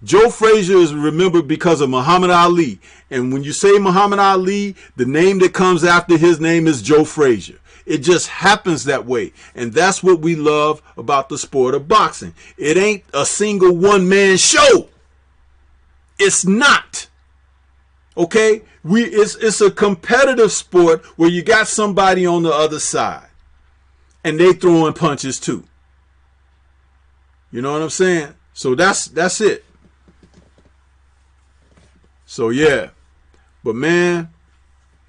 Speaker 1: Joe Frazier is remembered because of Muhammad Ali. And when you say Muhammad Ali, the name that comes after his name is Joe Frazier. It just happens that way. And that's what we love about the sport of boxing. It ain't a single one-man show. It's not. Okay? It's a competitive sport where you got somebody on the other side, and they throwing punches too. You know what I'm saying? So that's it. So yeah. But man,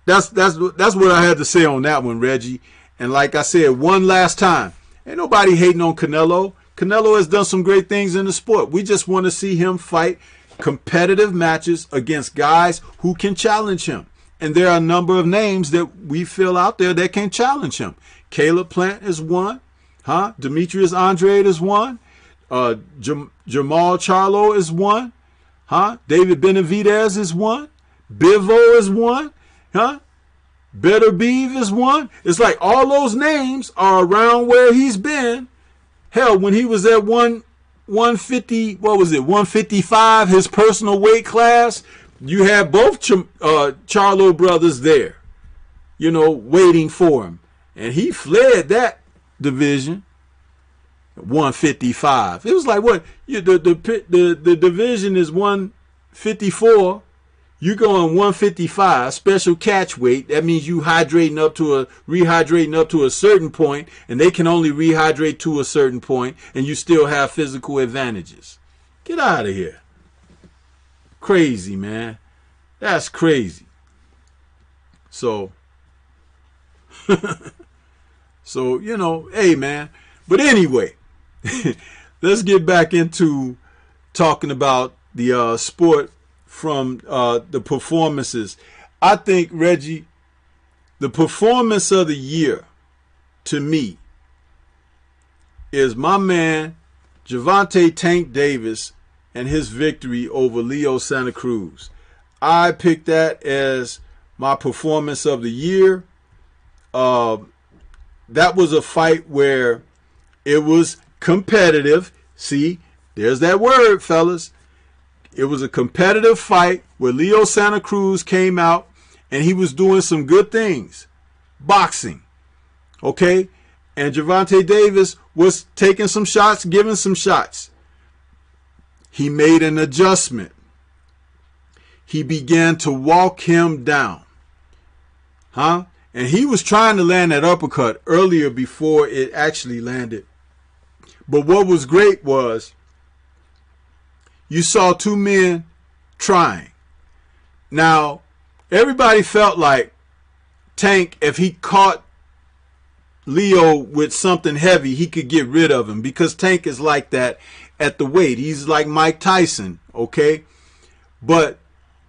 Speaker 1: that's what I had to say on that one, Reggie. And like I said, one last time, ain't nobody hating on Canelo. Canelo has done some great things in the sport. We just want to see him fight competitive matches against guys who can challenge him. And there are a number of names that we feel out there that can challenge him. Caleb Plant is one. Demetrius Andrade is one. Jamal Charlo is one. David Benavidez is one. Bivol is one. Better Beeve is one. It's like all those names are around where he's been. Hell, when he was at 150, 155, his personal weight class, you had both Charlo brothers there, waiting for him. And he fled that division. 155. It was like, what? The division is 154. You go on 155, special catch weight. That means you rehydrating up to a certain point, and they can only rehydrate to a certain point, and you still have physical advantages. Get out of here. Crazy, man. That's crazy. So, hey, man. But anyway, let's get back into talking about the sport from the performances. I think, Reggie, the performance of the year to me is my man Gervonta Tank Davis and his victory over Leo Santa Cruz. I picked that as my performance of the year. That was a fight where it was competitive. See, there's that word, fellas. It was a competitive fight where Leo Santa Cruz came out and he was doing some good things. Boxing. Okay? And Gervonta Davis was taking some shots, giving some shots. He made an adjustment. He began to walk him down. And he was trying to land that uppercut earlier before it actually landed. But what was great was you saw two men trying. Now, everybody felt like Tank, if he caught Leo with something heavy, he could get rid of him, because Tank is like that at the weight. He's like Mike Tyson, okay? But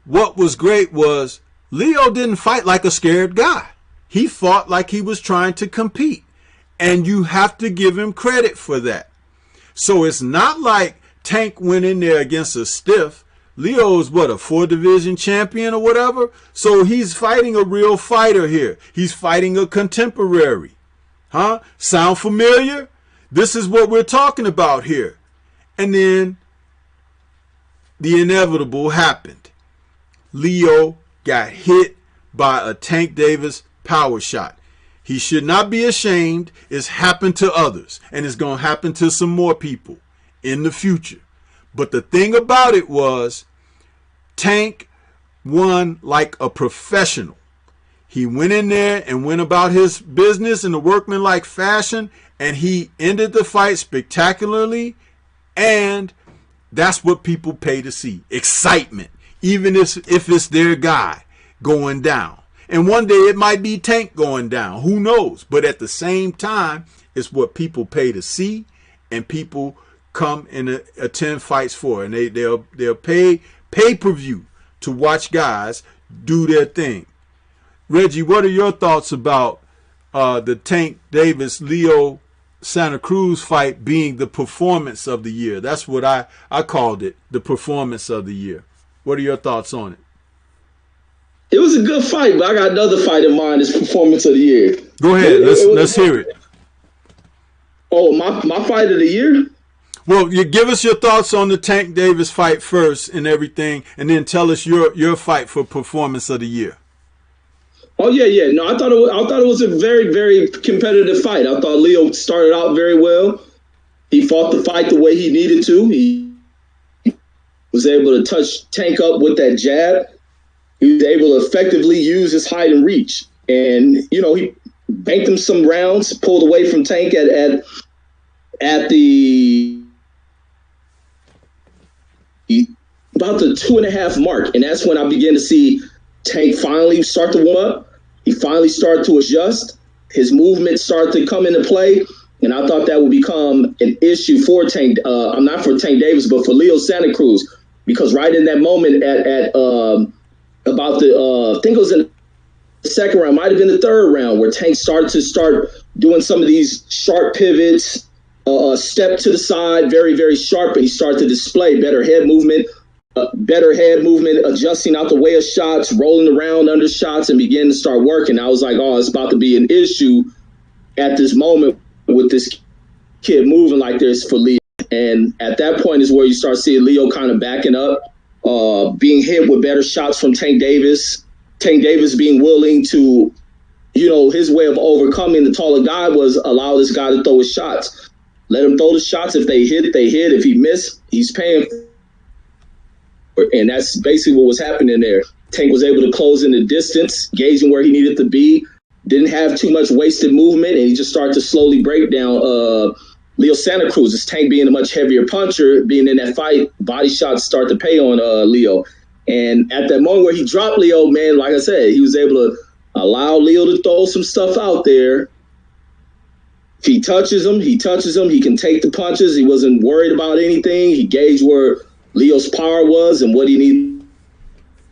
Speaker 1: what was great was Leo didn't fight like a scared guy. He fought like he was trying to compete. And you have to give him credit for that. So it's not like Tank went in there against a stiff. Leo's a 4-division champion or whatever. So he's fighting a real fighter here. He's fighting a contemporary. Sound familiar? This is what we're talking about here. And then the inevitable happened. Leo got hit by a Tank Davis power shot. He should not be ashamed. It's happened to others, and it's going to happen to some more people in the future. But the thing about it was, Tank won like a professional. He went in there and went about his business in a workmanlike fashion, and he ended the fight spectacularly, and that's what people pay to see. Excitement, even if it's their guy going down. And one day it might be Tank going down. Who knows? But at the same time, it's what people pay to see, and people come and attend fights for, and they'll pay pay-per-view to watch guys do their thing. Reggie, what are your thoughts about the Tank Davis Leo Santa Cruz fight being the performance of the year? That's what I called it, the performance of the year. What are your thoughts on it?
Speaker 2: It was a good fight, but I got another fight in mind as performance of the year.
Speaker 1: Go ahead. Let's hear it.
Speaker 2: Oh, my fight of the year?
Speaker 1: Well, you give us your thoughts on the Tank Davis fight first and everything, and then tell us your fight for performance of the year.
Speaker 2: Oh yeah. No, I thought it was a very, very competitive fight. I thought Leo started out very well. He fought the fight the way he needed to. He was able to touch Tank up with that jab. He was able to effectively use his height and reach. And, he banked him some rounds, pulled away from Tank at the about the 2.5 mark. And that's when I began to see Tank finally start to warm up. He finally started to adjust. His movement started to come into play. And I thought that would become an issue for Tank. Not for Tank Davis, but for Leo Santa Cruz. Because right in that moment at about I think it was in the second round, might have been the third round, where Tank started doing some of these sharp pivots, step to the side, very, very sharp, and he started to display better head movement, adjusting out the way of shots, rolling around under shots, and beginning to start working. I was like, oh, it's about to be an issue at this moment with this kid moving like this for Leo. And at that point is where you start seeing Leo kind of backing up, being hit with better shots from Tank Davis. Tank Davis being willing to, his way of overcoming the taller guy was allow this guy to throw his shots. Let him throw the shots. If they hit, they hit. If he missed, he's paying. And that's basically what was happening there. Tank was able to close in the distance, gauging where he needed to be. Didn't have too much wasted movement, and he just started to slowly break down Leo Santa Cruz. His Tank being a much heavier puncher, being in that fight, body shots start to pay on Leo. And at that moment where he dropped Leo, man, like I said, he was able to allow Leo to throw some stuff out there. If he touches him, he can take the punches. He wasn't worried about anything. He gauged where Leo's power was and what he needed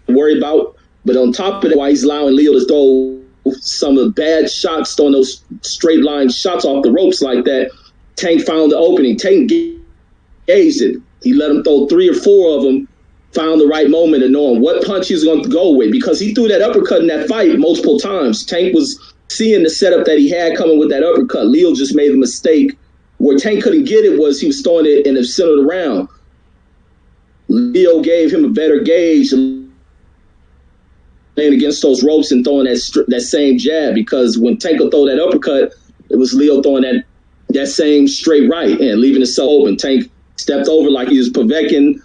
Speaker 2: to worry about. But on top of that, while he's allowing Leo to throw some of the bad shots, throwing those straight line shots off the ropes like that, Tank found the opening. Tank gauged it. He let him throw 3 or 4 of them, found the right moment of knowing what punch he was going to go with, because he threw that uppercut in that fight multiple times. Tank was seeing the setup that he had coming with that uppercut. Leo just made a mistake. Where Tank couldn't get it was he was throwing it in the center of the round. Leo gave him a better gauge playing against those ropes and throwing that same jab, because when Tank would throw that uppercut, it was Leo throwing that same straight right and leaving himself open. Tank stepped over like he was Povetkin.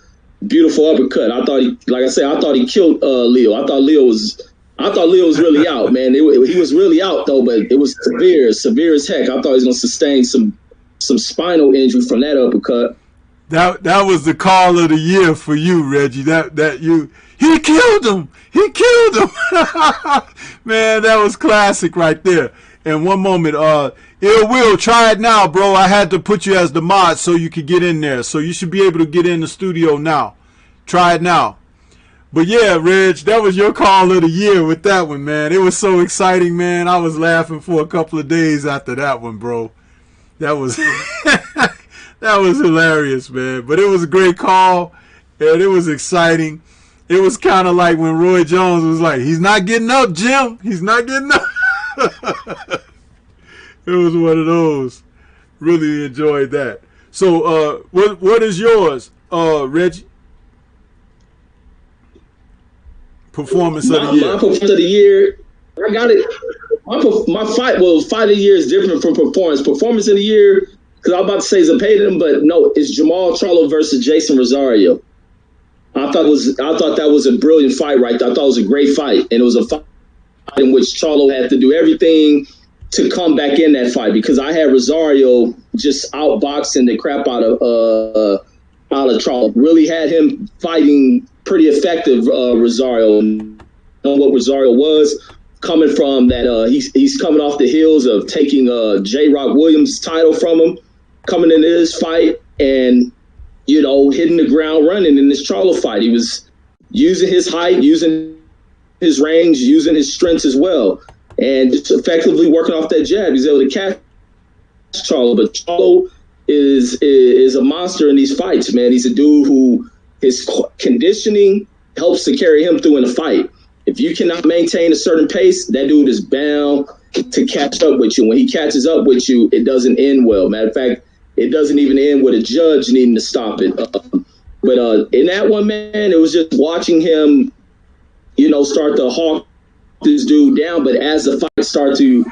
Speaker 2: Beautiful uppercut. I thought he killed Leo. I thought Leo was really out, man. He was really out though, but it was severe as heck. I thought he was going to sustain some spinal injury from that uppercut.
Speaker 1: That was the call of the year for you, Reggie. He killed him. Man, that was classic right there. And one moment, Ill Will, try it now, bro. I had to put you as the mod so you could get in there. So you should be able to get in the studio now. Try it now. But yeah, Reg, that was your call of the year with that one, man. It was so exciting, man. I was laughing for a couple of days after that one, bro. That was that was hilarious, man. But it was a great call, and it was exciting. It was kind of like when Roy Jones was like, "He's not getting up, Jim. He's not getting up." It was one of those. Really enjoyed that. So, what is yours, Reggie? Performance of the year.
Speaker 2: My performance of the year, I got it. My fight of the year is different from performance. Performance of the year, because I was about to say Zepeda, but no, it's Jamal Charlo versus Jason Rosario. I thought that was a brilliant fight right there. I thought it was a great fight, and it was a fight in which Charlo had to do everything to come back in that fight, because I had Rosario just outboxing the crap out of Charlo. Really had him fighting pretty effective, Rosario. And what Rosario was coming from that, he's coming off the heels of taking J. Rock Williams' title from him, coming into this fight, and hitting the ground running in this Charlo fight. He was using his height, using his range, using his strengths as well, and just effectively working off that jab. He's able to catch Charlo, but Charlo is a monster in these fights, man. He's a dude who his conditioning helps to carry him through in a fight. If you cannot maintain a certain pace, that dude is bound to catch up with you. When he catches up with you, it doesn't end well. Matter of fact, it doesn't even end with a judge needing to stop it. But in that one, man, it was just watching him, start to hawk this dude down. But as the fight started to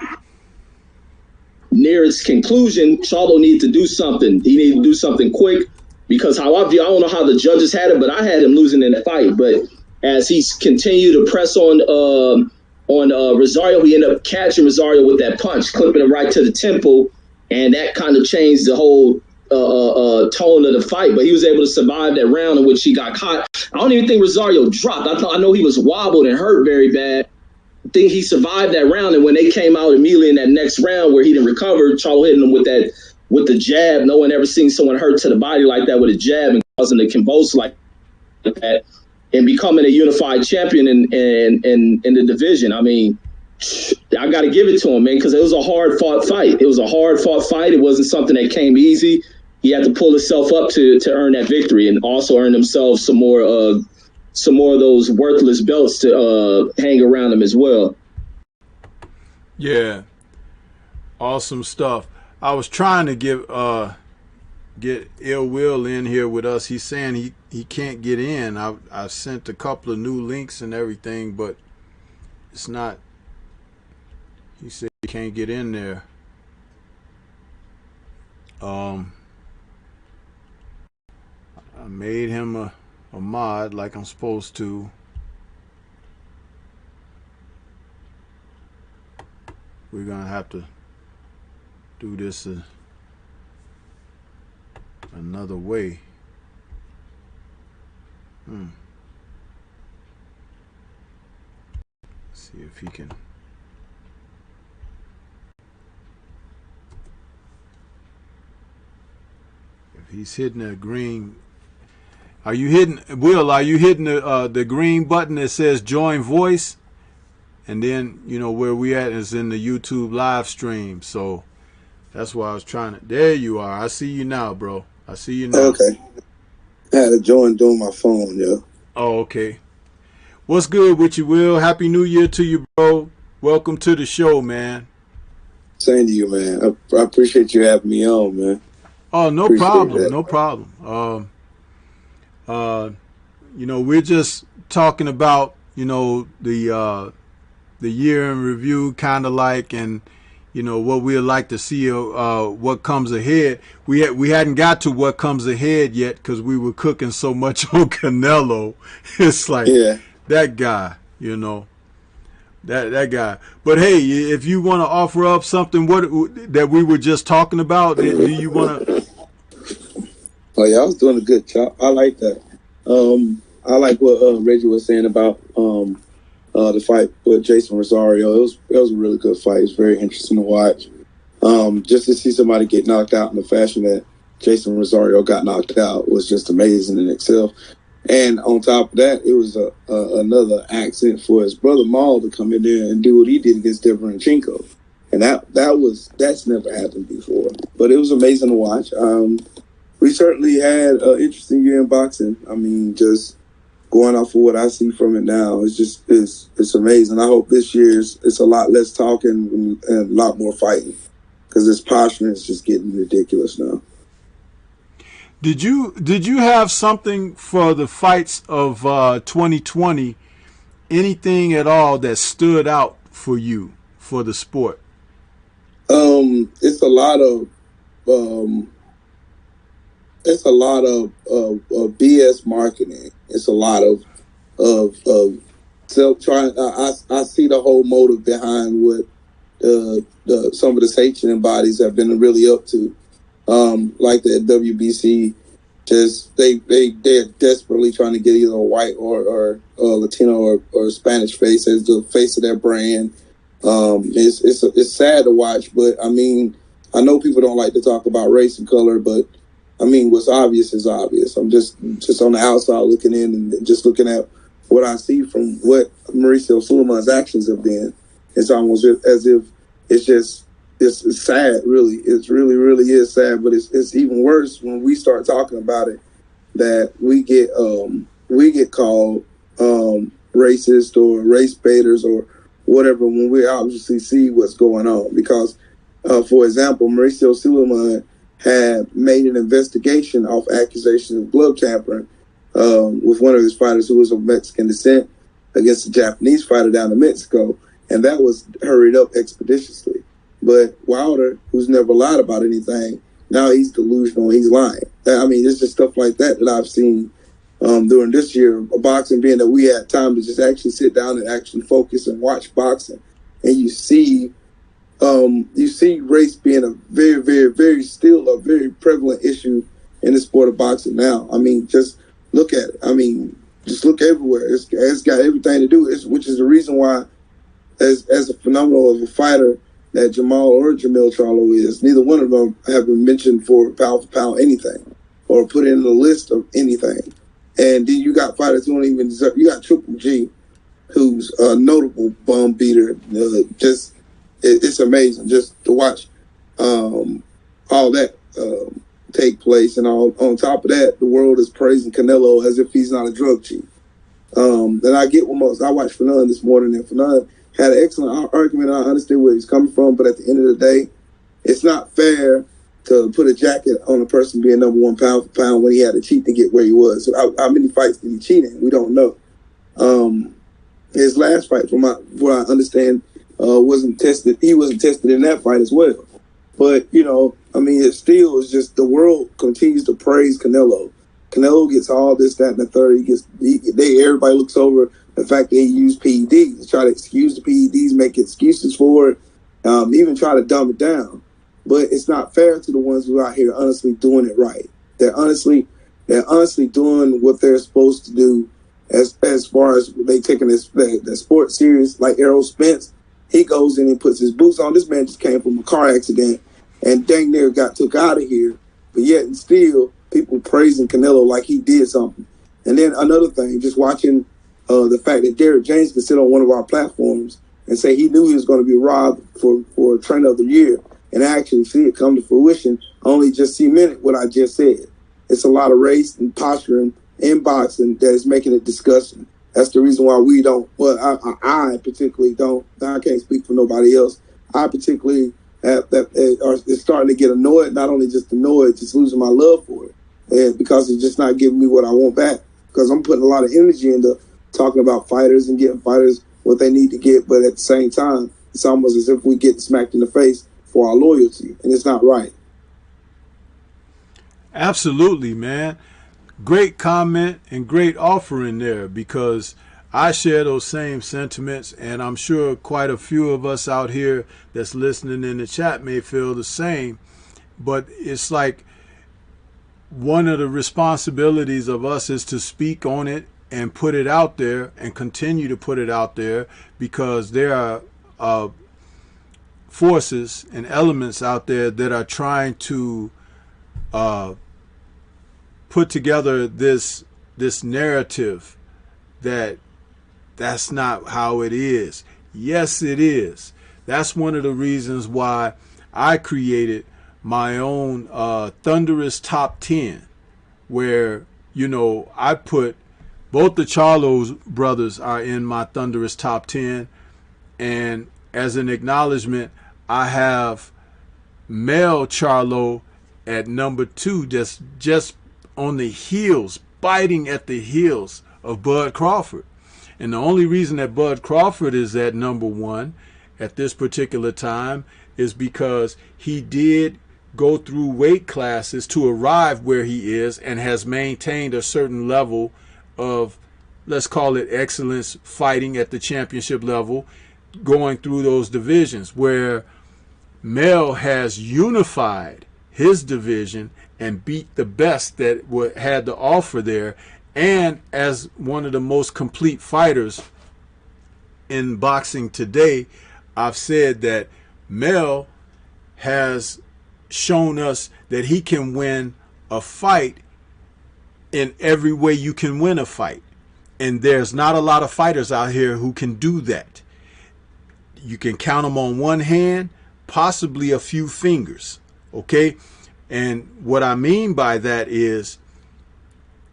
Speaker 2: near its conclusion, Charlo needed to do something. He needed to do something quick, because I don't know how the judges had it, but I had him losing in the fight. But as he continued to press on Rosario, he ended up catching Rosario with that punch, clipping him right to the temple, and that kind of changed the whole tone of the fight. But he was able to survive that round in which he got caught. I don't even think Rosario dropped. I know he was wobbled and hurt very bad. I think he survived that round, and when they came out immediately in that next round where he didn't recover, Charlo hitting him with the jab. No one ever seen someone hurt to the body like that with a jab and causing a convulse like that, and becoming a unified champion in the division. I mean, I got to give it to him, man, because it was a hard-fought fight. It was a hard-fought fight. It wasn't something that came easy. He had to pull himself up to earn that victory, and also earn himself some more of those worthless belts to hang around him as well.
Speaker 1: Yeah, awesome stuff. I was trying to get Ill Will in here with us. He's saying he can't get in. I sent a couple of new links and everything, but it's not. He said he can't get in there. I made him a mod like I'm supposed to. We're gonna have to do this another way. See if he can. If he's hitting a green. Are you hitting, Will, are you hitting the green button that says join voice? And then, where we at is in the YouTube live stream. So that's why I was trying to. There you are. I see you now, bro. I see you now.
Speaker 3: Okay. I had to join doing my phone, yo.
Speaker 1: Oh, okay. What's good with you, Will? Happy New Year to you, bro. Welcome to the show, man.
Speaker 3: Same to you, man. I appreciate you having me on, man.
Speaker 1: Oh, no problem. No problem. We're just talking about, the year in review, kind of like, and what we'd like to see, what comes ahead. We hadn't got to what comes ahead yet because we were cooking so much on Canelo. It's like, yeah, that guy, that guy. But hey, if you want to offer up something that we were just talking about, do you want to?
Speaker 3: Oh yeah, I was doing a good job. I like that. I like what Reggie was saying about the fight with Jason Rosario. It was a really good fight. It was very interesting to watch. Just to see somebody get knocked out in the fashion that Jason Rosario got knocked out was just amazing in itself. And on top of that, it was another accent for his brother Maul to come in there and do what he did against Deverenchenko. And that's never happened before. But it was amazing to watch. We certainly had an interesting year in boxing. I mean, just going off of what I see from it now, it's amazing. I hope this year it's a lot less talking and a lot more fighting, because this posturing is just getting ridiculous now.
Speaker 1: Did you have something for the fights of 2020? Anything at all that stood out for you for the sport?
Speaker 3: It's a lot of BS marketing. It's a lot of self trying. I see the whole motive behind what some of the sanctioning bodies have been really up to, like the WBC. Just they're desperately trying to get either a white or Latino or Spanish face as the face of their brand. It's sad to watch, but I mean, I know people don't like to talk about race and color, but I mean, what's obvious is obvious. I'm just on the outside looking in and just looking at what I see from what Mauricio Sulaiman's actions have been. It's almost as if it's sad, really. It's really, really is sad, but it's even worse when we start talking about it, that we get called racist or race baiters or whatever when we obviously see what's going on. Because, for example, Mauricio Sulaiman had made an investigation off accusations of blood tampering with one of his fighters who was of Mexican descent against a Japanese fighter down in Mexico, and that was hurried up expeditiously. But Wilder, who's never lied about anything, now he's delusional, he's lying. I mean, it's just stuff like that I've seen during this year of boxing, being that we had time to just actually sit down and actually focus and watch boxing. And you see race being a very, very, very still a very prevalent issue in the sport of boxing now. I mean, just look at it. I mean, just look everywhere. It's got everything to do, which is the reason why, as a phenomenal of a fighter that Jamal or Jamil Charlo is, neither one of them have been mentioned for pound anything or put in the list of anything. And then you got fighters who don't even deserve. You got Triple G, who's a notable bum beater. It's amazing just to watch all that take place. And on top of that, the world is praising Canelo as if he's not a drug chief. And I get what most. I watched Fanon this morning, and Fanon had an excellent argument. I understand where he's coming from, but at the end of the day, it's not fair to put a jacket on a person being number one pound for pound when he had to cheat to get where he was. So how many fights did he cheat in? We don't know. His last fight, from what I understand, wasn't tested. He wasn't tested in that fight as well. But, I mean, it still is just the world continues to praise Canelo. Canelo gets all this, that, and the third. Everybody looks over the fact that he used PEDs. They try to excuse the PEDs, make excuses for it, even try to dumb it down. But it's not fair to the ones who are out here honestly doing it right. They're honestly doing what they're supposed to do as far as they taking the sport serious. Like Errol Spence, he goes in and puts his boots on. This man just came from a car accident and dang near got took out of here. But yet and still, people praising Canelo like he did something. And then another thing, just watching the fact that Derrick James can sit on one of our platforms and say he knew he was going to be robbed for Trainer of the Year, and actually see it come to fruition, only just cemented what I just said. It's a lot of race and posturing in boxing that is making it disgusting. That's the reason why we don't, well, I particularly don't, I can't speak for nobody else, I particularly is starting to get annoyed, not only just annoyed, just losing my love for it, and because it's just not giving me what I want back. Because I'm putting a lot of energy into talking about fighters and getting fighters what they need to get, but at the same time, it's almost as if we get smacked in the face for our loyalty, and it's not right.
Speaker 1: Absolutely, man. Great comment and great offering there, because I share those same sentiments, and I'm sure quite a few of us out here that's listening in the chat may feel the same. But it's like one of the responsibilities of us is to speak on it and put it out there and continue to put it out there, because there are forces and elements out there that are trying to put together this narrative that's not how it is. Yes, it is. That's one of the reasons why I created my own Thunderous Top 10, where, I put both the Charlo brothers are in my Thunderous Top 10, and as an acknowledgement, I have Mel Charlo at number 2, just on the heels, biting at the heels of Bud Crawford. And the only reason that Bud Crawford is at number 1 at this particular time is because he did go through weight classes to arrive where he is and has maintained a certain level of, let's call it excellence, fighting at the championship level, going through those divisions, where Mel has unified his division and beat the best that had to offer there. And as one of the most complete fighters in boxing today, I've said that Mel has shown us that he can win a fight in every way you can win a fight. And there's not a lot of fighters out here who can do that. You can count them on one hand, possibly a few fingers. Okay? And what I mean by that is,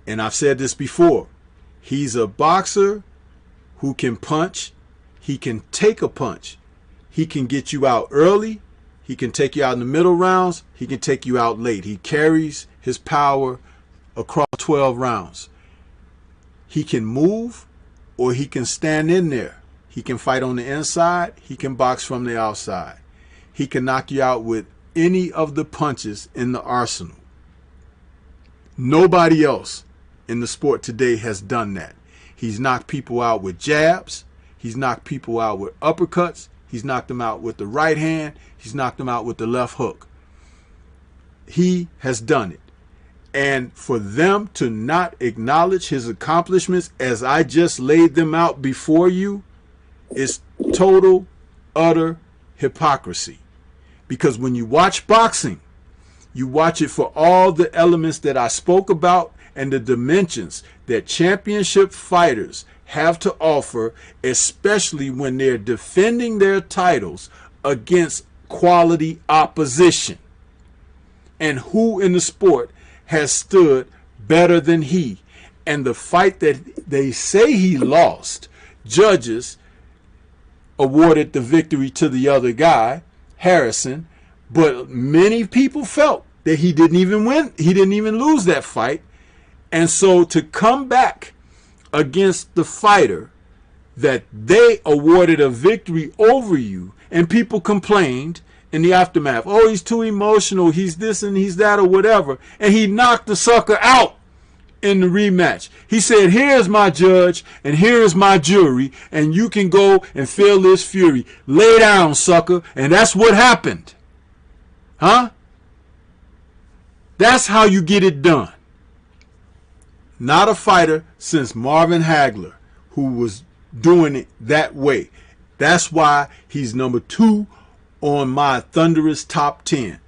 Speaker 1: and I've said this before, he's a boxer who can punch. He can take a punch. He can get you out early. He can take you out in the middle rounds. He can take you out late. He carries his power across 12 rounds. He can move or he can stand in there. He can fight on the inside. He can box from the outside. He can knock you out with any of the punches in the arsenal. Nobody else in the sport today has done that. He's knocked people out with jabs. He's knocked people out with uppercuts. He's knocked them out with the right hand. He's knocked them out with the left hook. He has done it. And for them to not acknowledge his accomplishments as I just laid them out before you is total, utter hypocrisy. Because when you watch boxing, you watch it for all the elements that I spoke about and the dimensions that championship fighters have to offer, especially when they're defending their titles against quality opposition. And who in the sport has stood better than he? And the fight that they say he lost, judges awarded the victory to the other guy, Harrison, but many people felt that he didn't even win. He didn't even lose that fight. And so to come back against the fighter that they awarded a victory over you, and people complained in the aftermath, oh, he's too emotional, he's this and he's that or whatever, and he knocked the sucker out in the rematch. He said, here's my judge and here's my jury, and you can go and feel this fury. Lay down, sucker. And that's what happened. Huh? That's how you get it done. Not a fighter since Marvin Hagler who was doing it that way. That's why he's number 2 on my thunderous top 10.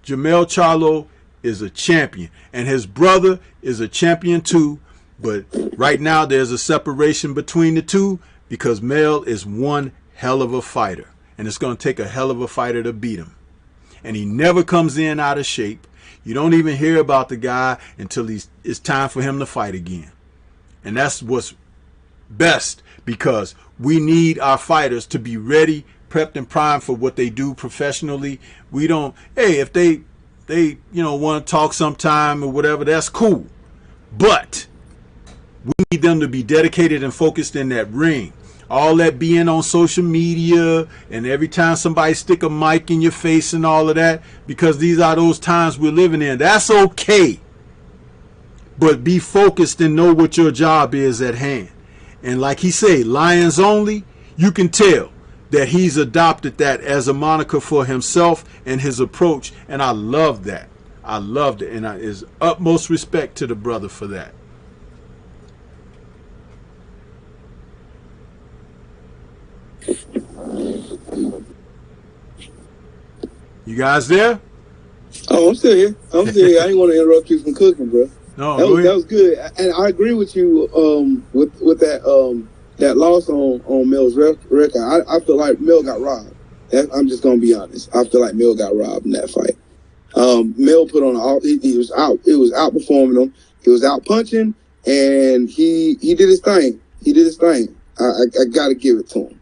Speaker 1: Jermell Charlo is a champion, and his brother is a champion too. But right now there's a separation between the two because Mel is one hell of a fighter, and it's going to take a hell of a fighter to beat him. And he never comes in out of shape. You don't even hear about the guy until it's time for him to fight again. And that's what's best, because we need our fighters to be ready, prepped, and primed for what they do professionally. We don't, hey, if they want to talk sometime or whatever, that's cool. But we need them to be dedicated and focused in that ring. All that being on social media and every time somebody stick a mic in your face and all of that, because these are those times we're living in. That's okay. But be focused and know what your job is at hand. And like he say, Lions Only, you can tell that he's adopted that as a moniker for himself and his approach. And I love that. I loved it. And is utmost respect to the brother for that. You guys there?
Speaker 3: Oh, I'm still here. I didn't want to interrupt you from cooking, bro.
Speaker 1: No,
Speaker 3: that was good, and I agree with you with that loss on Mel's record. I feel like Mel got robbed. I'm just gonna be honest. I feel like Mel got robbed in that fight. Mel put on all. He was out. It was outperforming him. He was out punching, and he did his thing. He did his thing. I got to give it to him.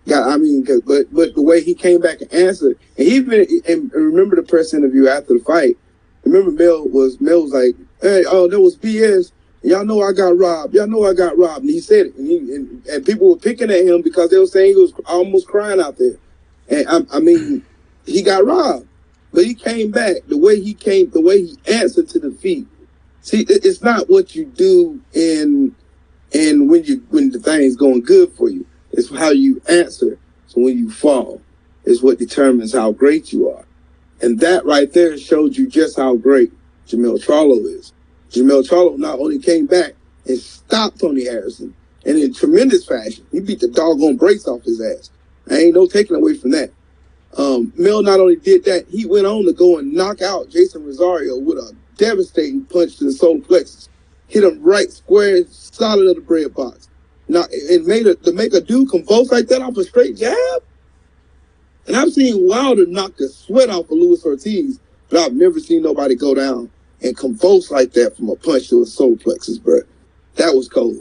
Speaker 3: But the way he came back and answered, and remember the press interview after the fight. Remember Mel was like, hey, oh, that was BS. Y'all know I got robbed. Y'all know I got robbed. And he said it. And people were picking at him because they were saying he was almost crying out there. And I mean, he got robbed. But he came back. The way he answered to defeat. See, it's not what you do when the thing's going good for you. It's how you answer. So when you fall, is what determines how great you are. And that right there showed you just how great Jermell Charlo is. Jermell Charlo not only came back and stopped Tony Harrison, and in tremendous fashion, he beat the doggone brakes off his ass. Ain't no taking away from that. Mel not only did that, he went on to go and knock out Jason Rosario with a devastating punch to the solar plexus. Hit him right square, solid of the bread box. Now, to make a dude convulse like that off a straight jab? And I've seen Wilder knock the sweat off of Luis Ortiz, but I've never seen nobody go down and convulse like that from a punch to a solar plexus, bro. That was cold.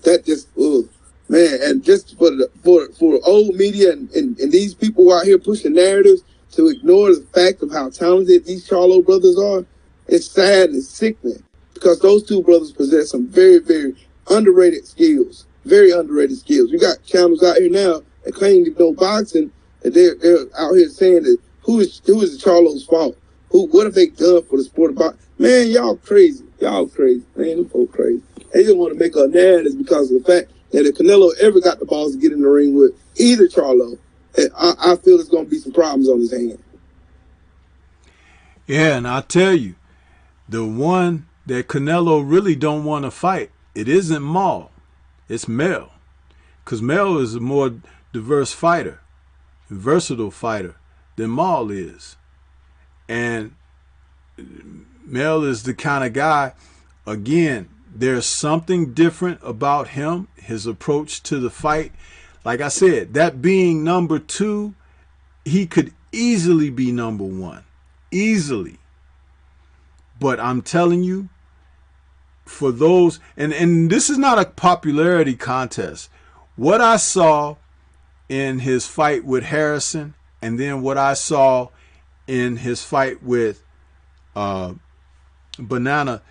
Speaker 3: That just, man. And just for old media and these people out here pushing narratives to ignore the fact of how talented these Charlo brothers are, it's sad and sickening, because those two brothers possess some very, very underrated skills. Very underrated skills. You got channels out here now that claim to know boxing, and they're out here saying that who is the Charlo's fault? What have they done for the sport of boxing? Man, y'all crazy. Y'all crazy. Man, them folk crazy. They just want to make a narrative because of the fact that if Canelo ever got the balls to get in the ring with either Charlo, I feel there's going to be some problems on his hand.
Speaker 1: Yeah, and I'll tell you, the one that Canelo really don't want to fight, it isn't Maul, it's Mel. Because Mel is a more diverse fighter, versatile fighter than Maul is. And Mel is the kind of guy, again, there's something different about him, his approach to the fight. Like I said, that being number 2, he could easily be number 1. Easily. But I'm telling you, for those, and this is not a popularity contest. What I saw in his fight with Harrison, and then what I saw in his fight with Banana,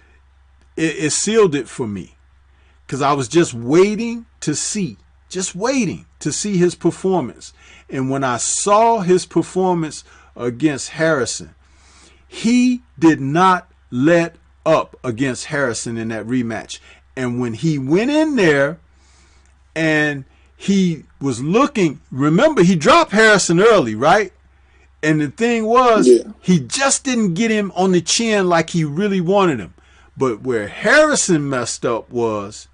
Speaker 1: it sealed it for me. Because I was just waiting to see his performance. And when I saw his performance against Harrison, he did not let up against Harrison in that rematch. And when he went in there and he was looking, remember, he dropped Harrison early, right? And the thing was, he just didn't get him on the chin like he really wanted him. But where Harrison messed up was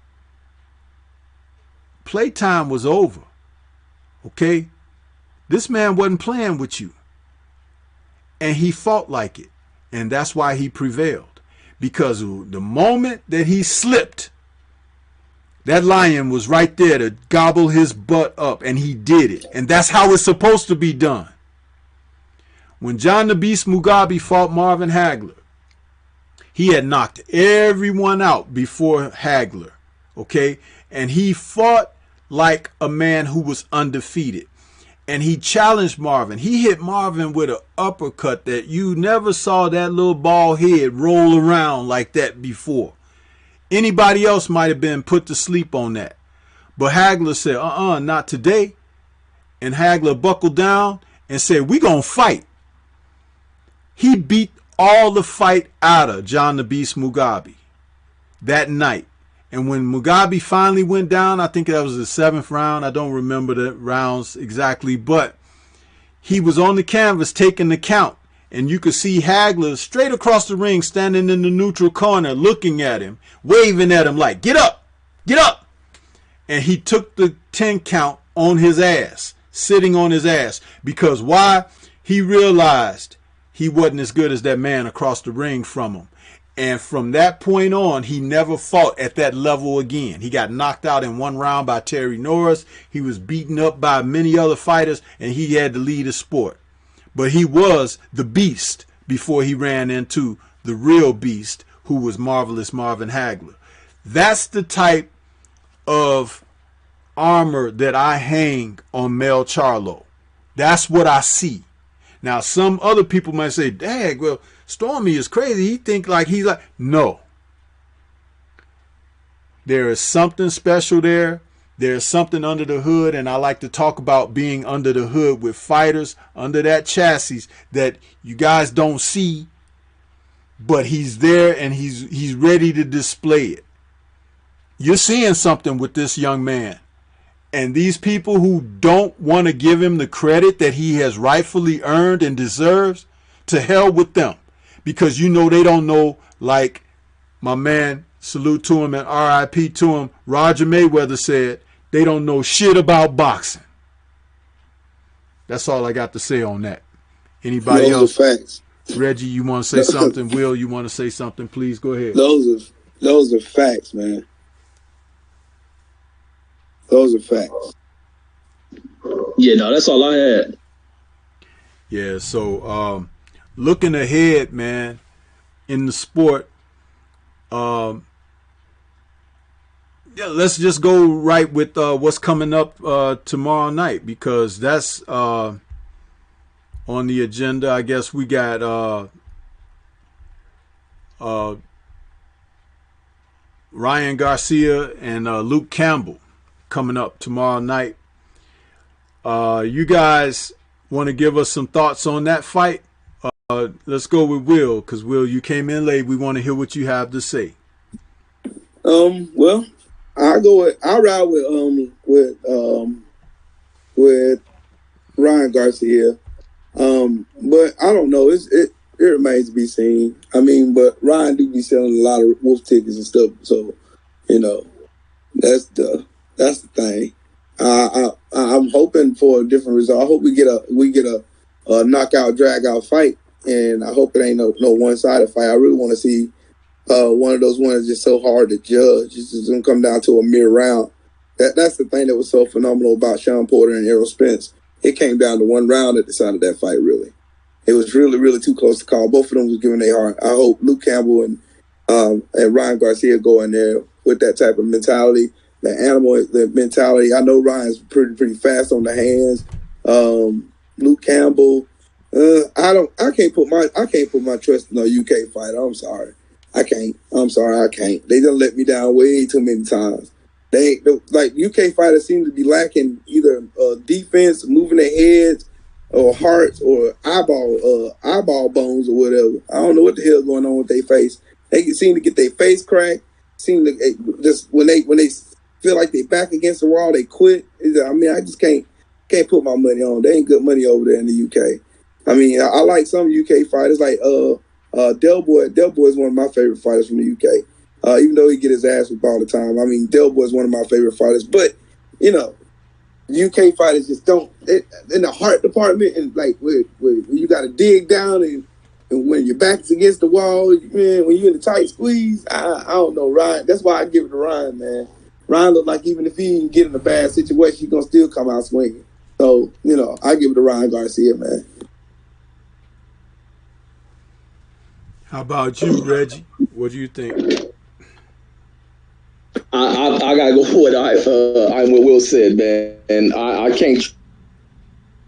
Speaker 1: playtime was over. Okay? This man wasn't playing with you. And he fought like it. And that's why he prevailed. Because the moment that he slipped, that lion was right there to gobble his butt up. And he did it. And that's how it's supposed to be done. When John the Beast Mugabe fought Marvin Hagler, he had knocked everyone out before Hagler. Okay? And he fought like a man who was undefeated. And he challenged Marvin. He hit Marvin with an uppercut that you never saw that little bald head roll around like that before. Anybody else might have been put to sleep on that. But Hagler said, not today. And Hagler buckled down and said, we gonna fight. He beat all the fight out of John the Beast Mugabe that night. And when Mugabe finally went down, I think that was the 7th round. I don't remember the rounds exactly, but he was on the canvas taking the count. And you could see Hagler straight across the ring standing in the neutral corner looking at him, waving at him like, get up, get up. And he took the 10 count on his ass, sitting on his ass. Because why? He realized he wasn't as good as that man across the ring from him. And from that point on, he never fought at that level again. He got knocked out in 1 round by Terry Norris. He was beaten up by many other fighters, and he had to lead the sport. But he was the beast before he ran into the real beast, who was Marvelous Marvin Hagler. That's the type of armor that I hang on Mel Charlo. That's what I see. Now, some other people might say, dang, well, Stormy is crazy. He think like he's like, no. There is something special there. There's something under the hood, and I like to talk about being under the hood with fighters under that chassis that you guys don't see, but he's there and he's ready to display it. You're seeing something with this young man. And these people who don't want to give him the credit that he has rightfully earned and deserves, to hell with them. Because you know they don't know, like my man, salute to him and RIP to him, Roger Mayweather said, they don't know shit about boxing. That's all I got to say on that. Anybody else?
Speaker 3: Facts.
Speaker 1: Reggie, you want to say something? Will, you want to say something? Please go ahead.
Speaker 3: Those are facts, man. Those are facts.
Speaker 2: Yeah, no, that's all I had.
Speaker 1: Yeah, so looking ahead, man, in the sport, um, yeah, let's just go right with what's coming up tomorrow night, because that's on the agenda. I guess we got Ryan Garcia and Luke Campbell coming up tomorrow night. You guys want to give us some thoughts on that fight? Let's go with Will, because Will, you came in late. We want to hear what you have to say.
Speaker 3: Well, I ride with Ryan Garcia. But I don't know. It remains to be seen. I mean, but Ryan do be selling a lot of wolf tickets and stuff. So, you know, that's the thing. I'm hoping for a different result. I hope we get a knockout, drag out fight, and I hope it ain't no one sided fight. I really want to see one of those ones just so hard to judge. It's just gonna come down to a mere round. That's the thing that was so phenomenal about Sean Porter and Errol Spence. It came down to one round that decided that fight. Really, it was really, really too close to call. Both of them was giving their heart. I hope Luke Campbell and Ryan Garcia go in there with that type of mentality, the mentality. I know Ryan's pretty fast on the hands. Luke Campbell, I can't put my trust in a UK fighter. I'm sorry. I can't. They done let me down way too many times. Like UK fighters seem to be lacking either defense, moving their heads, or hearts, or eyeball bones, or whatever. I don't know what the hell's going on with their face. They seem to get their face cracked. Seem to just when they feel like they back against the wall, they quit. I mean, I just can't put my money on. They ain't good money over there in the UK. I mean, I like some UK fighters like Del Boy. Del Boy is one of my favorite fighters from the UK. Even though he get his ass whipped all the time. I mean, Del Boy is one of my favorite fighters. But, you know, UK fighters just don't, in the heart department, and like when you got to dig down and when your back's against the wall, man, when you're in the tight squeeze, I don't know, Ryan. That's why I give it to Ryan, man. Ryan look like even if he get in a bad situation, he's going to still come out swinging. So, you know, I give it to Ryan Garcia, man.
Speaker 1: How about you, Reggie? What do you think?
Speaker 2: I gotta go with what Will said, man, and I can't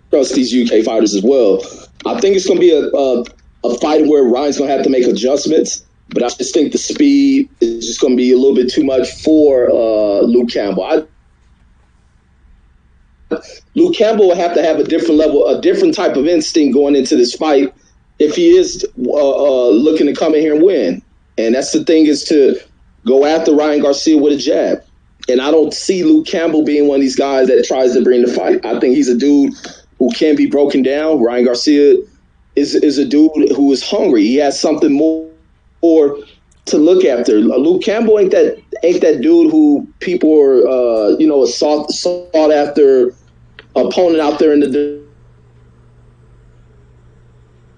Speaker 2: trust these UK fighters as well. I think it's gonna be a fight where Ryan's gonna have to make adjustments, but I just think the speed is just gonna be a little bit too much for Luke Campbell. Luke Campbell will have to have a different type of instinct going into this fight if he is looking to come in here and win. And that's the thing, is to go after Ryan Garcia with a jab. And I don't see Luke Campbell being one of these guys that tries to bring the fight. I think he's a dude who can be broken down. Ryan Garcia is a dude who is hungry. He has something more to look after. Luke Campbell ain't that dude who people are a sought after opponent out there in the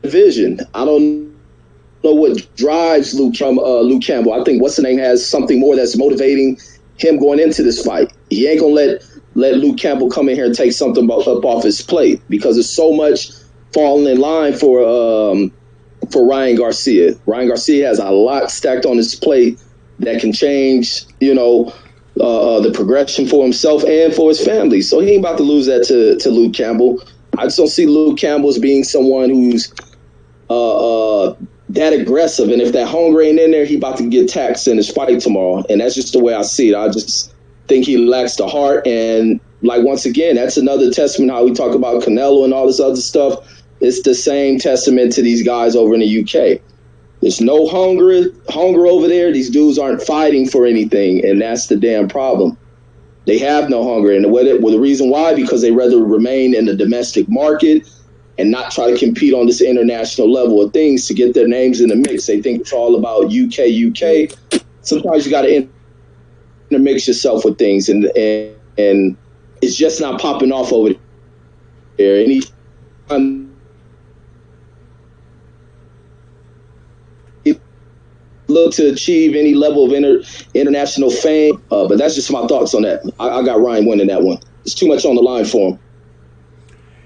Speaker 2: division. I don't know what drives Luke Campbell. I think what's the name has something more that's motivating him going into this fight. He ain't gonna let Luke Campbell come in here and take something up off his plate, because there's so much falling in line for Ryan Garcia. Ryan Garcia has a lot stacked on his plate that can change, the progression for himself and for his family. So he ain't about to lose that to Luke Campbell. I just don't see Luke Campbell as being someone who's that aggressive, and if that hunger ain't in there, he about to get taxed in his fight tomorrow. And that's just the way I see it. I just think he lacks the heart. And like, once again, that's another testament how we talk about Canelo and all this other stuff. It's the same testament to these guys over in the UK. There's no hunger over there. These dudes aren't fighting for anything, and that's the damn problem. They have no hunger, and the reason why, because they rather remain in the domestic market and not try to compete on this international level of things to get their names in the mix. They think it's all about UK. Sometimes you got to intermix yourself with things, and it's just not popping off over there. look to achieve any level of international fame. But that's just my thoughts on that. I got Ryan winning that one. It's too much on the line for him.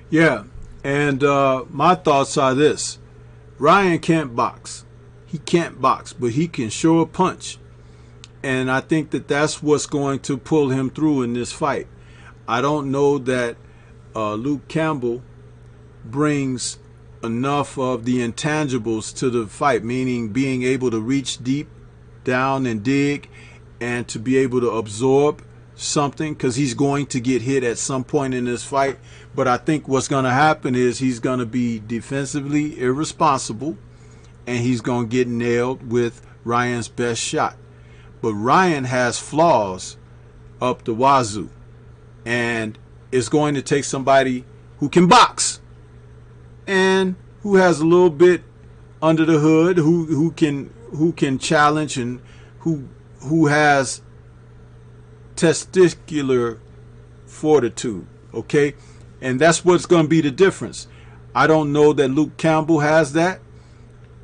Speaker 1: Yeah, and my thoughts are this. Ryan can't box. He can't box, but he can sure punch. And I think that that's what's going to pull him through in this fight. I don't know that Luke Campbell brings enough of the intangibles to the fight, meaning being able to reach deep down and dig and to be able to absorb something, because he's going to get hit at some point in this fight. But I think what's going to happen is he's going to be defensively irresponsible and he's going to get nailed with Ryan's best shot. But Ryan has flaws up the wazoo, and it's going to take somebody who can box and who has a little bit under the hood, who can challenge, and who has testicular fortitude, okay? And that's what's going to be the difference. I don't know that Luke Campbell has that.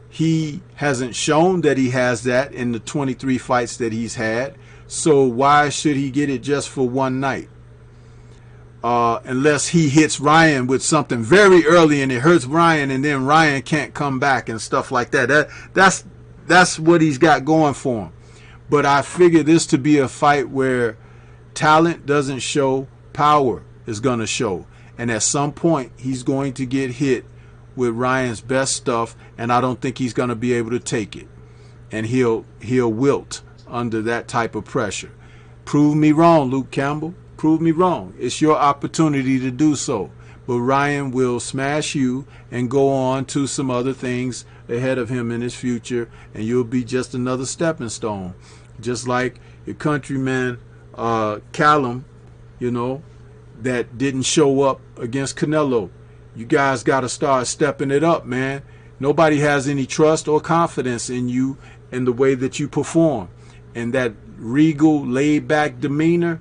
Speaker 1: He hasn't shown that he has that in the 23 fights that he's had. So why should he get it just for one night? Unless he hits Ryan with something very early and it hurts Ryan, and then Ryan can't come back and stuff like that. That's what he's got going for him. But I figure this to be a fight where talent doesn't show, power is going to show. And at some point, he's going to get hit with Ryan's best stuff, and I don't think he's going to be able to take it. And he'll wilt under that type of pressure. Prove me wrong, Luke Campbell. Prove me wrong. It's your opportunity to do so. But Ryan will smash you and go on to some other things ahead of him in his future, and you'll be just another stepping stone. Just like your countryman Callum, that didn't show up against Canelo. You guys got to start stepping it up, man. Nobody has any trust or confidence in you and the way that you perform. And that regal, laid-back demeanor,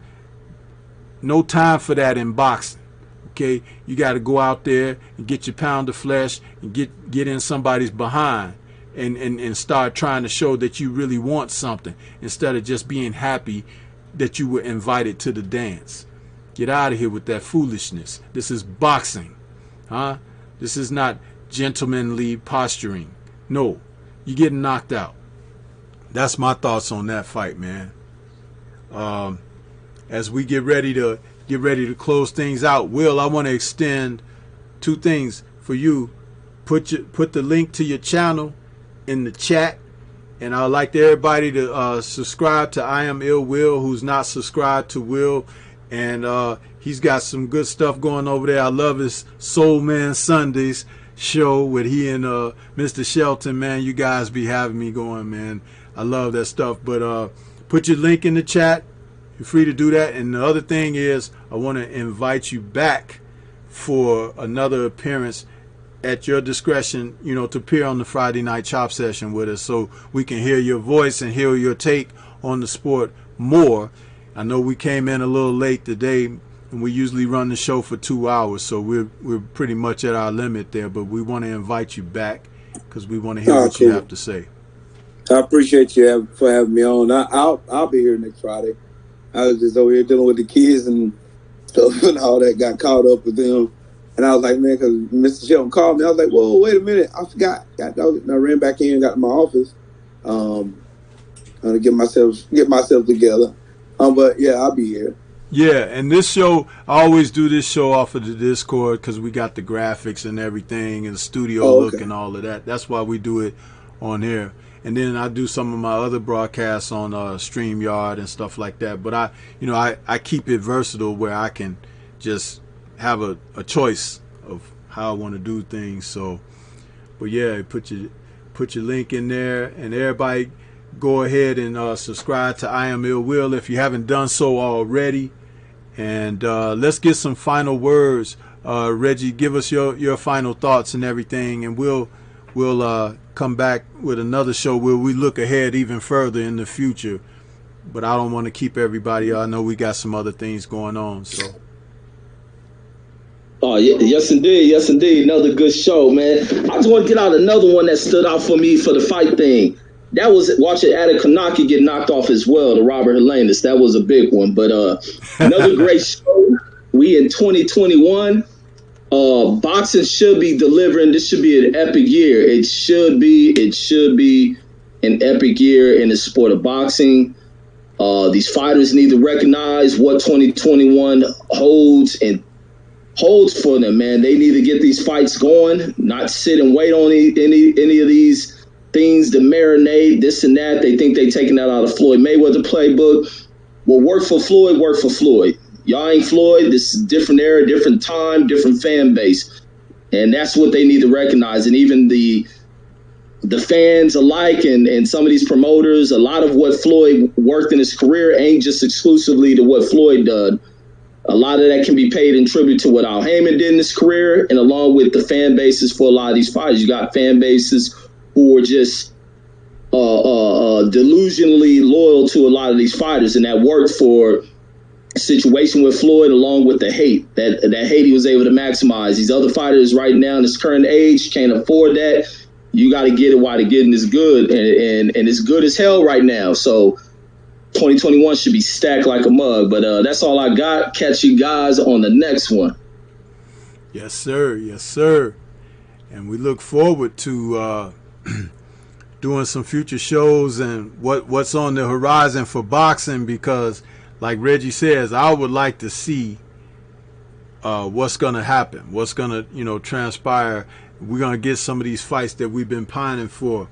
Speaker 1: no time for that in boxing. Okay, you got to go out there and get your pound of flesh and get in somebody's behind and start trying to show that you really want something instead of just being happy that you were invited to the dance. Get out of here with that foolishness. This is boxing, huh? This is not gentlemanly posturing. No, you're getting knocked out. That's my thoughts on that fight, man. As we get ready to close things out, Will, I want to extend two things for you. Put the link to your channel in the chat, and I'd like everybody to subscribe to I Am Ill Will, who's not subscribed to Will, and he's got some good stuff going over there. I love his Soul Man Sundays show with he and Mr. Shelton, man. You guys be having me going, man. I love that stuff. But put your link in the chat. You're free to do that. And the other thing is, I want to invite you back for another appearance at your discretion, to appear on the Friday night chop session with us so we can hear your voice and hear your take on the sport more. I know we came in a little late today, and we usually run the show for 2 hours, so we're pretty much at our limit there, but we want to invite you back because we want to hear what you have to say.
Speaker 3: I appreciate you for having me on. I'll be here next Friday. I was just over here dealing with the kids and stuff and all that, got caught up with them. And I was like, man, because Mr. Shelton called me. I was like, whoa, wait a minute. I forgot. And I ran back in and got to my office to get myself together. But, yeah, I'll be here.
Speaker 1: Yeah, and this show, I always do this show off of the Discord because we got the graphics and everything and the studio look and all of that. That's why we do it on here. And then I do some of my other broadcasts on StreamYard and stuff like that. But I keep it versatile where I can just have a choice of how I want to do things. So, but yeah, put your link in there, and everybody go ahead and subscribe to I Am Ill Will if you haven't done so already. And let's get some final words. Reggie, give us your final thoughts and everything, and we'll come back with another show where we look ahead even further in the future. But I don't want to keep everybody. I know we got some other things going on. So.
Speaker 2: Oh, yes, indeed. Another good show, man. I just want to get out another one that stood out for me for the fight thing. that was watching Adekanaki get knocked off as well to Robert Helenas. That was a big one. But another great show. We in 2021. Boxing should be delivering. This should be an epic year. It should be an epic year in the sport of boxing. These fighters need to recognize what 2021 holds for them, man. They need to get these fights going, not sit and wait on any of these things to marinate, this and that. They think they taking that out of Floyd Mayweather playbook. What worked for Floyd, worked for Floyd. Y'all ain't Floyd. This is a different era, different time, different fan base. And that's what they need to recognize. And even the fans alike and some of these promoters, a lot of what Floyd worked in his career ain't just exclusively to what Floyd did. A lot of that can be paid in tribute to what Al Heyman did in his career, and along with the fan bases for a lot of these fighters. You got fan bases who are just delusionally loyal to a lot of these fighters, and that worked for a situation with Floyd, along with the hate. That hate he was able to maximize. These other fighters right now in this current age can't afford that. You got to get it while the getting is good, and it's good as hell right now. So 2021 should be stacked like a mug. But that's all I got. Catch you guys on the next one.
Speaker 1: Yes, sir. Yes, sir. And we look forward to doing some future shows and what's on the horizon for boxing, because like Reggie says, I would like to see what's going to happen, what's going to, transpire. We're going to get some of these fights that we've been pining for.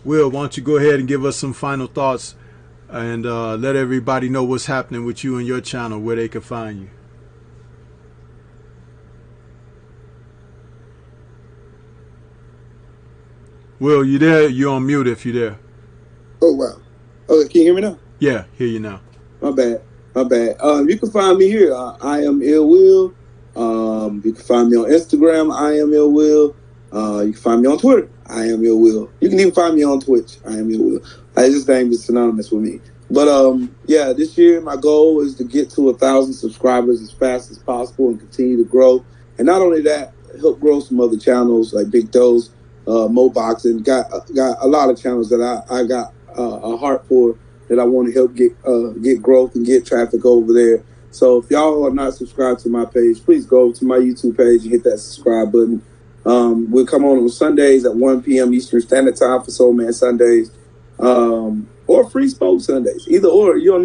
Speaker 1: Will, why don't you go ahead and give us some final thoughts and let everybody know what's happening with you and your channel, where they can find you. Will, you there? You're on mute if you're there.
Speaker 3: Oh, wow. Okay, can you hear me now?
Speaker 1: Yeah, hear you now.
Speaker 3: My bad. You can find me here. I am Ill Will. You can find me on Instagram. I am Ill Will. You can find me on Twitter. I am Ill Will. You can even find me on Twitch. I am Ill Will. This name is synonymous with me. But yeah, this year my goal is to get to 1,000 subscribers as fast as possible and continue to grow. And not only that, help grow some other channels like Big Dose, Mo Boxing. Got a lot of channels that I got a heart for, that I want to help get growth and get traffic over there. So if y'all are not subscribed to my page, please go to my YouTube page and hit that subscribe button. We'll come on Sundays at 1 p.m. Eastern Standard Time for Soul Man Sundays, or Free Smoke Sundays. Either or, you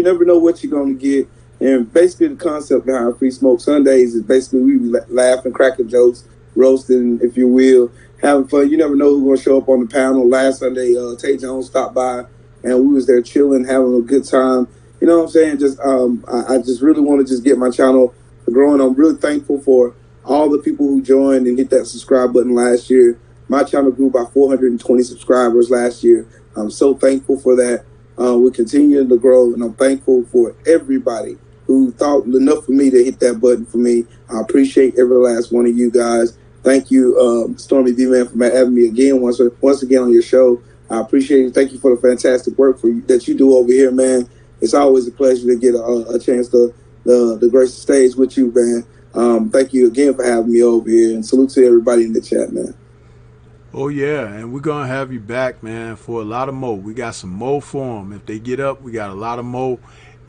Speaker 3: never know what you're going to get. And basically the concept behind Free Smoke Sundays is basically we laughing, cracking jokes, roasting, if you will, having fun. You never know who's going to show up on the panel. Last Sunday, Tay Jones stopped by, and we was there chilling, having a good time. You know what I'm saying? Just I just really want to just get my channel growing. I'm really thankful for all the people who joined and hit that subscribe button last year. My channel grew by 420 subscribers last year. I'm so thankful for that. We're continuing to grow, and I'm thankful for everybody who thought enough for me to hit that button for me. I appreciate every last one of you guys. Thank you, Stormybman, for having me again once again on your show. I appreciate it. Thank you for the fantastic work that you do over here, man. It's always a pleasure to get a chance to grace the stage with you, man. Thank you again for having me over here, and salute to everybody in the chat, man.
Speaker 1: Oh yeah, and we're gonna have you back, man, for a lot of more. We got some more for them. If they get up, we got a lot of more.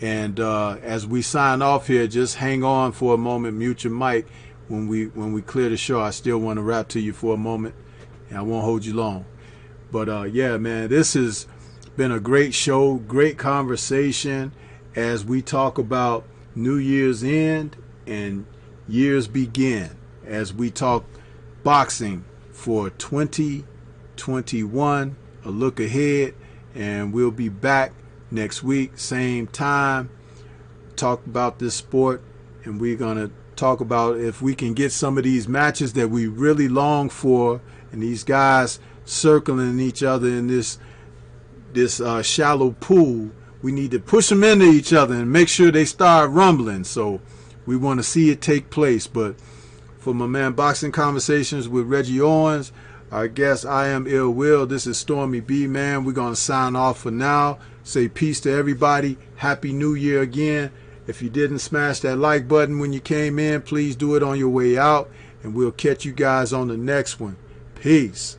Speaker 1: And as we sign off here, just hang on for a moment, mute your mic. When we clear the show, I still want to rap to you for a moment, and I won't hold you long. But yeah, man, this has been a great show, great conversation as we talk about New Year's End and years begin, as we talk boxing for 2021, a look ahead. And we'll be back next week, same time, talk about this sport, and we're gonna talk about if we can get some of these matches that we really long for, and these guys circling each other in this shallow pool. We need to push them into each other and make sure they start rumbling. So we want to see it take place. But for my man, Boxing Conversations with Reggie Owens, our guest, I am Ill Will. This is Stormy B, man. We're going to sign off for now. Say peace to everybody. Happy New Year again. If you didn't smash that like button when you came in, please do it on your way out. And we'll catch you guys on the next one. Peace.